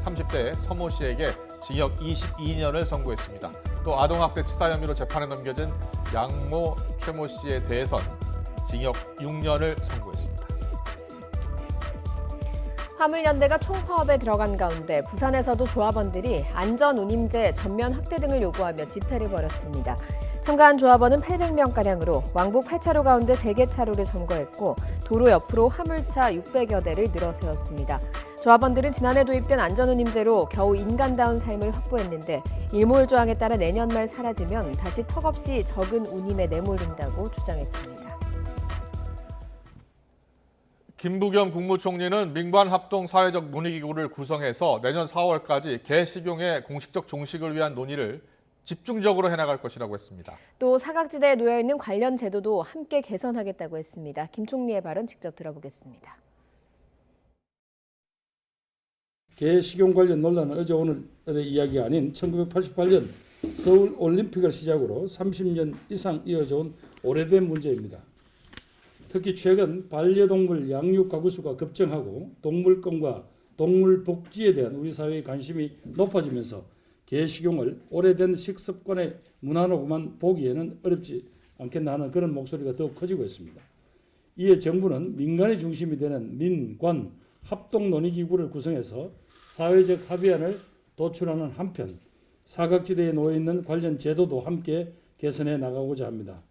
[SPEAKER 1] 30대 서모 씨에게 징역 22년을 선고했습니다. 또 아동학대 치사 혐의로 재판에 넘겨진 양모 최모 씨에 대해선 징역 6년을 선고했습니다.
[SPEAKER 2] 화물연대가 총파업에 들어간 가운데 부산에서도 조합원들이 안전운임제, 전면 확대 등을 요구하며 집회를 벌였습니다. 참가한 조합원은 800명가량으로 왕복 8차로 가운데 3개 차로를 점거했고 도로 옆으로 화물차 600여 대를 늘어 세웠습니다. 조합원들은 지난해 도입된 안전운임제로 겨우 인간다운 삶을 확보했는데 일몰 조항에 따라 내년 말 사라지면 다시 턱없이 적은 운임에 내몰린다고 주장했습니다.
[SPEAKER 1] 김부겸 국무총리는 민관합동 사회적 논의기구를 구성해서 내년 4월까지 개식용의 공식적 종식을 위한 논의를 집중적으로 해나갈 것이라고 했습니다.
[SPEAKER 2] 또 사각지대에 놓여있는 관련 제도도 함께 개선하겠다고 했습니다. 김 총리의 발언 직접 들어보겠습니다.
[SPEAKER 5] 개식용 관련 논란은 어제 오늘의 이야기가 아닌 1988년 서울 올림픽을 시작으로 30년 이상 이어져 온 오래된 문제입니다. 특히 최근 반려동물 양육 가구 수가 급증하고 동물권과 동물 복지에 대한 우리 사회의 관심이 높아지면서 개식용을 오래된 식습관의 문화로만 보기에는 어렵지 않겠나 하는 그런 목소리가 더욱 커지고 있습니다. 이에 정부는 민간이 중심이 되는 민관 합동 논의기구를 구성해서 사회적 합의안을 도출하는 한편 사각지대에 놓여있는 관련 제도도 함께 개선해 나가고자 합니다.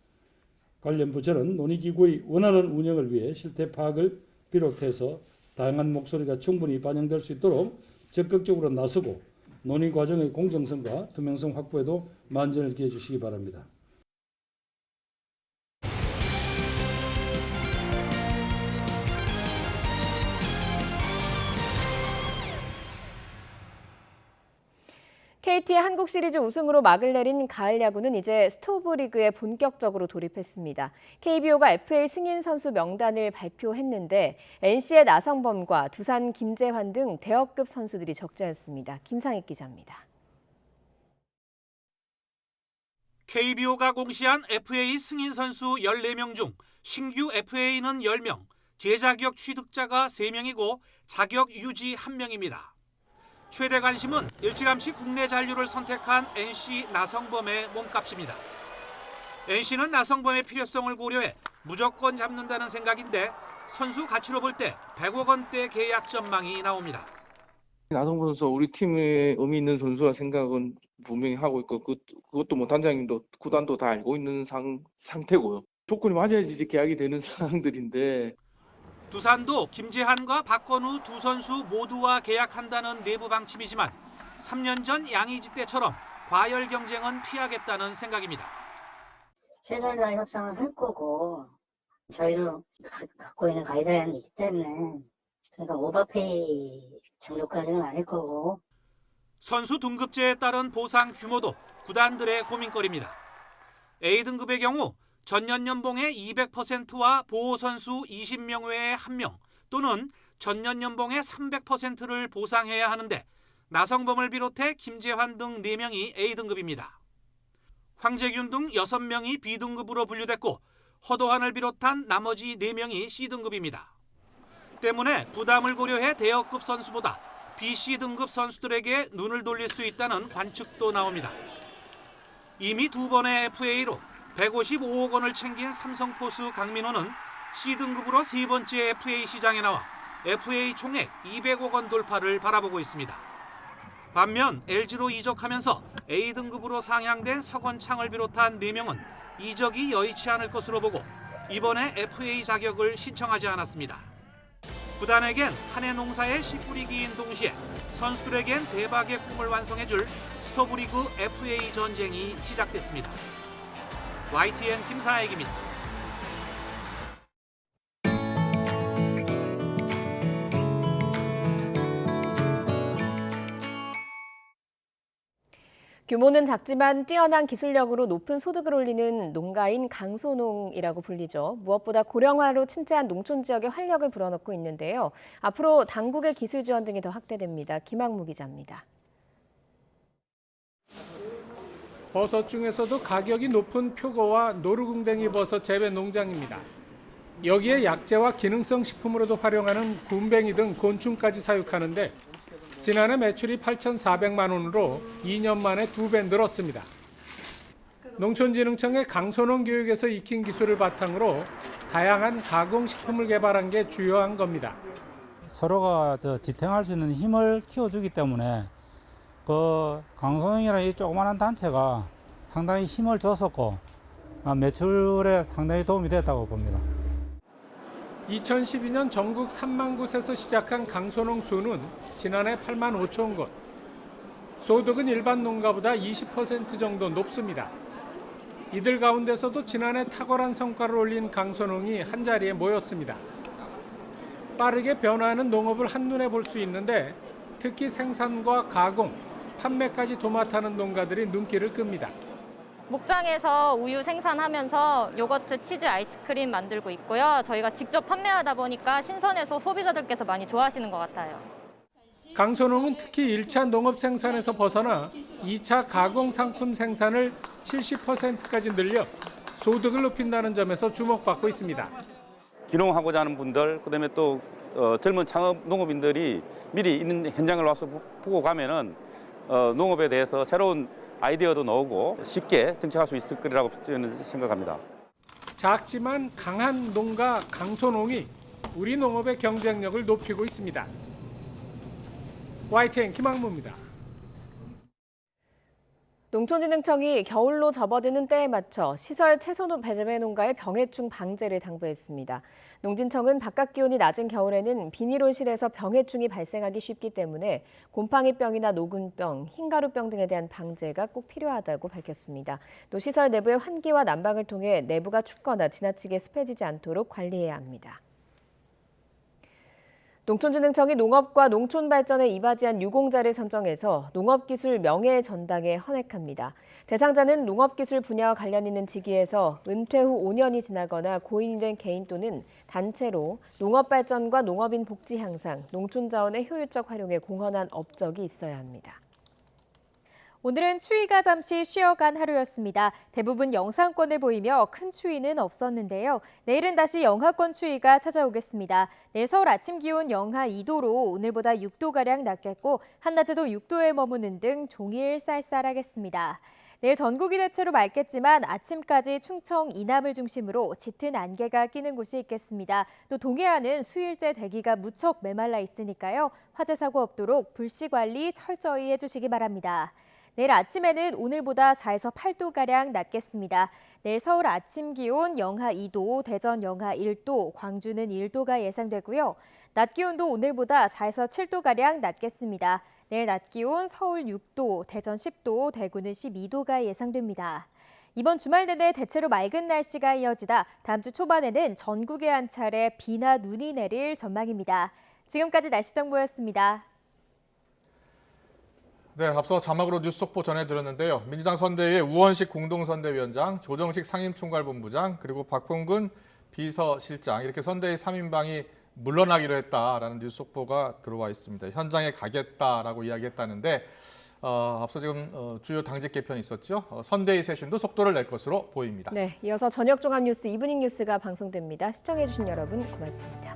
[SPEAKER 5] 관련 부처는 논의기구의 원활한 운영을 위해 실태 파악을 비롯해서 다양한 목소리가 충분히 반영될 수 있도록 적극적으로 나서고 논의 과정의 공정성과 투명성 확보에도 만전을 기해 주시기 바랍니다.
[SPEAKER 2] KT의 한국 시리즈 우승으로 막을 내린 가을 야구는 이제 스토브리그에 본격적으로 돌입했습니다. KBO가 FA 승인 선수 명단을 발표했는데 NC의 나성범과 두산 김재환 등 대역급 선수들이 적지 않습니다. 김상익 기자입니다.
[SPEAKER 3] KBO가 공시한 FA 승인 선수 14명 중 신규 FA는 10명, 재자격 취득자가 3명이고 자격 유지 1명입니다. 최대 관심은 일찌감치 국내 잔류를 선택한 NC 나성범의 몸값입니다. NC는 나성범의 필요성을 고려해 무조건 잡는다는 생각인데 선수 가치로 볼 때 100억 원대 계약 전망이 나옵니다.
[SPEAKER 4] 나성범 선수 우리 팀에 의미 있는 선수라 생각은 분명히 하고 있고 그것도 뭐 단장님도 구단도 다 알고 있는 상태고요. 조건이 맞아야지 이제 계약이 되는 상황들인데.
[SPEAKER 3] 두산도 김재환과 박건우 두 선수 모두와 계약한다는 내부 방침이지만 3년 전 양의지 때처럼 과열 경쟁은 피하겠다는 생각입니다.
[SPEAKER 23] 최선을 다해 협상을 할 거고 저희도 갖고 있는 가이드라인이 있기 때문에 그러니까 오버페이 정도까지는 아닐 거고.
[SPEAKER 3] 선수 등급제에 따른 보상 규모도 구단들의 고민거리입니다. A등급의 경우 전년 연봉의 200%와 보호선수 20명 외에 1명 또는 전년 연봉의 300%를 보상해야 하는데 나성범을 비롯해 김재환 등 4명이 A등급입니다. 황재균 등 6명이 B등급으로 분류됐고 허도환을 비롯한 나머지 4명이 C등급입니다. 때문에 부담을 고려해 대여급 선수보다 BC등급 선수들에게 눈을 돌릴 수 있다는 관측도 나옵니다. 이미 2번의 FA로 155억 원을 챙긴 삼성 포수 강민호는 C등급으로 3번째 FA 시장에 나와 FA 총액 200억 원 돌파를 바라보고 있습니다. 반면 LG로 이적하면서 A등급으로 상향된 서건창을 비롯한 4명은 이적이 여의치 않을 것으로 보고 이번에 FA 자격을 신청하지 않았습니다. 구단에겐 한 해 농사의 씨 뿌리기인 동시에 선수들에겐 대박의 꿈을 완성해줄 스토브리그 FA 전쟁이 시작됐습니다. YTN 김사익입니다.
[SPEAKER 2] 규모는 작지만 뛰어난 기술력으로 높은 소득을 올리는 농가인 강소농이라고 불리죠. 무엇보다 고령화로 침체한 농촌 지역에 활력을 불어넣고 있는데요. 앞으로 당국의 기술 지원 등이 더 확대됩니다. 김학무 기자입니다.
[SPEAKER 5] 버섯 중에서도 가격이 높은 표고와 노루궁뎅이 버섯 재배 농장입니다. 여기에 약재와 기능성 식품으로도 활용하는 굼벵이 등 곤충까지 사육하는데 지난해 매출이 8,400만 원으로 2년 만에 2배 늘었습니다. 농촌진흥청의 강소농 교육에서 익힌 기술을 바탕으로 다양한 가공식품을 개발한 게 주요한 겁니다.
[SPEAKER 24] 서로가 지탱할 수 있는 힘을 키워주기 때문에 그 강소농이라는 이 조그마한 단체가 상당히 힘을 줬었고 매출에 상당히 도움이 됐다고 봅니다.
[SPEAKER 5] 2012년 전국 3만 곳에서 시작한 강소농 수는 지난해 8만 5천 곳. 소득은 일반 농가보다 20% 정도 높습니다. 이들 가운데서도 지난해 탁월한 성과를 올린 강소농이 한자리에 모였습니다. 빠르게 변화하는 농업을 한눈에 볼 수 있는데 특히 생산과 가공, 판매까지 도맡아는 농가들이 눈길을 끕니다.
[SPEAKER 25] 목장에서 우유 생산하면서 요거트, 치즈, 아이스크림 만들고 있고요. 저희가 직접 판매하다 보니까 신선해서 소비자들께서 많이 좋아하시는 것 같아요.
[SPEAKER 5] 강소농은 특히 1차 농업 생산에서 벗어나 2차 가공 상품 생산을 70%까지 늘려 소득을 높인다는 점에서 주목받고 있습니다.
[SPEAKER 26] 기농하고자 하는 분들, 그다음에 또 젊은 창업 농업인들이 미리 있는 현장을 와서 보고 가면은 농업에 대해서 새로운 아이디어도 나오고 쉽게 정착할 수 있을 거라고 저는 생각합니다.
[SPEAKER 5] 작지만 강한 농가 강소농이 우리 농업의 경쟁력을 높이고 있습니다. YTN 김학무입니다.
[SPEAKER 2] 농촌진흥청이 겨울로 접어드는 때에 맞춰 시설 채소 재배 농가의 병해충 방제를 당부했습니다. 농진청은 바깥 기온이 낮은 겨울에는 비닐온실에서 병해충이 발생하기 쉽기 때문에 곰팡이병이나 노근병, 흰가루병 등에 대한 방제가 꼭 필요하다고 밝혔습니다. 또 시설 내부의 환기와 난방을 통해 내부가 춥거나 지나치게 습해지지 않도록 관리해야 합니다. 농촌진흥청이 농업과 농촌발전에 이바지한 유공자를 선정해서 농업기술 명예전당에 헌액합니다. 대상자는 농업기술 분야와 관련 있는 직위에서 은퇴 후 5년이 지나거나 고인이 된 개인 또는 단체로 농업발전과 농업인 복지 향상, 농촌자원의 효율적 활용에 공헌한 업적이 있어야 합니다.
[SPEAKER 6] 오늘은 추위가 잠시 쉬어간 하루였습니다. 대부분 영상권을 보이며 큰 추위는 없었는데요. 내일은 다시 영하권 추위가 찾아오겠습니다. 내일 서울 아침 기온 영하 2도로 오늘보다 6도가량 낮겠고 한낮에도 6도에 머무는 등 종일 쌀쌀하겠습니다. 내일 전국이 대체로 맑겠지만 아침까지 충청 이남을 중심으로 짙은 안개가 끼는 곳이 있겠습니다. 또 동해안은 수일째 대기가 무척 메말라 있으니까요. 화재 사고 없도록 불씨 관리 철저히 해주시기 바랍니다. 내일 아침에는 오늘보다 4에서 8도가량 낮겠습니다. 내일 서울 아침 기온 영하 2도, 대전 영하 1도, 광주는 1도가 예상되고요. 낮 기온도 오늘보다 4에서 7도가량 낮겠습니다. 내일 낮 기온 서울 6도, 대전 10도, 대구는 12도가 예상됩니다. 이번 주말 내내 대체로 맑은 날씨가 이어지다 다음 주 초반에는 전국에 한 차례 비나 눈이 내릴 전망입니다. 지금까지 날씨 정보였습니다.
[SPEAKER 1] 네, 앞서 자막으로 뉴스 속보 전해드렸는데요. 민주당 선대위의 우원식 공동선대위원장, 조정식 상임총괄본부장, 그리고 박홍근 비서실장 이렇게 선대위 3인방이 물러나기로 했다라는 뉴스 속보가 들어와 있습니다. 현장에 가겠다라고 이야기했다는데 앞서 지금 주요 당직 개편이 있었죠. 선대위 쇄신도 속도를 낼 것으로 보입니다.
[SPEAKER 2] 네, 이어서 저녁 종합 뉴스 이브닝 뉴스가 방송됩니다. 시청해주신 여러분 고맙습니다.